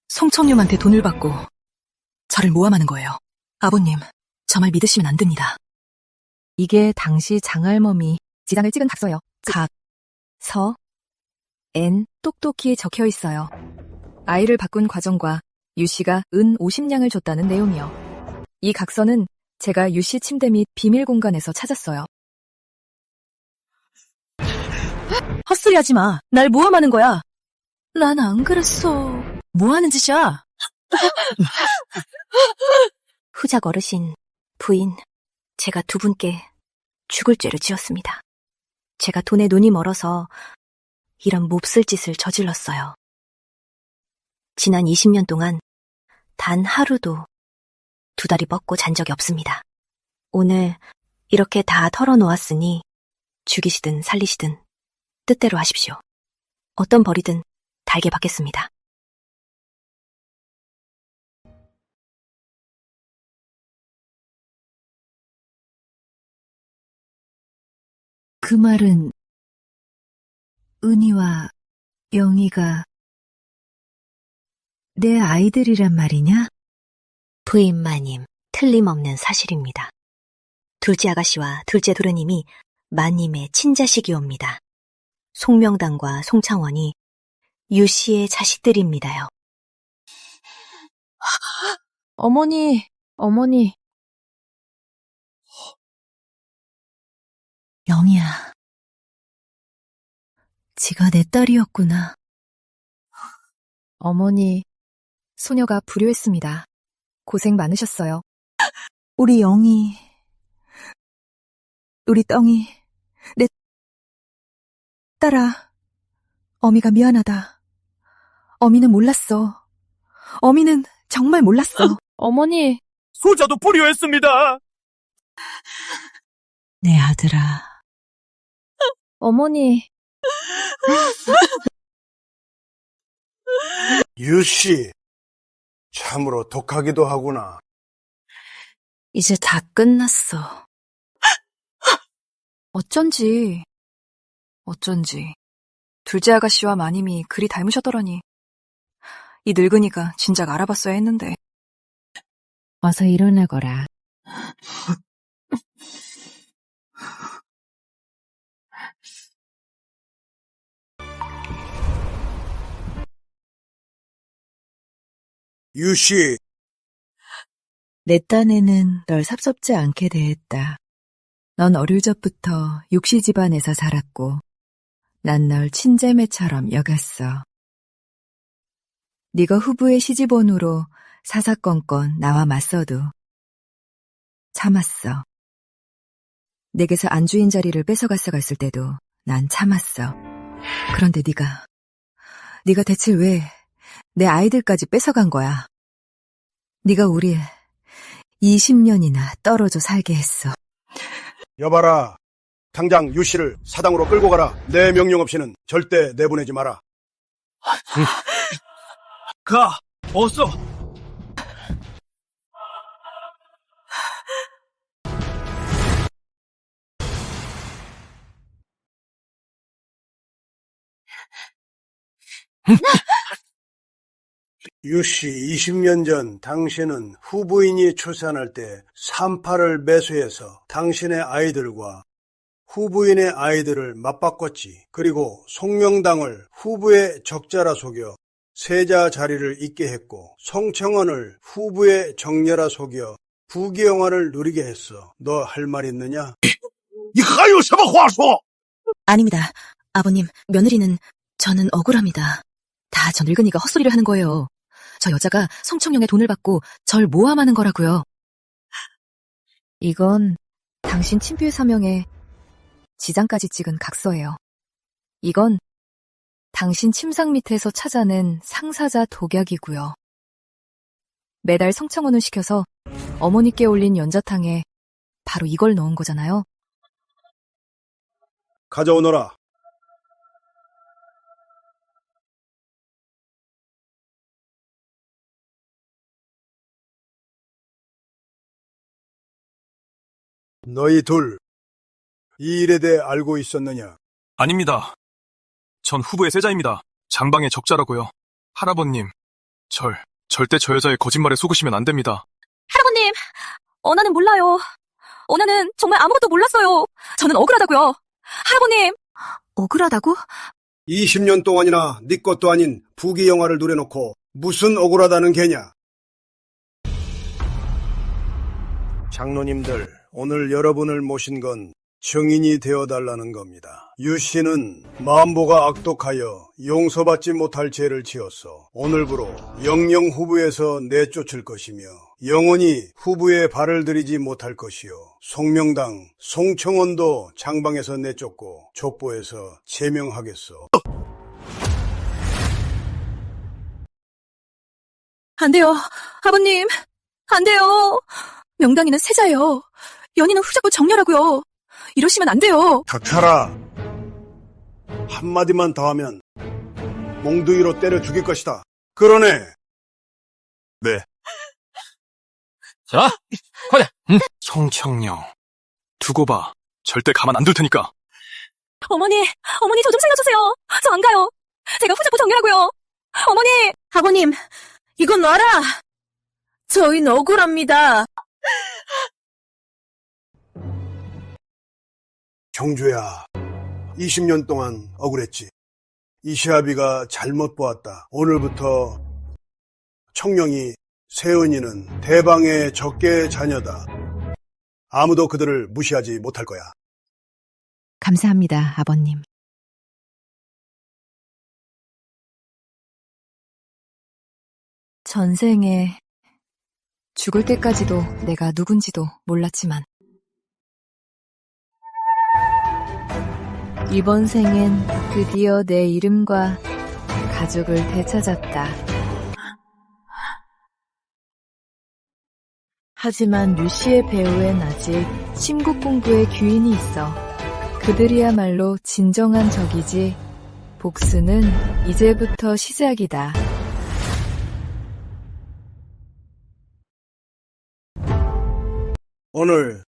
송청룡한테 돈을 받고 저를 모함하는 거예요. 아버님, 저 말 믿으시면 안 됩니다. 이게 당시 장할멈이 지장을 찍은 각서요. 각, 서, 엔 똑똑히 적혀 있어요. 아이를 바꾼 과정과 유씨가 은 50냥을 줬다는 내용이요. 이 각서는 제가 유씨 침대 및 비밀 공간에서 찾았어요. 헛소리하지 마. 날 모함하는 거야. 난 안 그랬어. 뭐 하는 짓이야? 후작 어르신, 부인, 제가 두 분께 죽을 죄를 지었습니다. 제가 돈에 눈이 멀어서 이런 몹쓸 짓을 저질렀어요. 지난 20년 동안 단 하루도 두 다리 뻗고 잔 적이 없습니다. 오늘 이렇게 다 털어놓았으니 죽이시든 살리시든 뜻대로 하십시오. 어떤 벌이든 달게 받겠습니다. 그 말은 은희와 영희가 내 아이들이란 말이냐? 부인 마님, 틀림없는 사실입니다. 둘째 아가씨와 둘째 도련님이 마님의 친자식이옵니다. 송명당과 송창원이 유씨의 자식들입니다요. 어머니. 영희야, 지가 내 딸이었구나. 어머니, 소녀가 불효했습니다. 고생 많으셨어요. 우리 영희, 우리 떵이, 내 딸아, 어미가 미안하다. 어미는 몰랐어. 어미는 정말 몰랐어. 어머니. 소자도 불효했습니다. 내 아들아. 어머니. 유씨, 참으로 독하기도 하구나. 이제 다 끝났어. 어쩐지 둘째 아가씨와 마님이 그리 닮으셨더라니. 이 늙은이가 진작 알아봤어야 했는데. 어서 일어나거라. 유씨, 내 딴에는 널 섭섭지 않게 대했다. 넌 어릴 적부터 육시 집안에서 살았고 난 널 친제매처럼 여겼어. 네가 후부의 시집온으로 사사건건 나와 맞서도 참았어. 내게서 안주인 자리를 뺏어갔어 갔을 때도 난 참았어. 그런데 네가 대체 왜 내 아이들까지 뺏어간 거야? 네가 우리 20년이나 떨어져 살게 했어. 여봐라. 당장 유씨를 사당으로 끌고 가라. 내 명령 없이는 절대 내보내지 마라. 가, 어서. 유씨, 20년 전 당신은 후부인이 출산할 때 산파를 매수해서 당신의 아이들과 후부인의 아이들을 맞바꿨지. 그리고 송명당을 후부의 적자라 속여 세자 자리를 잇게 했고 송청원을 후부의 정녀라 속여 부귀영화를 누리게 했어. 너 할 말 있느냐? 이 하요什么话说? 아닙니다. 아버님, 며느리는 저는 억울합니다. 다 저 늙은이가 헛소리를 하는 거예요. 저 여자가 송청령의 돈을 받고 절 모함하는 거라고요. 이건 당신 친필 서명에 지장까지 찍은 각서예요. 이건 당신 침상 밑에서 찾아낸 상사자 독약이고요. 매달 성청원을 시켜서 어머니께 올린 연자탕에 바로 이걸 넣은 거잖아요. 가져오너라. 너희 둘, 이 일에 대해 알고 있었느냐? 아닙니다. 전 후보의 세자입니다. 장방의 적자라고요. 할아버님, 절대 저 여자의 거짓말에 속으시면 안 됩니다. 할아버님, 언아는 몰라요. 언아는 정말 아무것도 몰랐어요. 저는 억울하다고요. 할아버님. 억울하다고? 20년 동안이나 네 것도 아닌 부귀영화를 누려놓고 무슨 억울하다는 게냐? 장로님들, 오늘 여러분을 모신 건 증인이 되어달라는 겁니다. 유 씨는 마음보가 악독하여 용서받지 못할 죄를 지었어. 오늘부로 영영 후부에서 내쫓을 것이며 영원히 후부에 발을 들이지 못할 것이요. 송명당, 송청원도 장방에서 내쫓고 족보에서 제명하겠소. 안 돼요. 아버님, 안 돼요. 명당이는 세자예요. 연희는 후작부 정렬하고요. 이러시면 안 돼요. 닥쳐라. 한마디만 더 하면 몽둥이로 때려 죽일 것이다. 그러네. 네. 자, 과자. 송청령. 두고 봐. 절대 가만 안 둘 테니까. 어머니 저 좀 살려주세요. 저 안 가요. 제가 후작부 정렬하고요. 어머니! 아버님, 이건 놔라! 저희는 억울합니다. 경주야, 20년 동안 억울했지. 이시아비가 잘못 보았다. 오늘부터 청령이 세은이는 대방의 적개의 자녀다. 아무도 그들을 무시하지 못할 거야. 감사합니다, 아버님. 전생에 죽을 때까지도 내가 누군지도 몰랐지만 이번 생엔 드디어 내 이름과 가족을 되찾았다. 하지만 류씨의 배후엔 아직 심국 공부의 귀인이 있어. 그들이야말로 진정한 적이지. 복수는 이제부터 시작이다. 오늘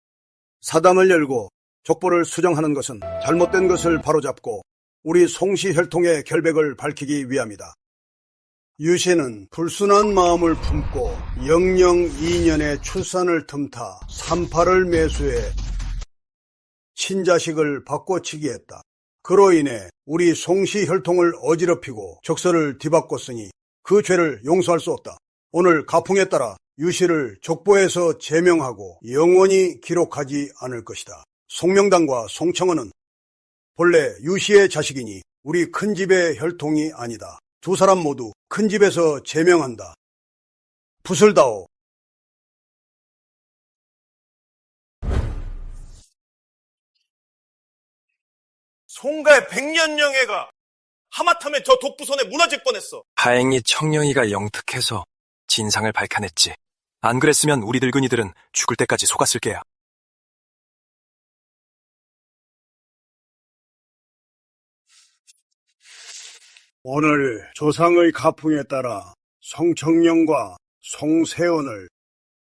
사담을 열고 족보를 수정하는 것은 잘못된 것을 바로잡고 우리 송씨 혈통의 결백을 밝히기 위함이다. 유씨는 불순한 마음을 품고 영영 2년의 출산을 틈타 38을 매수해 친자식을 바꿔치기 했다. 그로 인해 우리 송씨 혈통을 어지럽히고 적설을 뒤바꿨으니 그 죄를 용서할 수 없다. 오늘 가풍에 따라 유씨를 족보에서 제명하고 영원히 기록하지 않을 것이다. 송명당과 송청원은 본래 유씨의 자식이니 우리 큰집의 혈통이 아니다. 두 사람 모두 큰집에서 제명한다. 붓을 다오. 송가의 백년영애가 하마터면 저 독부손에 무너질 뻔했어. 다행히 청령이가 영특해서 진상을 밝혀냈지. 안 그랬으면 우리 늙은이들은 죽을 때까지 속았을 게야. 오늘 조상의 가풍에 따라 송청령과 송세원을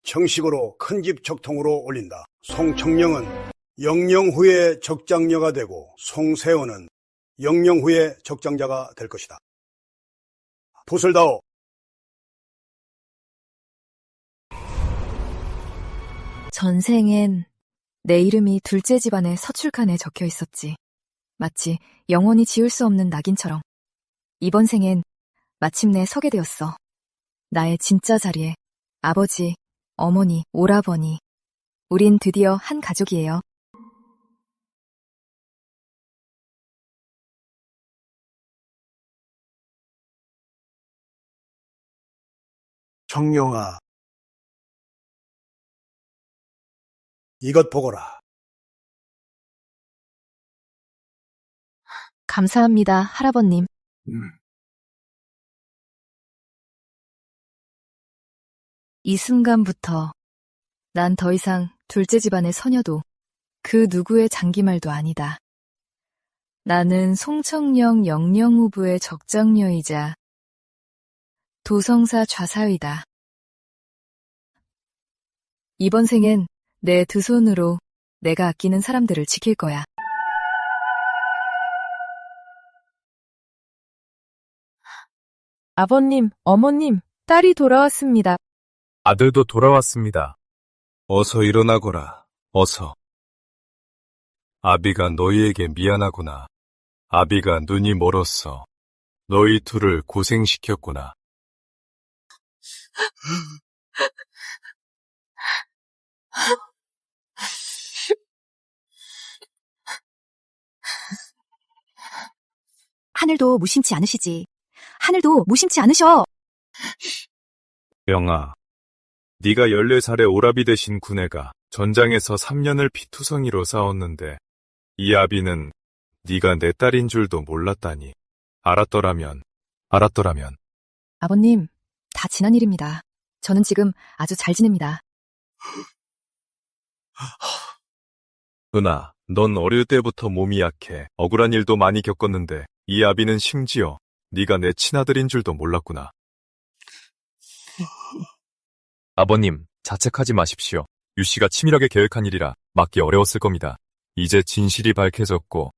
정식으로 큰집 적통으로 올린다. 송청령은 영영 후에 적장녀가 되고 송세원은 영영 후에 적장자가 될 것이다. 붓을 다오. 전생엔 내 이름이 둘째 집안의 서출칸에 적혀 있었지. 마치 영원히 지울 수 없는 낙인처럼. 이번 생엔 마침내 서게 되었어. 나의 진짜 자리에 아버지, 어머니, 오라버니. 우린 드디어 한 가족이에요. 청룡아, 이것 보거라. 감사합니다, 할아버님. 이 순간부터 난 더 이상 둘째 집안의 처녀도 그 누구의 장기말도 아니다. 나는 송청령 영령후부의 적장녀이자 도성사 좌사위다. 이번 생엔 내 두 손으로 내가 아끼는 사람들을 지킬 거야. 아버님, 어머님, 딸이 돌아왔습니다. 아들도 돌아왔습니다. 어서 일어나거라. 어서. 아비가 너희에게 미안하구나. 아비가 눈이 멀었어. 너희 둘을 고생시켰구나. 하늘도 무심치 않으시지. 하늘도 무심치 않으셔. 영아, 네가 14살의 오라비 대신 구내가 전장에서 3년을 피투성이로 싸웠는데 이 아비는 네가 내 딸인 줄도 몰랐다니. 알았더라면. 아버님, 다 지난 일입니다. 저는 지금 아주 잘 지냅니다. 은하, 넌 어릴 때부터 몸이 약해 억울한 일도 많이 겪었는데 이 아비는 심지어 네가 내 친아들인 줄도 몰랐구나. 아버님, 자책하지 마십시오. 유 씨가 치밀하게 계획한 일이라 막기 어려웠을 겁니다. 이제 진실이 밝혀졌고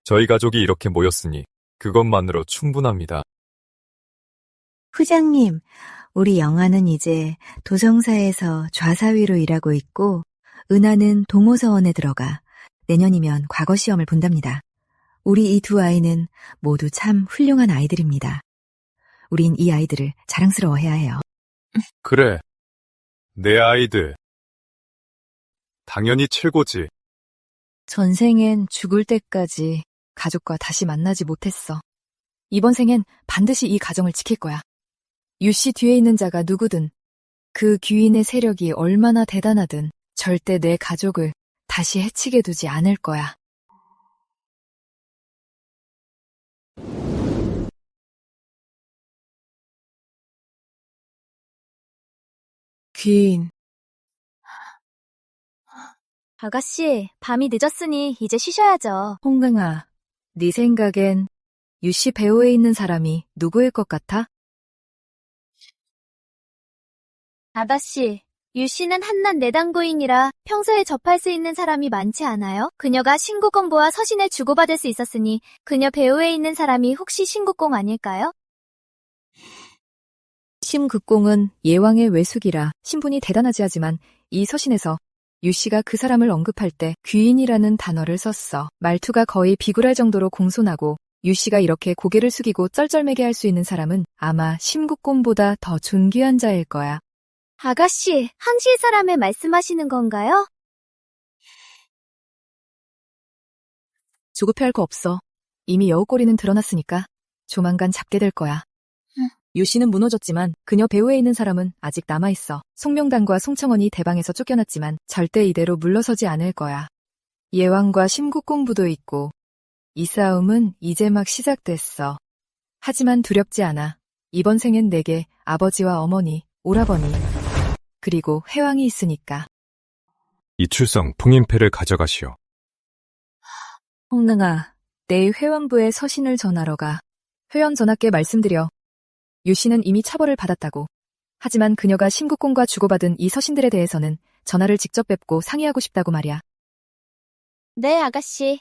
저희 가족이 이렇게 모였으니 그것만으로 충분합니다. 후장님, 우리 영아는 이제 도성사에서 좌사위로 일하고 있고 은하는 동호서원에 들어가 내년이면 과거 시험을 본답니다. 우리 이 두 아이는 모두 참 훌륭한 아이들입니다. 우린 이 아이들을 자랑스러워해야 해요. 그래, 내 아이들. 당연히 최고지. 전생엔 죽을 때까지 가족과 다시 만나지 못했어. 이번 생엔 반드시 이 가정을 지킬 거야. 유씨 뒤에 있는 자가 누구든 그 귀인의 세력이 얼마나 대단하든 절대 내 가족을 다시 해치게 두지 않을 거야. 귀인. 아가씨, 밤이 늦었으니 이제 쉬셔야죠. 홍릉아, 네 생각엔 유씨 배후에 있는 사람이 누구일 것 같아? 아가씨, 유 씨는 한낱 내당부인이라 평소에 접할 수 있는 사람이 많지 않아요? 그녀가 신국공보와 서신을 주고받을 수 있었으니 그녀 배후에 있는 사람이 혹시 신국공 아닐까요? 심극공은 예왕의 외숙이라 신분이 대단하지 하지만 이 서신에서 유씨가 그 사람을 언급할 때 귀인이라는 단어를 썼어. 말투가 거의 비굴할 정도로 공손하고 유씨가 이렇게 고개를 숙이고 쩔쩔매게 할 수 있는 사람은 아마 심국공보다 더 존귀한 자일 거야. 아가씨, 항실 사람을 말씀하시는 건가요? 조급해할 거 없어. 이미 여우꼬리는 드러났으니까 조만간 잡게 될 거야. 유씨는 무너졌지만 그녀 배후에 있는 사람은 아직 남아있어. 송명단과 송청원이 대방에서 쫓겨났지만 절대 이대로 물러서지 않을 거야. 예왕과 심국공부도 있고 이 싸움은 이제 막 시작됐어. 하지만 두렵지 않아. 이번 생엔 내게 아버지와 어머니, 오라버니 그리고 회왕이 있으니까. 이출성 풍인패를 가져가시오. 홍릉아, 내일 회원부에 서신을 전하러 가. 회원 전하께 말씀드려. 유씨는 이미 처벌을 받았다고. 하지만 그녀가 심국공과 주고받은 이 서신들에 대해서는 전하를 직접 뵙고 상의하고 싶다고 말이야. 네, 아가씨.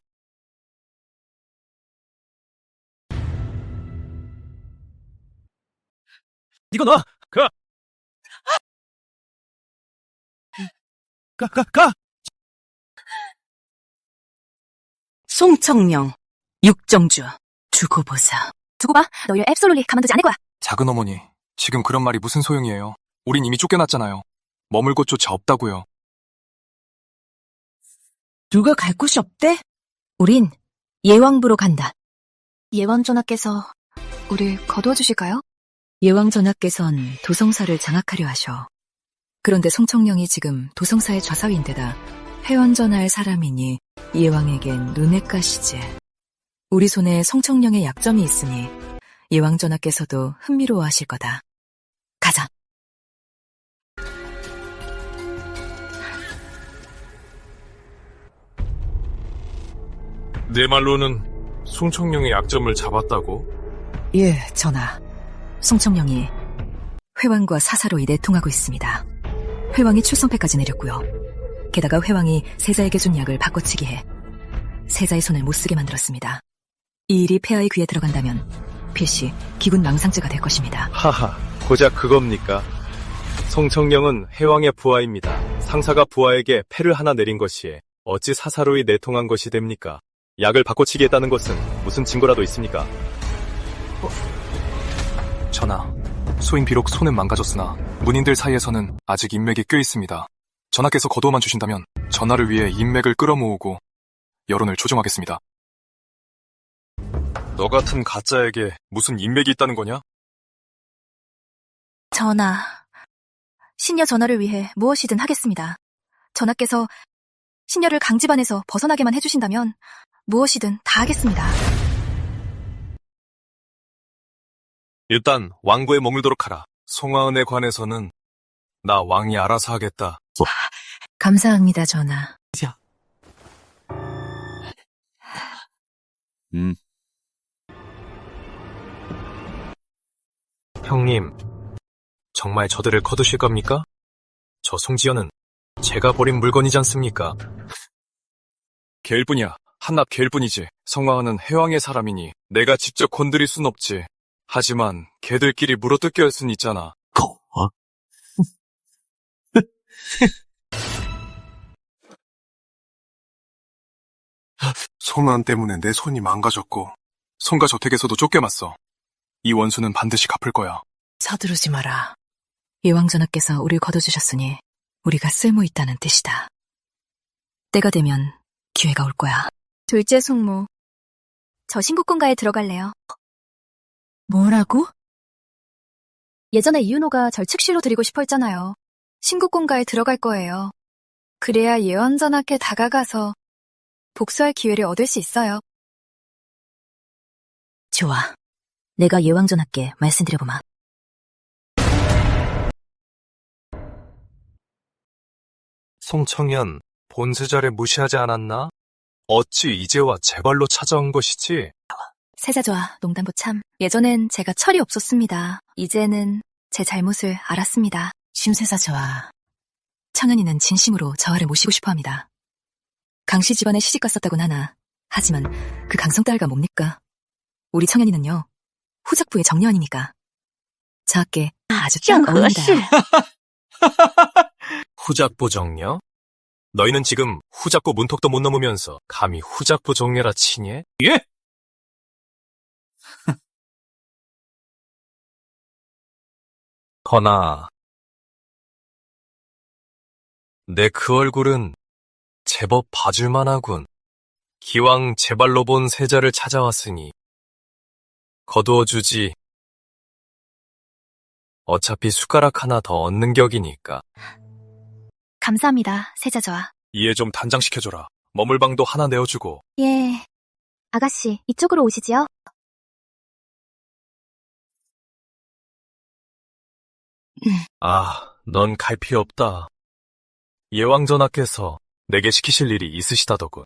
이거 놔! 가! 송청령, 육정주, 두고 보자. 두고 봐. 너희 앱솔루리 가만두지 않을 거야. 작은 어머니, 지금 그런 말이 무슨 소용이에요? 우린 이미 쫓겨났잖아요. 머물 곳조차 없다고요. 누가 갈 곳이 없대? 우린 예왕부로 간다. 예왕 전하께서 우릴 거두어 주실까요? 예왕 전하께선 도성사를 장악하려 하셔. 그런데 송청령이 지금 도성사의 좌사위인데다 회원 전하의 사람이니 예왕에겐 눈엣 가시지. 우리 손에 송청령의 약점이 있으니 예왕 전하께서도 흥미로워하실 거다. 가자. 내 말로는 송청령의 약점을 잡았다고? 예, 전하. 송청령이 회왕과 사사로이 내통하고 있습니다. 회왕이 출성패까지 내렸고요. 게다가 회왕이 세자에게 준 약을 바꿔치기해 세자의 손을 못쓰게 만들었습니다. 이 일이 폐하의 귀에 들어간다면 필시 기군 망상죄가 될 것입니다. 하하, 고작 그겁니까? 송청령은 해왕의 부하입니다. 상사가 부하에게 패를 하나 내린 것이 어찌 사사로이 내통한 것이 됩니까? 약을 바꿔치기 했다는 것은 무슨 증거라도 있습니까? 전하, 소인 비록 손은 망가졌으나 문인들 사이에서는 아직 인맥이 꽤 있습니다. 전하께서 거두어만 주신다면 전하를 위해 인맥을 끌어모으고 여론을 조정하겠습니다. 너 같은 가짜에게 무슨 인맥이 있다는 거냐? 전하, 신녀 전하를 위해 무엇이든 하겠습니다. 전하께서 신녀를 강집안에서 벗어나게만 해주신다면 무엇이든 다 하겠습니다. 일단 왕고에 머물도록 하라. 송하은에 관해서는 나 왕이 알아서 하겠다. 감사합니다, 전하. 형님, 정말 저들을 거두실 겁니까? 저 송지연은 제가 버린 물건이지 않습니까? 개일뿐이야. 한낱 개일뿐이지. 성왕은 해왕의 사람이니 내가 직접 건드릴 순 없지. 하지만 개들끼리 물어뜯게 할 순 있잖아. 손안 때문에 내 손이 망가졌고 손과 저택에서도 쫓겨났어. 이 원수는 반드시 갚을 거야. 서두르지 마라. 예왕전하께서 우리를 거둬주셨으니 우리가 쓸모 있다는 뜻이다. 때가 되면 기회가 올 거야. 둘째 숙모, 저 신국군가에 들어갈래요. 뭐라고? 예전에 이윤호가 절 측시로 드리고 싶어 했잖아요. 신국군가에 들어갈 거예요. 그래야 예왕전하께 다가가서 복수할 기회를 얻을 수 있어요. 좋아. 내가 예왕전하께 말씀드려보마. 송청년, 본세자를 무시하지 않았나? 어찌 이제와 제 발로 찾아온 것이지? 세자좌, 농담부 참. 예전엔 제가 철이 없었습니다. 이제는 제 잘못을 알았습니다. 심세사좌. 청년이는 진심으로 저하를 모시고 싶어합니다. 강씨 집안에 시집갔었다곤 하나. 하지만 그 강성딸가 뭡니까? 우리 청년이는요. 후작부의 정려원이니까. 저하께 아주 딱 어울린다. 후작부 정려? 너희는 지금 후작부 문턱도 못 넘으면서 감히 후작부 정려라 치니? 예? 허나 내 그 얼굴은 제법 봐줄만 하군. 기왕 제 발로 본 세자를 찾아왔으니 거두어주지. 어차피 숟가락 하나 더 얻는 격이니까. 감사합니다, 세자좌. 이해 좀 단장시켜줘라. 머물방도 하나 내어주고. 예. 아가씨, 이쪽으로 오시지요. 아, 넌 갈 필요 없다. 예왕전하께서 내게 시키실 일이 있으시다더군.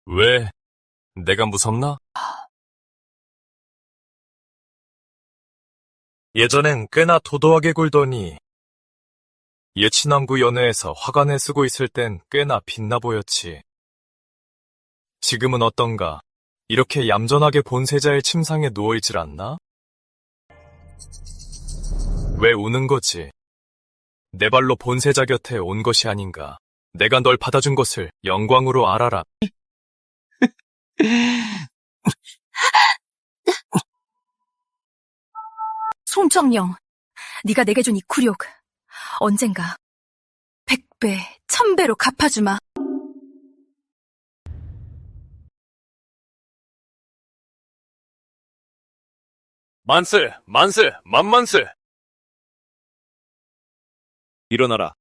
왜? 내가 무섭나? 예전엔 꽤나 도도하게 굴더니 예친왕구 연회에서 화관에 쓰고 있을 땐 꽤나 빛나 보였지. 지금은 어떤가? 이렇게 얌전하게 본세자의 침상에 누워있질 않나? 왜 우는 거지? 내 발로 본세자 곁에 온 것이 아닌가. 내가 널 받아준 것을 영광으로 알아라. 송청령, 네가 내게 준 이 굴욕 언젠가 100배, 1000배로 갚아주마. 만슬, 만슬, 만만슬. 일어나라.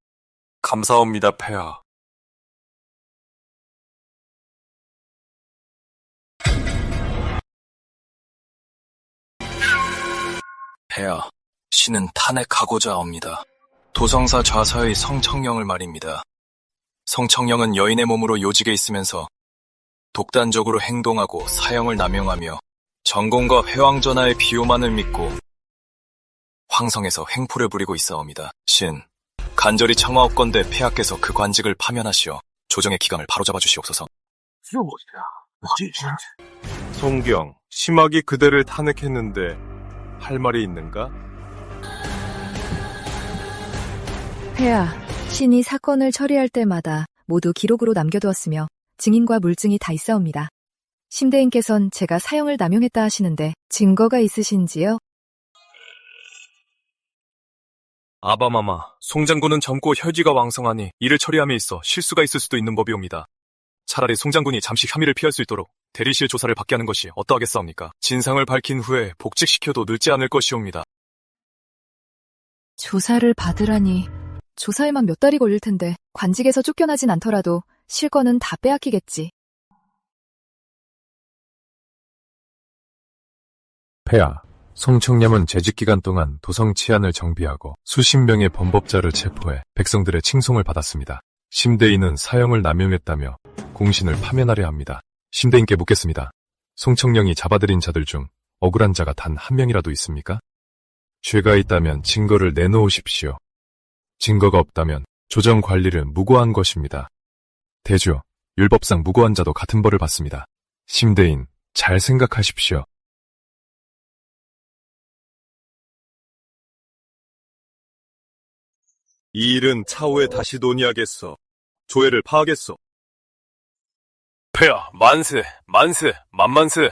감사합니다, 폐하. 폐하, 신은 탄핵하고자 합니다. 도성사 좌사의 성청령을 말입니다. 성청령은 여인의 몸으로 요직에 있으면서 독단적으로 행동하고 사형을 남용하며 전공과 회왕전하의 비호만을 믿고 황성에서 횡포를 부리고 있사옵니다. 신, 간절히 청하옵건대 폐하께서 그 관직을 파면하시어 조정의 기강을 바로잡아 주시옵소서. 송경, 심하게 그대를 탄핵했는데 할 말이 있는가? 폐하, 신이 사건을 처리할 때마다 모두 기록으로 남겨두었으며 증인과 물증이 다 있사옵니다. 심대인께선 제가 사형을 남용했다 하시는데 증거가 있으신지요? 아바마마, 송장군은 젊고 혈기가 왕성하니 이를 처리함에 있어 실수가 있을 수도 있는 법이옵니다. 차라리 송장군이 잠시 혐의를 피할 수 있도록 대리실 조사를 받게 하는 것이 어떠하겠사옵니까? 진상을 밝힌 후에 복직시켜도 늦지 않을 것이옵니다. 조사를 받으라니. 조사에만 몇 달이 걸릴 텐데 관직에서 쫓겨나진 않더라도 실권은 다 빼앗기겠지. 폐하, 송청렴은 재직 기간 동안 도성 치안을 정비하고 수십 명의 범법자를 체포해 백성들의 칭송을 받았습니다. 심대인은 사형을 남용했다며 공신을 파면하려 합니다. 심대인께 묻겠습니다. 송청령이 잡아들인 자들 중 억울한 자가 단 한 명이라도 있습니까? 죄가 있다면 증거를 내놓으십시오. 증거가 없다면 조정 관리를 무고한 것입니다. 대조, 율법상 무고한 자도 같은 벌을 받습니다. 심대인, 잘 생각하십시오. 이 일은 차후에 다시 논의하겠소. 조회를 파하겠소. 폐하, 만세, 만세, 만만세.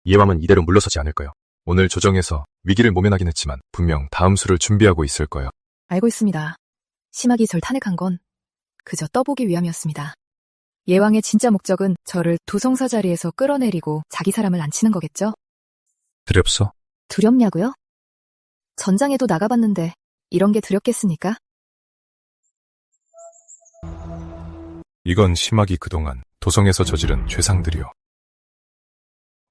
예왕은 이대로 물러서지 않을 거요. 오늘 조정에서 위기를 모면하긴 했지만 분명 다음 수를 준비하고 있을 거요. 알고 있습니다. 심하게 절 탄핵한 건 그저 떠보기 위함이었습니다. 예왕의 진짜 목적은 저를 도성사 자리에서 끌어내리고 자기 사람을 앉히는 거겠죠? 두렵소? 두렵냐고요? 전장에도 나가봤는데 이런 게 두렵겠습니까? 이건 심하기 그동안 도성에서 저지른 죄상들이요.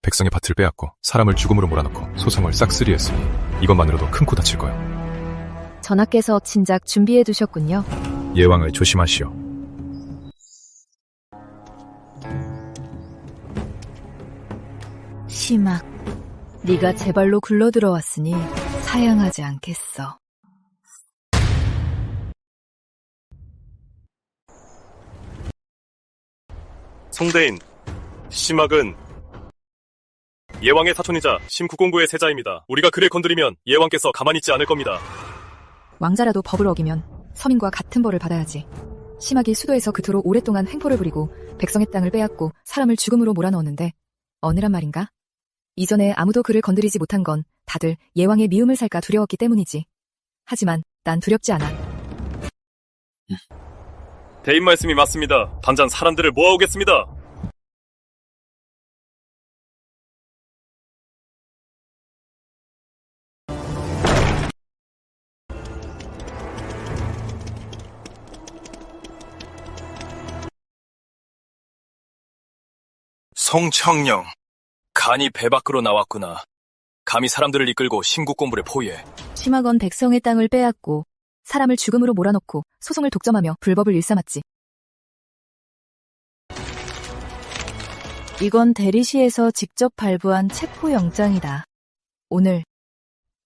백성의 밭을 빼앗고 사람을 죽음으로 몰아넣고 소송을 싹쓸이했으니 이것만으로도 큰 코 다칠 거요. 전하께서 진작 준비해 두셨군요. 예왕을 조심하시오. 심학, 네가 제 발로 굴러들어왔으니 사양하지 않겠어. 송대인, 심학은 예왕의 사촌이자 심국공부의 세자입니다. 우리가 그를 건드리면 예왕께서 가만히 있지 않을 겁니다. 왕자라도 법을 어기면 서민과 같은 벌을 받아야지. 심하기 수도에서 그토록 오랫동안 횡포를 부리고 백성의 땅을 빼앗고 사람을 죽음으로 몰아넣었는데 어느란 말인가? 이전에 아무도 그를 건드리지 못한 건 다들 예왕의 미움을 살까 두려웠기 때문이지. 하지만 난 두렵지 않아. 대인 말씀이 맞습니다. 당장 사람들을 모아오겠습니다. 송청령, 간이 배 밖으로 나왔구나. 감히 사람들을 이끌고 심국공부를 포위해. 심학원 백성의 땅을 빼앗고 사람을 죽음으로 몰아넣고 소송을 독점하며 불법을 일삼았지. 이건 대리시에서 직접 발부한 체포영장이다. 오늘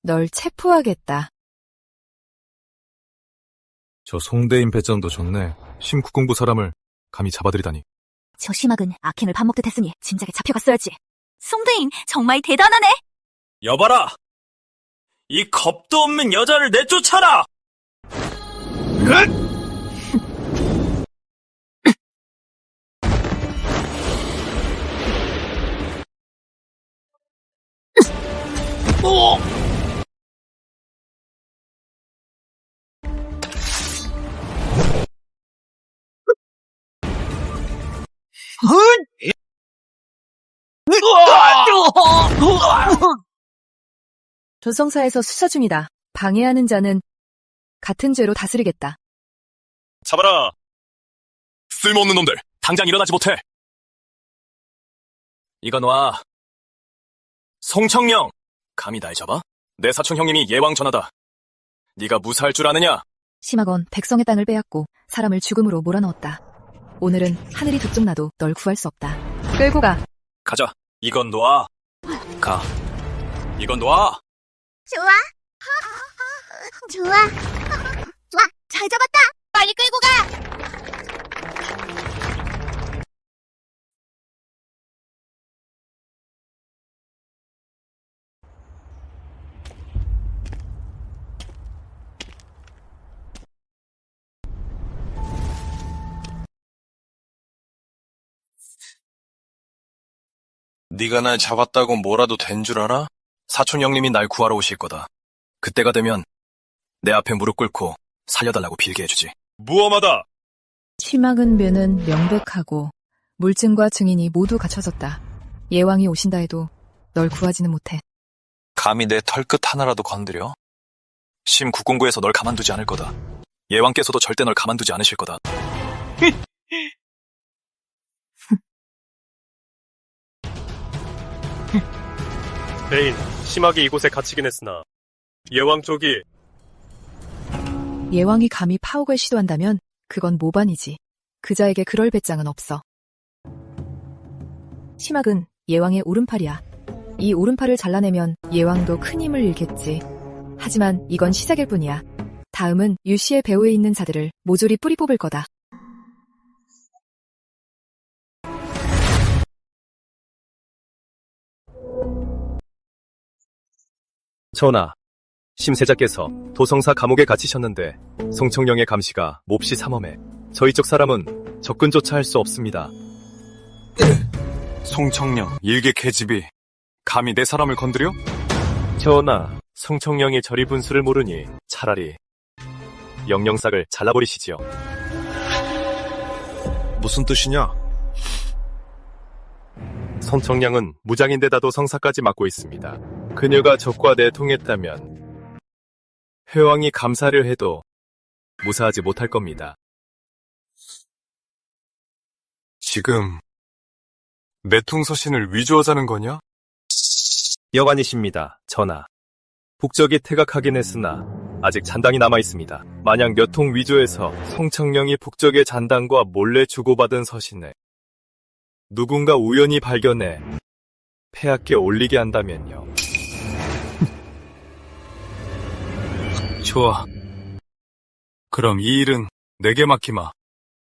널 체포하겠다. 저 송대인 배짱도 좋네. 심국공부 사람을 감히 잡아들이다니. 저 심학은 악행을 밥 먹듯 했으니 짐작에 잡혀갔어야지. 송대인 정말 대단하네. 여봐라! 이 겁도 없는 여자를 내쫓아라! 조성사에서 수사 중이다. 방해하는 자는 같은 죄로 다스리겠다. 잡아라! 쓸모없는 놈들! 당장 일어나지 못해! 이거 놔. 송청령! 감히 날 잡아? 내 사촌 형님이 예왕 전하다. 네가 무사할 줄 아느냐? 심학원 백성의 땅을 빼앗고 사람을 죽음으로 몰아넣었다. 오늘은 하늘이 두 쪽 나도 널 구할 수 없다. 끌고 가. 가자. 이건 놔. 가. 이건 놔. 좋아. 좋아. 좋아. 잘 잡았다. 빨리 끌고 가. 네가 날 잡았다고 뭐라도 된 줄 알아? 사촌 형님이 날 구하러 오실 거다. 그때가 되면 내 앞에 무릎 꿇고 살려달라고 빌게 해주지. 무엄하다! 심학은 묘는 명백하고 물증과 증인이 모두 갖춰졌다. 예왕이 오신다 해도 널 구하지는 못해. 감히 내 털끝 하나라도 건드려? 심국공부에서 널 가만두지 않을 거다. 예왕께서도 절대 널 가만두지 않으실 거다. 대인, 심하게 이곳에 갇히긴 했으나 예왕 쪽이 예왕이 감히 파옥을 시도한다면 그건 모반이지. 그자에게 그럴 배짱은 없어. 심학은 예왕의 오른팔이야. 이 오른팔을 잘라내면 예왕도 큰 힘을 잃겠지. 하지만 이건 시작일 뿐이야. 다음은 유씨의 배후에 있는 자들을 모조리 뿌리 뽑을 거다. 전하, 심세자께서 도성사 감옥에 갇히셨는데 송청령의 감시가 몹시 삼엄해 저희 쪽 사람은 접근조차 할 수 없습니다. 송청령, 일개 계집이 감히 내 사람을 건드려? 전하, 송청령이 저리 분수를 모르니 차라리 영영삭을 잘라버리시지요. 무슨 뜻이냐? 송청령은 무장인데다도 성사까지 맡고 있습니다. 그녀가 적과 내통했다면 회왕이 감사를 해도 무사하지 못할 겁니다. 지금 내통서신을 위조하자는 거냐? 여관이십니다, 전하. 북적이 퇴각하긴 했으나 아직 잔당이 남아있습니다. 만약 몇 통 위조해서 송청령이 북적의 잔당과 몰래 주고받은 서신을 누군가 우연히 발견해 폐하께 올리게 한다면요. 좋아. 그럼 이 일은 내게 맡기마.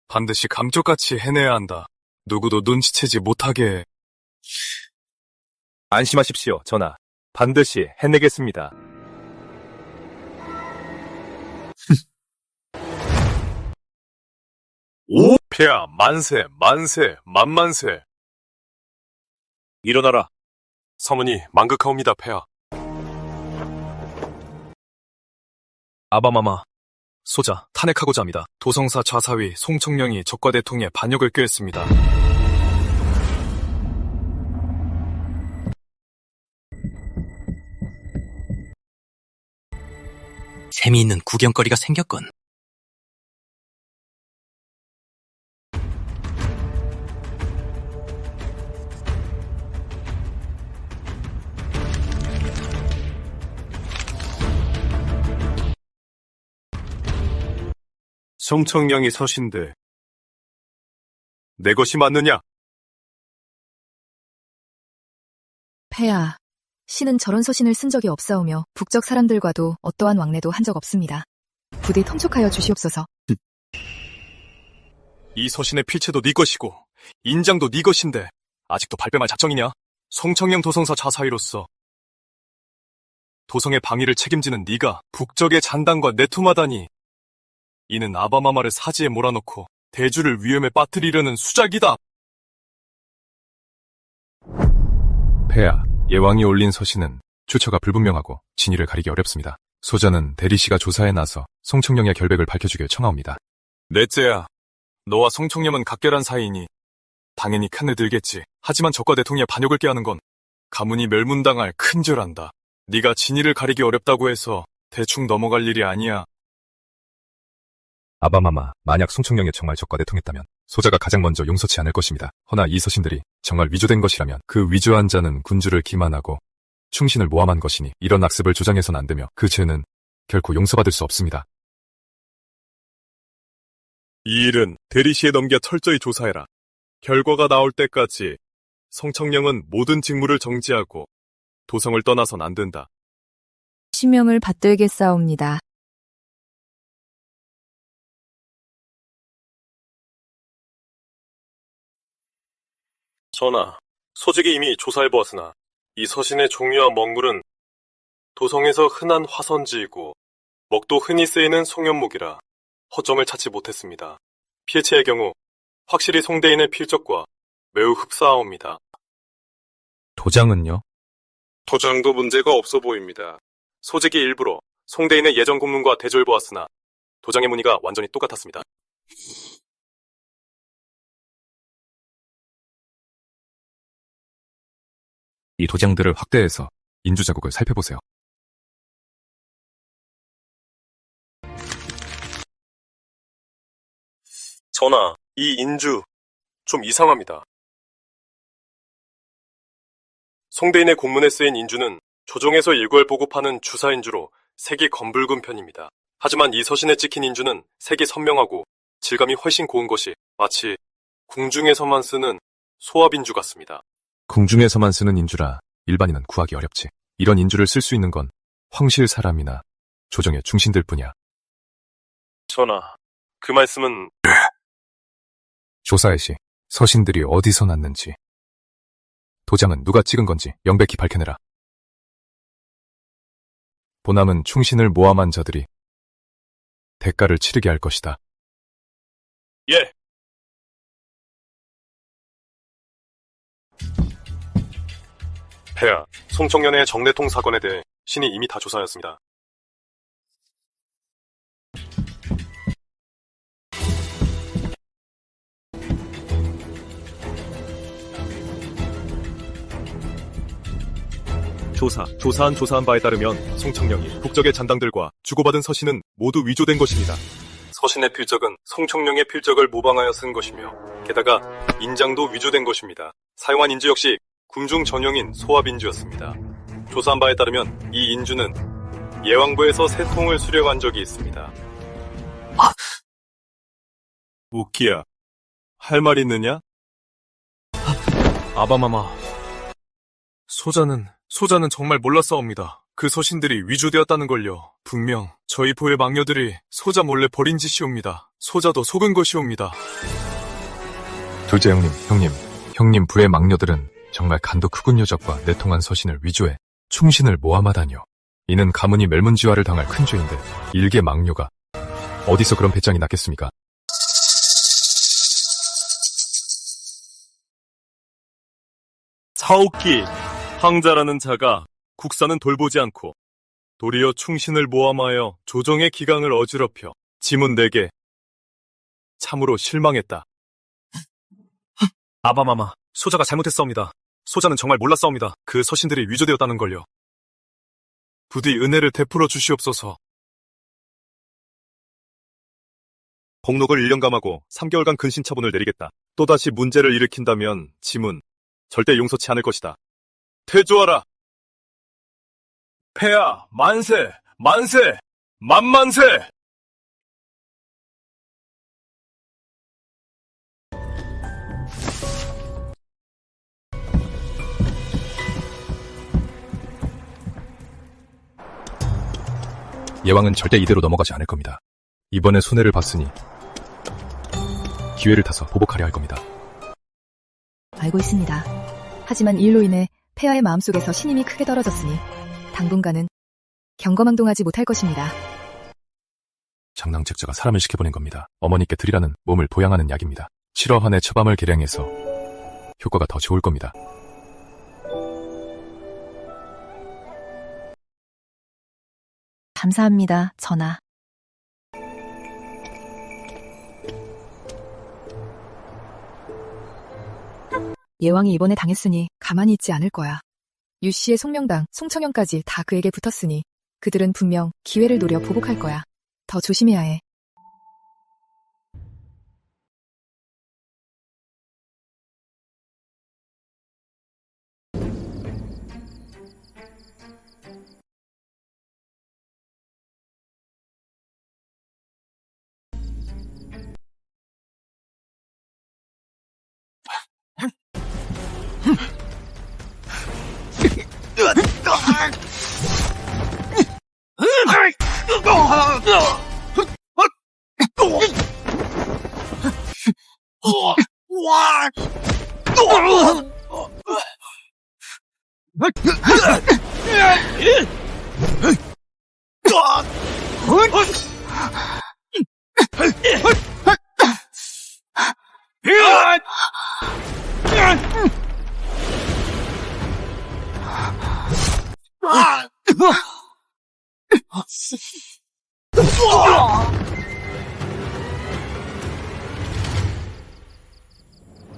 반드시 감쪽같이 해내야 한다. 누구도 눈치채지 못하게. 안심하십시오, 전하. 반드시 해내겠습니다. 오, 폐하, 만세, 만세, 만만세. 일어나라. 서문이 망극하옵니다, 폐하. 아바마마, 소자, 탄핵하고자 합니다. 도성사 좌사위 송청령이 적과 대통에 반역을 꾀했습니다. 재미있는 구경거리가 생겼건. 송청령이 서신데 내 것이 맞느냐? 폐하, 신은 저런 서신을 쓴 적이 없사오며 북적 사람들과도 어떠한 왕래도 한 적 없습니다. 부디 통촉하여 주시옵소서. 이 서신의 필체도 네 것이고 인장도 네 것인데 아직도 발뺌할 작정이냐? 송청령 도성사 좌사위로서 도성의 방위를 책임지는 네가 북적의 잔당과 내통하다니, 이는 아바마마를 사지에 몰아넣고 대주를 위험에 빠뜨리려는 수작이다. 폐하, 예왕이 올린 서신은 출처가 불분명하고 진위를 가리기 어렵습니다. 소자는 대리씨가 조사에 나서 송청령의 결백을 밝혀주길 청하옵니다. 넷째야, 너와 송청령은 각별한 사이이니 당연히 큰일 들겠지. 하지만 적과 내통에 반역을 꾀하는 건 가문이 멸문당할 큰 죄란다. 네가 진위를 가리기 어렵다고 해서 대충 넘어갈 일이 아니야. 아바마마, 만약 송청령이 정말 적과 내통했다면 소자가 가장 먼저 용서치 않을 것입니다. 허나 이 서신들이 정말 위조된 것이라면 그 위조한 자는 군주를 기만하고 충신을 모함한 것이니 이런 악습을 조장해서는 안 되며 그 죄는 결코 용서받을 수 없습니다. 이 일은 대리시에 넘겨 철저히 조사해라. 결과가 나올 때까지 송청령은 모든 직무를 정지하고 도성을 떠나선 안 된다. 시명을 받들겠사옵니다. 전하, 소직이 이미 조사해보았으나 이 서신의 종류와 먹물은 도성에서 흔한 화선지이고 먹도 흔히 쓰이는 송연목이라 허점을 찾지 못했습니다. 피해체의 경우 확실히 송대인의 필적과 매우 흡사하옵니다. 도장은요? 도장도 문제가 없어 보입니다. 소직이 일부러 송대인의 예전 공문과 대조해보았으나 도장의 무늬가 완전히 똑같았습니다. 이 도장들을 확대해서 인주 자국을 살펴보세요. 전하, 이 인주 좀 이상합니다. 송대인의 공문에 쓰인 인주는 조정에서 일괄 보급하는 주사 인주로 색이 검붉은 편입니다. 하지만 이 서신에 찍힌 인주는 색이 선명하고 질감이 훨씬 고운 것이 마치 궁중에서만 쓰는 소합 인주 같습니다. 궁중에서만 쓰는 인주라 일반인은 구하기 어렵지. 이런 인주를 쓸 수 있는 건 황실 사람이나 조정의 중신들 뿐이야. 전하, 그 말씀은... 조사의 시, 서신들이 어디서 났는지, 도장은 누가 찍은 건지 명백히 밝혀내라. 보남은 충신을 모함한 자들이 대가를 치르게 할 것이다. 예! 폐하, 송청년의 정내통 사건에 대해 신이 이미 다 조사하였습니다. 조사한 바에 따르면 송청령이 북적의 잔당들과 주고받은 서신은 모두 위조된 것입니다. 서신의 필적은 송청령의 필적을 모방하여 쓴 것이며 게다가 인장도 위조된 것입니다. 사용한 인주 역시 궁중 전용인 소합 인주였습니다. 조사한 바에 따르면 이 인주는 예왕부에서 세 통을 수령한 적이 있습니다. 우키야, 할 말 있느냐? 아바마마, 소자는 정말 몰랐사옵니다. 그 서신들이 위조되었다는 걸요. 분명 저희 부의 막녀들이 소자 몰래 버린 짓이옵니다. 소자도 속은 것이옵니다. 둘째 형님 부의 막녀들은 정말 간도 크군 녀석과 내통한 서신을 위조해 충신을 모함하다니요. 이는 가문이 멸문지화를 당할 큰 죄인데 일개 막녀가 어디서 그런 배짱이 났겠습니까? 사옥기, 황자라는 자가 국사는 돌보지 않고 도리어 충신을 모함하여 조정의 기강을 어지럽혀 지문 4개. 참으로 실망했다. 아바마마, 소자가 잘못했사옵니다. 소자는 정말 몰랐사옵니다. 그 서신들이 위조되었다는 걸요. 부디 은혜를 베풀어 주시옵소서. 복록을 1년 감하고 3개월간 근신처분을 내리겠다. 또다시 문제를 일으킨다면 지문 절대 용서치 않을 것이다. 퇴조하라. 폐하, 만세, 만만세! 예왕은 절대 이대로 넘어가지 않을 겁니다. 이번에 손해를 봤으니 기회를 타서 보복하려 할 겁니다. 알고 있습니다. 하지만 이 일로 인해 폐하의 마음속에서 신임이 크게 떨어졌으니 당분간은 경거망동하지 못할 것입니다. 장낭책자가 사람을 시켜보낸 겁니다. 어머니께 드리라는 몸을 보양하는 약입니다. 7어한의 처밤을 계량해서 효과가 더 좋을 겁니다. 감사합니다, 전하. 예왕이 이번에 당했으니 가만히 있지 않을 거야. 유씨의 송명당, 송청영까지 다 그에게 붙었으니 그들은 분명 기회를 노려 보복할 거야. 더 조심해야 해.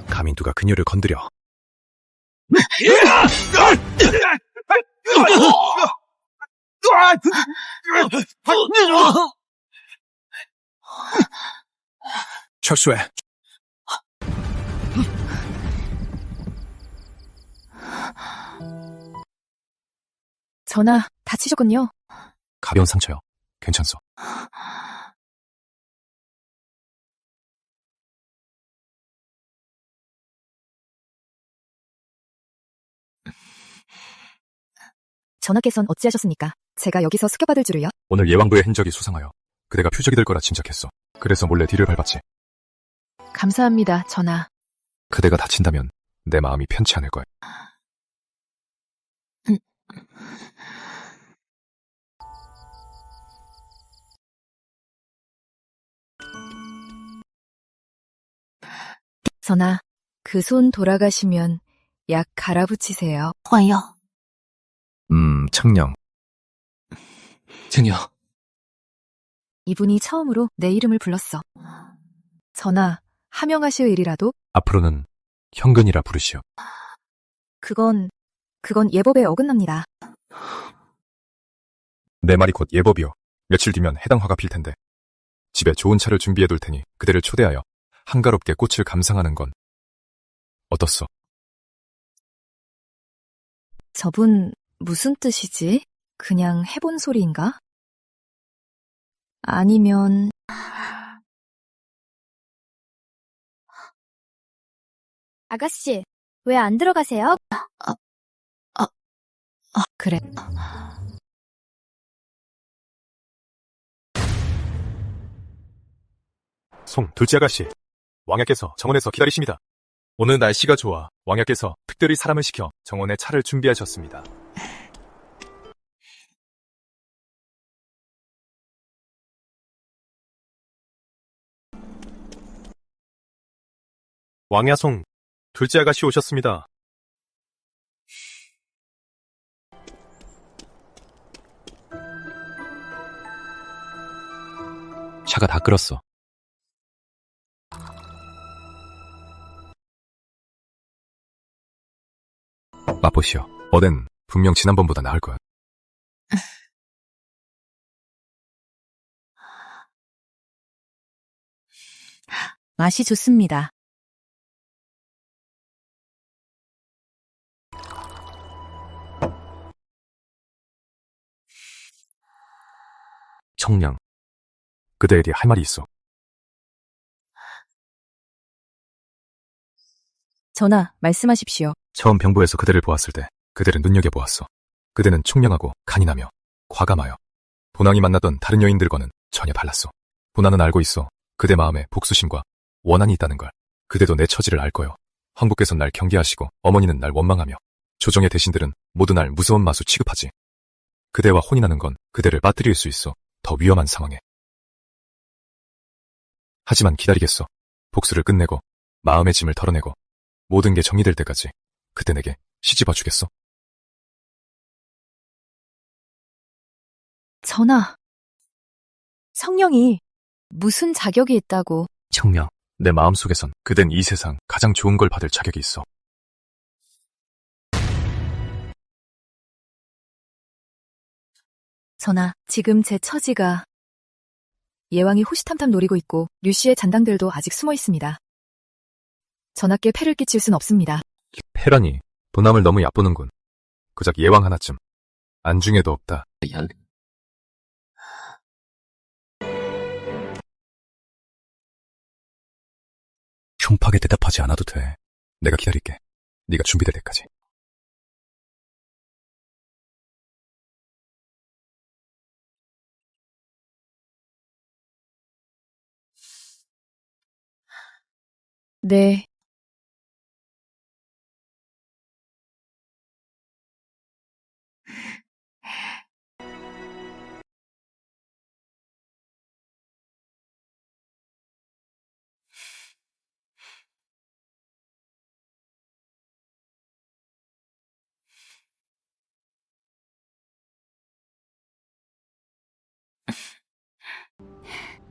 감히 누가 그녀를 건드려. 철수해. 전하, 다치셨군요. 가벼운 상처요. 괜찮소. 전하께선 어찌하셨습니까? 제가 여기서 습격받을 줄을요? 오늘 예왕부의 흔적이 수상하여 그대가 표적이 될 거라 짐작했어. 그래서 몰래 뒤를 밟았지. 감사합니다, 전하. 그대가 다친다면 내 마음이 편치 않을 거야. 전하, 그 손 돌아가시면 약 갈아붙이세요. 화요. 청령. 증여. 이분이 처음으로 내 이름을 불렀어. 전하, 하명하실 일이라도? 앞으로는 현근이라 부르시오. 그건 예법에 어긋납니다. 내 말이 곧 예법이오. 며칠 뒤면 해당 화가 필 텐데. 집에 좋은 차를 준비해둘 테니 그대를 초대하여 한가롭게 꽃을 감상하는 건 어떻소? 저분 무슨 뜻이지? 그냥 해본 소리인가? 아니면... 아가씨, 왜 안 들어가세요? 그래. 송, 둘째 아가씨. 왕야께서 정원에서 기다리십니다. 오늘 날씨가 좋아 왕야께서 특별히 사람을 시켜 정원에 차를 준비하셨습니다. 왕야송, 둘째 아가씨 오셨습니다. 차가 다 끓었어. 맛보시오. 어젠 분명 지난번보다 나을 거야. 맛이 좋습니다. 청량. 그대에게 할 말이 있어. 전하, 말씀하십시오. 처음 병부에서 그대를 보았을 때 그대를 눈여겨보았어. 그대는 총명하고 간인하며 과감하여 본왕이 만나던 다른 여인들과는 전혀 달랐어. 본왕은 알고 있어. 그대 마음에 복수심과 원한이 있다는 걸. 그대도 내 처지를 알 거요. 황부께서는 날 경계하시고 어머니는 날 원망하며 조정의 대신들은 모두 날 무서운 마수 취급하지. 그대와 혼인하는 건 그대를 빠뜨릴 수 있어. 더 위험한 상황에. 하지만 기다리겠어. 복수를 끝내고 마음의 짐을 털어내고 모든 게 정리될 때까지 그때 내게 시집와 주겠어? 전하, 성령이 무슨 자격이 있다고? 청명, 내 마음속에선 그댄 이 세상 가장 좋은 걸 받을 자격이 있어. 전하, 지금 제 처지가 예왕이 호시탐탐 노리고 있고 류씨의 잔당들도 아직 숨어 있습니다. 전하께 폐를 끼칠 순 없습니다. 패라니, 도남을 너무 얕보는군. 고작 예왕 하나쯤. 안중에도 없다. 흉파게 대답하지 않아도 돼. 내가 기다릴게. 네가 준비될 때까지. 네.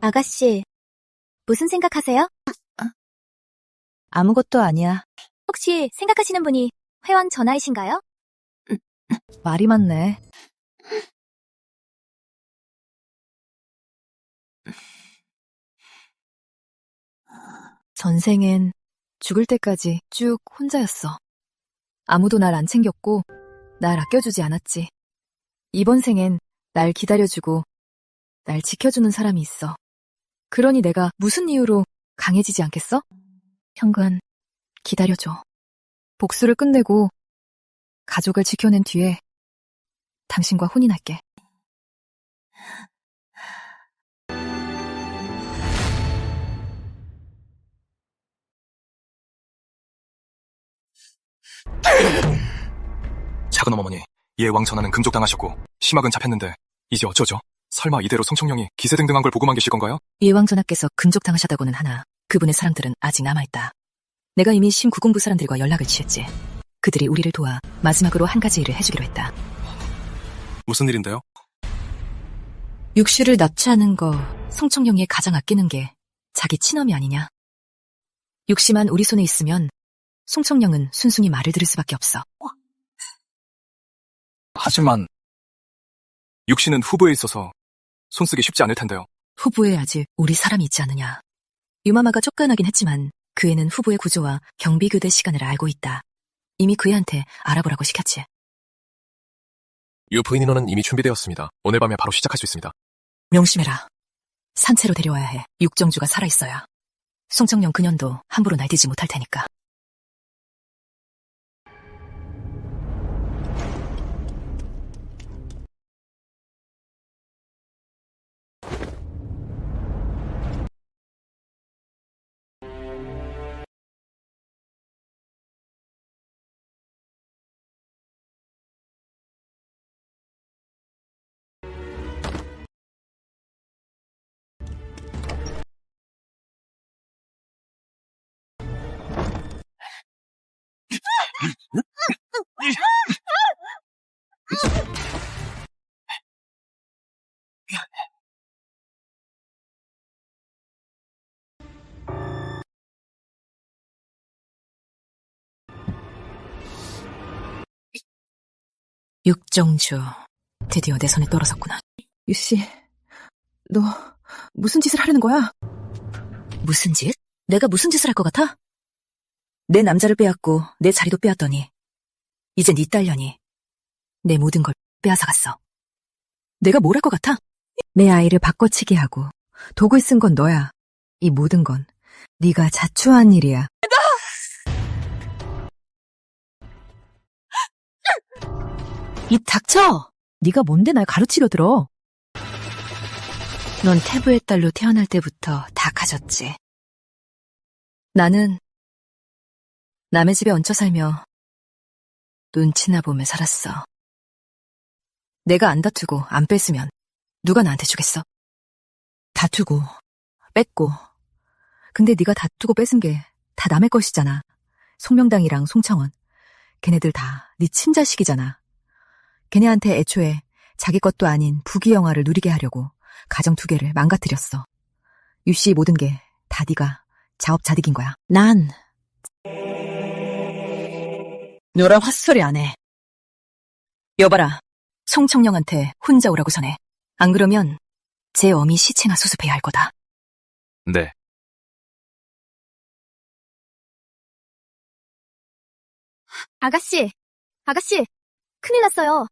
아가씨, 무슨 생각하세요? 아무것도 아니야. 혹시 생각하시는 분이 회왕 전하이신가요? 말이 많네. 전생엔 죽을 때까지 쭉 혼자였어. 아무도 날 안 챙겼고 날 아껴주지 않았지. 이번 생엔 날 기다려주고 날 지켜주는 사람이 있어. 그러니 내가 무슨 이유로 강해지지 않겠어? 현관, 기다려줘. 복수를 끝내고 가족을 지켜낸 뒤에 당신과 혼인할게. 작은 어머니, 예왕 전하는 금족당하셨고 심학은 잡혔는데 이제 어쩌죠? 설마 이대로 송청령이 기세등등한 걸 보고만 계실 건가요? 예왕 전하께서 근족당하셨다고는 하나 그분의 사람들은 아직 남아있다. 내가 이미 심구공부 사람들과 연락을 취했지. 그들이 우리를 도와 마지막으로 한 가지 일을 해주기로 했다. 무슨 일인데요? 육슈를 납치하는 거 송청령이 가장 아끼는 게 자기 친엄이 아니냐. 육시만 우리 손에 있으면 송청령은 순순히 말을 들을 수밖에 없어. 하지만 육신은 후보에 있어서 손쓰기 쉽지 않을 텐데요. 후보에 아직 우리 사람이 있지 않느냐. 유마마가 쫓겨나긴 했지만 그 애는 후보의 구조와 경비교대 시간을 알고 있다. 이미 그 애한테 알아보라고 시켰지. 유 부인 인원은 이미 준비되었습니다. 오늘 밤에 바로 시작할 수 있습니다. 명심해라. 산채로 데려와야 해. 육정주가 살아있어야. 송청령 그년도 함부로 날뛰지 못할 테니까. 육정주, 드디어 내 손에 떨어졌구나. 유씨, 너 무슨 짓을 하려는 거야? 무슨 짓? 내가 무슨 짓을 할 것 같아? 내 남자를 빼앗고 내 자리도 빼앗더니 이제 네 딸려니 내 모든 걸 빼앗아갔어. 내가 뭘 할 것 같아? 내 아이를 바꿔치기 하고 독을 쓴 건 너야. 이 모든 건 네가 자초한 일이야. 입 닥쳐! 네가 뭔데 날 가르치려 들어? 넌 태부의 딸로 태어날 때부터 다 가졌지. 나는 남의 집에 얹혀 살며 눈치나 보며 살았어. 내가 안 다투고 안 뺐으면 누가 나한테 주겠어? 다투고 뺐고. 근데 네가 다투고 뺏은 게 다 남의 것이잖아. 송명당이랑 송창원. 걔네들 다 네 친자식이잖아. 걔네한테 애초에 자기 것도 아닌 부귀영화를 누리게 하려고 가정 두 개를 망가뜨렸어. 유씨 모든 게 다 네가 자업자득인 거야. 난 너랑 헛소리 안 해. 여봐라. 송청령한테 혼자 오라고 전해. 안 그러면 제 어미 시체나 수습해야 할 거다. 네. 아가씨, 큰일 났어요.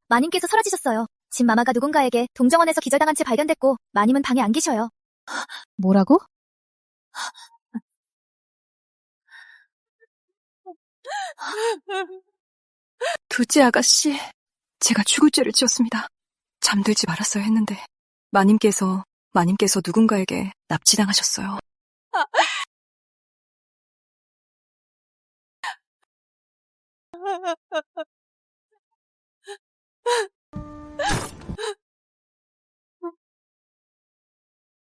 마님께서 사라지셨어요. 집 마마가 누군가에게 동정원에서 기절당한 채 발견됐고 마님은 방에 안 계셔요. 뭐라고? 둘째 아가씨, 제가 죽을 죄를 지었습니다. 잠들지 말았어야 했는데 마님께서 누군가에게 납치당하셨어요.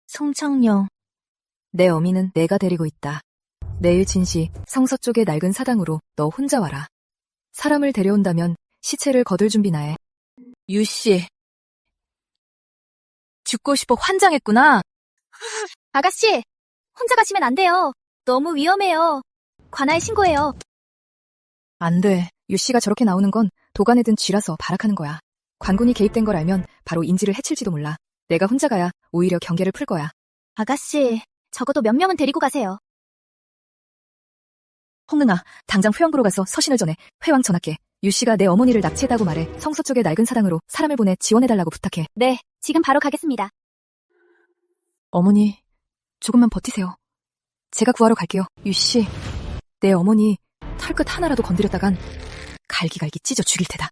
송청령, 내 어미는 내가 데리고 있다. 내일 진시 성서 쪽의 낡은 사당으로 너 혼자 와라. 사람을 데려온다면 시체를 거둘 준비나 해. 유씨, 죽고 싶어 환장했구나. 아가씨, 혼자 가시면 안 돼요. 너무 위험해요. 관아에 신고해요. 안 돼. 유 씨가 저렇게 나오는 건 도관에 든 쥐라서 발악하는 거야. 관군이 개입된 걸 알면 바로 인지를 해칠지도 몰라. 내가 혼자 가야 오히려 경계를 풀 거야. 아가씨, 적어도 몇 명은 데리고 가세요. 홍능아, 당장 회왕부로 가서 서신을 전해 회왕 전하께 유 씨가 내 어머니를 납치했다고 말해 성서 쪽의 낡은 사당으로 사람을 보내 지원해달라고 부탁해. 네, 지금 바로 가겠습니다. 어머니, 조금만 버티세요. 제가 구하러 갈게요. 유 씨, 내 어머니 털끝 하나라도 건드렸다간 갈기갈기 찢어 죽일 테다.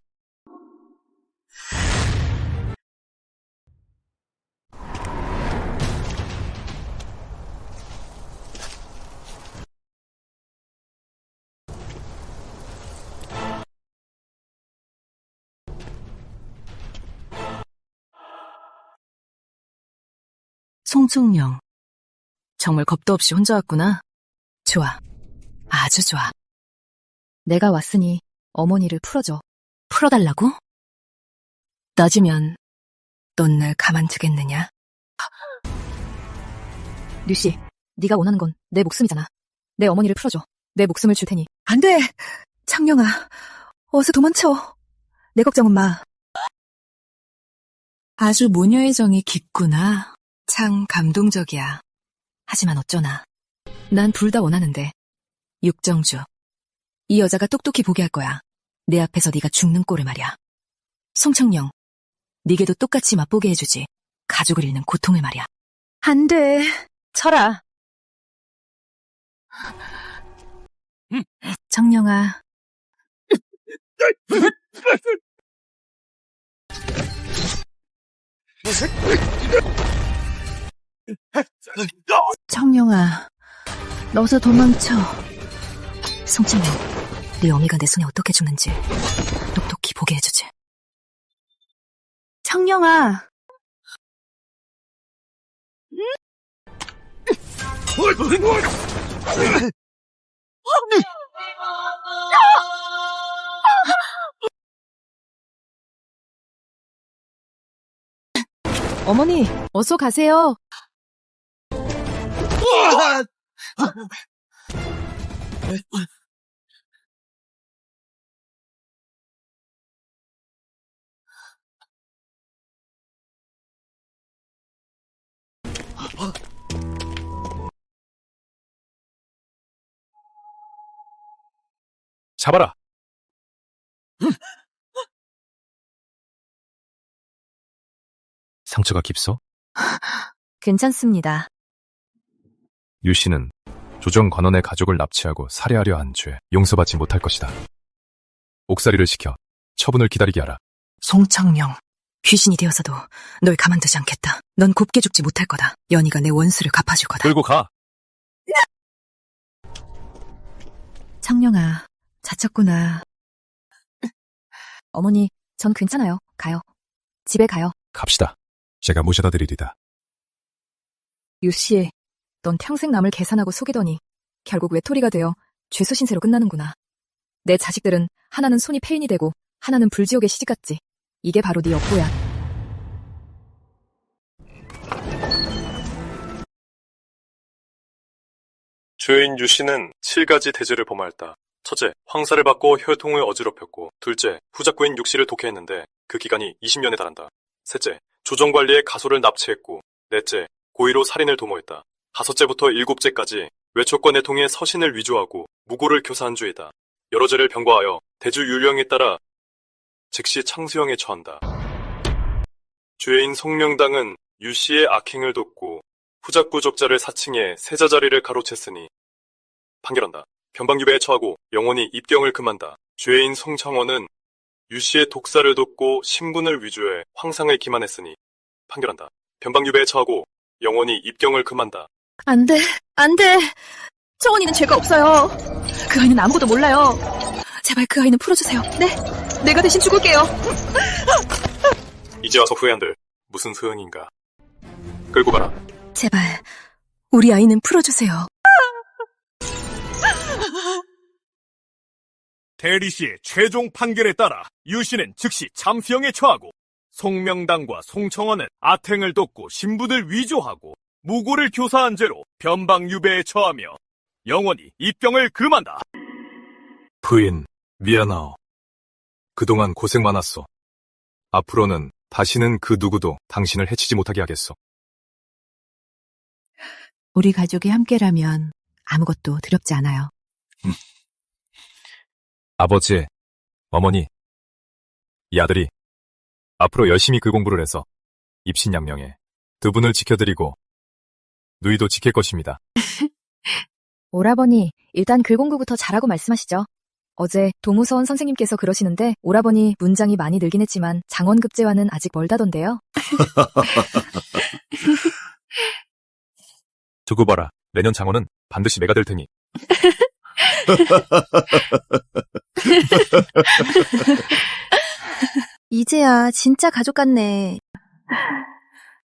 송충령, 정말 겁도 없이 혼자 왔구나. 좋아, 아주 좋아. 내가 왔으니 어머니를 풀어줘. 풀어달라고? 따지면 넌 날 가만두겠느냐? 류씨, 네가 원하는 건 내 목숨이잖아. 내 어머니를 풀어줘. 내 목숨을 줄 테니. 안 돼! 창령아, 어서 도망쳐. 내 걱정은 마. 아주 모녀의 정이 깊구나. 참 감동적이야. 하지만 어쩌나. 난 둘 다 원하는데. 육정주, 이 여자가 똑똑히 보게 할 거야. 내 앞에서 네가 죽는 꼴을 말이야. 송청령, 네게도 똑같이 맛보게 해주지. 가족을 잃는 고통을 말이야. 안 돼. 철아. 청령아. 청룡아, 어서 도망쳐. 송청령, 네 어미가 내 손에 어떻게 죽는지 똑똑히 보게 해주지. 청룡아. 어머니, 어서 가세요. 잡아라. 상처가 깊소? 괜찮습니다. 유 씨는 조정 관원의 가족을 납치하고 살해하려 한 죄 용서받지 못할 것이다. 옥살이를 시켜 처분을 기다리게 하라. 송청령, 귀신이 되어서도 널 가만두지 않겠다. 넌 곱게 죽지 못할 거다. 연희가 내 원수를 갚아줄 거다. 끌고 가. 청령아, 다쳤구나. 어머니, 전 괜찮아요. 가요. 집에 가요. 갑시다. 제가 모셔다 드리리다. 유씨, 넌 평생 남을 계산하고 속이더니 결국 외톨이가 되어 죄수 신세로 끝나는구나. 내 자식들은 하나는 손이 폐인이 되고 하나는 불지옥에 시집갔지. 이게 바로 네 업보야. 죄인 유씨는 7가지 대죄를 범하였다. 첫째, 황사를 받고 혈통을 어지럽혔고, 둘째, 후작구인 육씨를 독해했는데 그 기간이 20년에 달한다. 셋째, 조정관리의 가소를 납치했고, 넷째, 고의로 살인을 도모했다. 다섯째부터 일곱째까지 외초권에 통해 서신을 위조하고 무고를 교사한 죄이다. 여러 죄를 병과하여 대주 율령에 따라 즉시 창수형에 처한다. 죄인 송명당은 유씨의 악행을 돕고 후작구 족자를 사칭해 세자 자리를 가로챘으니 판결한다. 변방유배에 처하고 영원히 입경을 금한다. 죄인 송창원은 유씨의 독사를 돕고 신분을 위조해 황상을 기만했으니 판결한다. 변방유배에 처하고 영원히 입경을 금한다. 안 돼, 안 돼. 청원이는 죄가 없어요. 그 아이는 아무것도 몰라요. 제발 그 아이는 풀어주세요. 네, 내가 대신 죽을게요. 이제 와서 후회한들 무슨 소용인가. 끌고 가라. 제발, 우리 아이는 풀어주세요. 대리씨의 최종 판결에 따라 유씨는 즉시 참수형에 처하고 송명당과 송청원은 아탱을 돕고 신분을 위조하고 무고를 교사한 죄로 변방유배에 처하며 영원히 입경을 금한다. 부인, 미안하오. 그동안 고생 많았어. 앞으로는 다시는 그 누구도 당신을 해치지 못하게 하겠어. 우리 가족이 함께라면 아무것도 두렵지 않아요. 아버지, 어머니, 이 아들이 앞으로 열심히 글 공부를 해서 입신양명에 두 분을 지켜드리고 누이도 지킬 것입니다. 오라버니, 일단 글 공부부터 잘하고 말씀하시죠. 어제 도무서원 선생님께서 그러시는데 오라버니 문장이 많이 늘긴 했지만 장원급제와는 아직 멀다던데요. 두고 봐라. 내년 장원은 반드시 내가 될 테니. 이제야 진짜 가족 같네.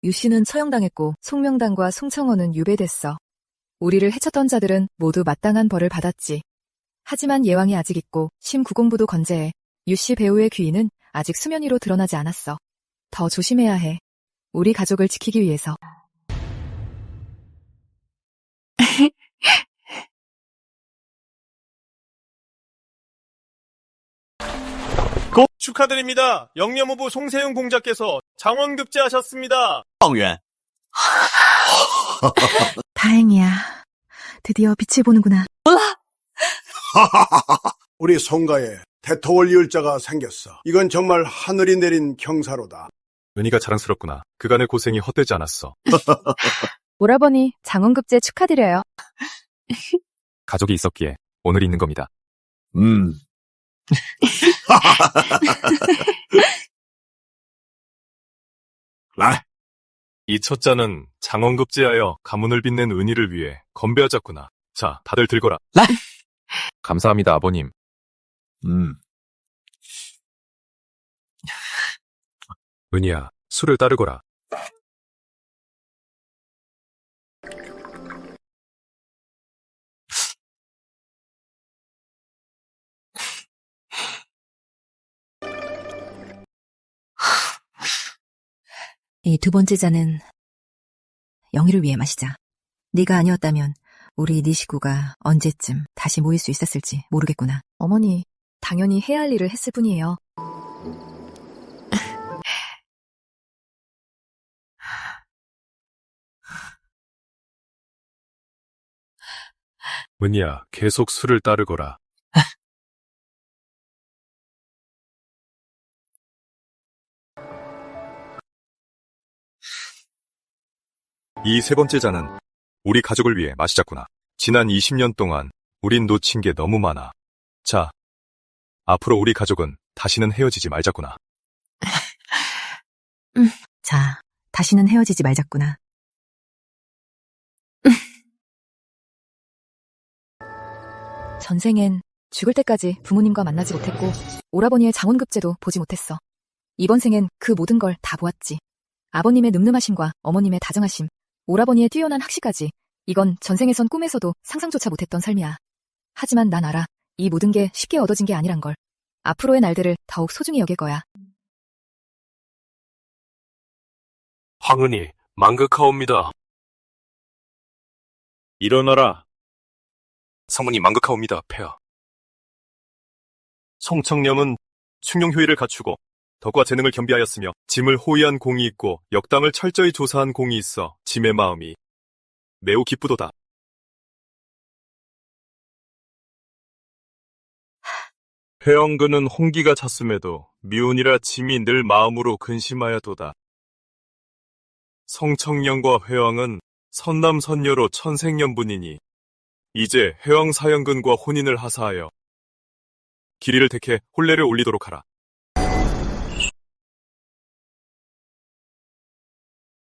유씨는 처형당했고 송명당과 송청원은 유배됐어. 우리를 해쳤던 자들은 모두 마땅한 벌을 받았지. 하지만 예왕이 아직 있고 심구공부도 건재해. 유씨 배우의 귀인은 아직 수면 위로 드러나지 않았어. 더 조심해야 해. 우리 가족을 지키기 위해서. 축하드립니다. 영념후부 송세윤 공자께서 장원급제하셨습니다. 다행이야. 드디어 빛을 보는구나. 우리 송가에 대토월 이을자가 생겼어. 이건 정말 하늘이 내린 경사로다. 은희가 자랑스럽구나. 그간의 고생이 헛되지 않았어. 오라버니, 장원급제 축하드려요. 가족이 있었기에 오늘이 있는 겁니다. 이 첫자는 장원급제하여 가문을 빛낸 은희를 위해 건배하자꾸나. 자, 다들 들거라. 감사합니다, 아버님. 은희야, 술을 따르거라. 이 두 번째 잔은 영희를 위해 마시자. 네가 아니었다면 우리 네 식구가 언제쯤 다시 모일 수 있었을지 모르겠구나. 어머니, 당연히 해야 할 일을 했을 뿐이에요. 은희야, 계속 술을 따르거라. 이 세 번째 잔은 우리 가족을 위해 마시자꾸나. 지난 20년 동안 우린 놓친 게 너무 많아. 자, 앞으로 우리 가족은 다시는 헤어지지 말자꾸나. 자, 다시는 헤어지지 말자꾸나. 전생엔 죽을 때까지 부모님과 만나지 못했고 오라버니의 장원급제도 보지 못했어. 이번 생엔 그 모든 걸 다 보았지. 아버님의 늠름하심과 어머님의 다정하심, 오라버니의 뛰어난 학식까지. 이건 전생에선 꿈에서도 상상조차 못했던 삶이야. 하지만 난 알아. 이 모든 게 쉽게 얻어진 게 아니란 걸. 앞으로의 날들을 더욱 소중히 여길 거야. 황은이, 망극하옵니다. 일어나라. 성문이 망극하옵니다, 폐하. 송청렴은 충용 효의를 갖추고 덕과 재능을 겸비하였으며 짐을 호위한 공이 있고 역당을 철저히 조사한 공이 있어 짐의 마음이 매우 기쁘도다. 회영근은 홍기가 찼음에도 미운이라 짐이 늘 마음으로 근심하여도다. 성청령과 회왕은 선남선녀로 천생연분이니 이제 회왕 사형근과 혼인을 하사하여 길이를 택해 혼례를 올리도록 하라.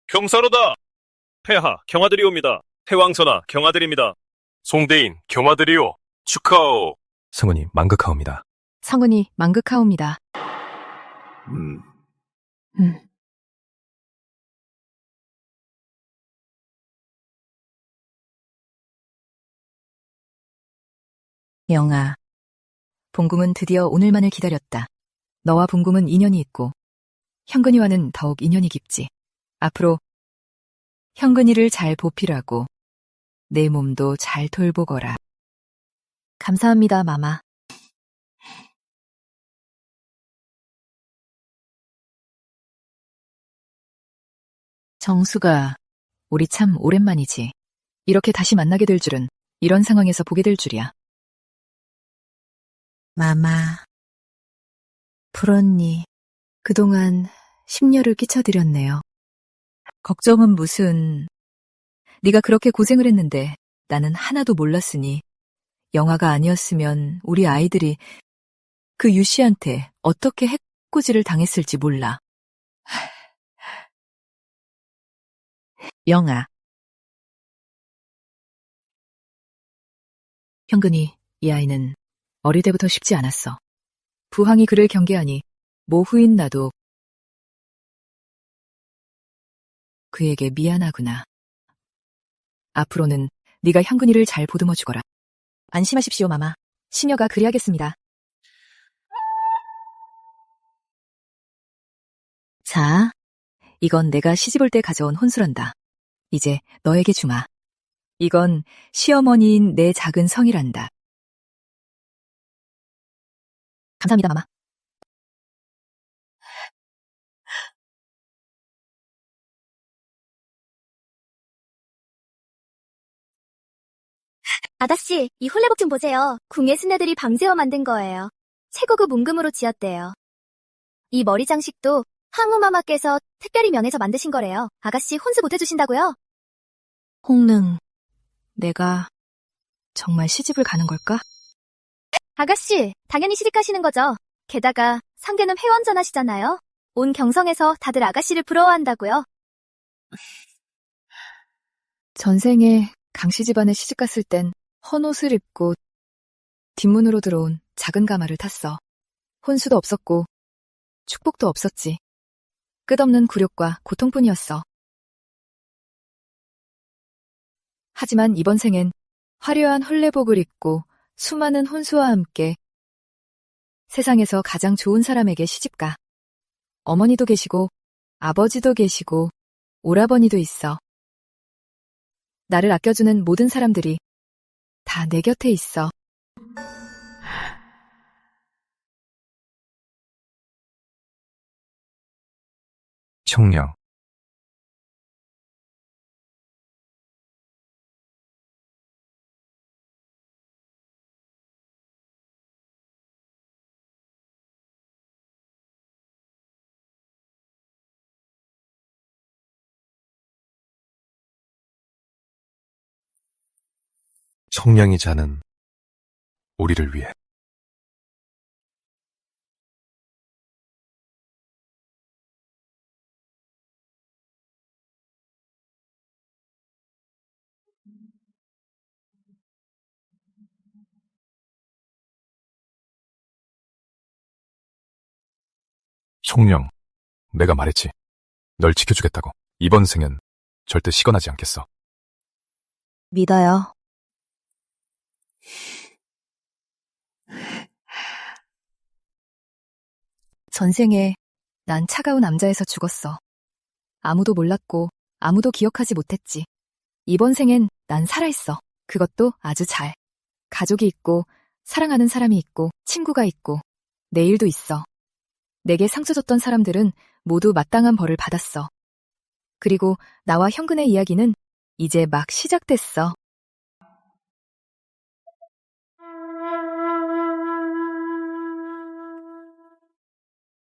경사로다! 폐하, 경하드리옵니다. 태왕전하, 경하드립니다. 송대인, 경하드리오. 축하오. 성은이 망극하옵니다. 성은이 망극하옵니다. 영아, 봉궁은 드디어 오늘만을 기다렸다. 너와 봉궁은 인연이 있고 현근이와는 더욱 인연이 깊지. 앞으로 현근이를 잘 보필하고 내 몸도 잘 돌보거라. 감사합니다, 마마. 정수가, 우리 참 오랜만이지. 이렇게 다시 만나게 될 줄은, 이런 상황에서 보게 될 줄이야. 마마, 불언니, 그동안 심려를 끼쳐드렸네요. 걱정은 무슨. 네가 그렇게 고생을 했는데 나는 하나도 몰랐으니 영화가 아니었으면 우리 아이들이 그 유씨한테 어떻게 해코지를 당했을지 몰라. 영아. 현근이, 이 아이는 어릴 때부터 쉽지 않았어. 부항이 그를 경계하니 모후인 나도 그에게 미안하구나. 앞으로는 네가 현근이를 잘 보듬어 주거라. 안심하십시오, 마마. 시녀가 그리하겠습니다. 자, 이건 내가 시집올 때 가져온 혼수란다. 이제 너에게 주마. 이건 시어머니인 내 작은 성이란다. 감사합니다, 마마. 아가씨, 이 홀레복 좀 보세요. 궁예 스네들이 방제어 만든 거예요. 최고급 웅금으로 지었대요. 이 머리 장식도 항우마마께서 특별히 면에서 만드신 거래요. 아가씨 혼수 보태주신다고요? 홍능, 내가 정말 시집을 가는 걸까? 아가씨, 당연히 시집 가시는 거죠. 게다가 상대는 회원전하시잖아요. 온 경성에서 다들 아가씨를 부러워한다고요. 전생에 강씨 집안에 시집 갔을 땐 헌옷을 입고 뒷문으로 들어온 작은 가마를 탔어. 혼수도 없었고 축복도 없었지. 끝없는 굴욕과 고통뿐이었어. 하지만 이번 생엔 화려한 헐레복을 입고 수많은 혼수와 함께 세상에서 가장 좋은 사람에게 시집가. 어머니도 계시고 아버지도 계시고 오라버니도 있어. 나를 아껴주는 모든 사람들이 다 내 곁에 있어. 청량. 청량이 자는 우리를 위해. 청량, 내가 말했지. 널 지켜주겠다고. 이번 생엔 절대 시건하지 않겠어. 믿어요. 전생에 난 차가운 남자에서 죽었어. 아무도 몰랐고 아무도 기억하지 못했지. 이번 생엔 난 살아있어. 그것도 아주 잘. 가족이 있고 사랑하는 사람이 있고 친구가 있고 내일도 있어. 내게 상처 줬던 사람들은 모두 마땅한 벌을 받았어. 그리고 나와 현근의 이야기는 이제 막 시작됐어.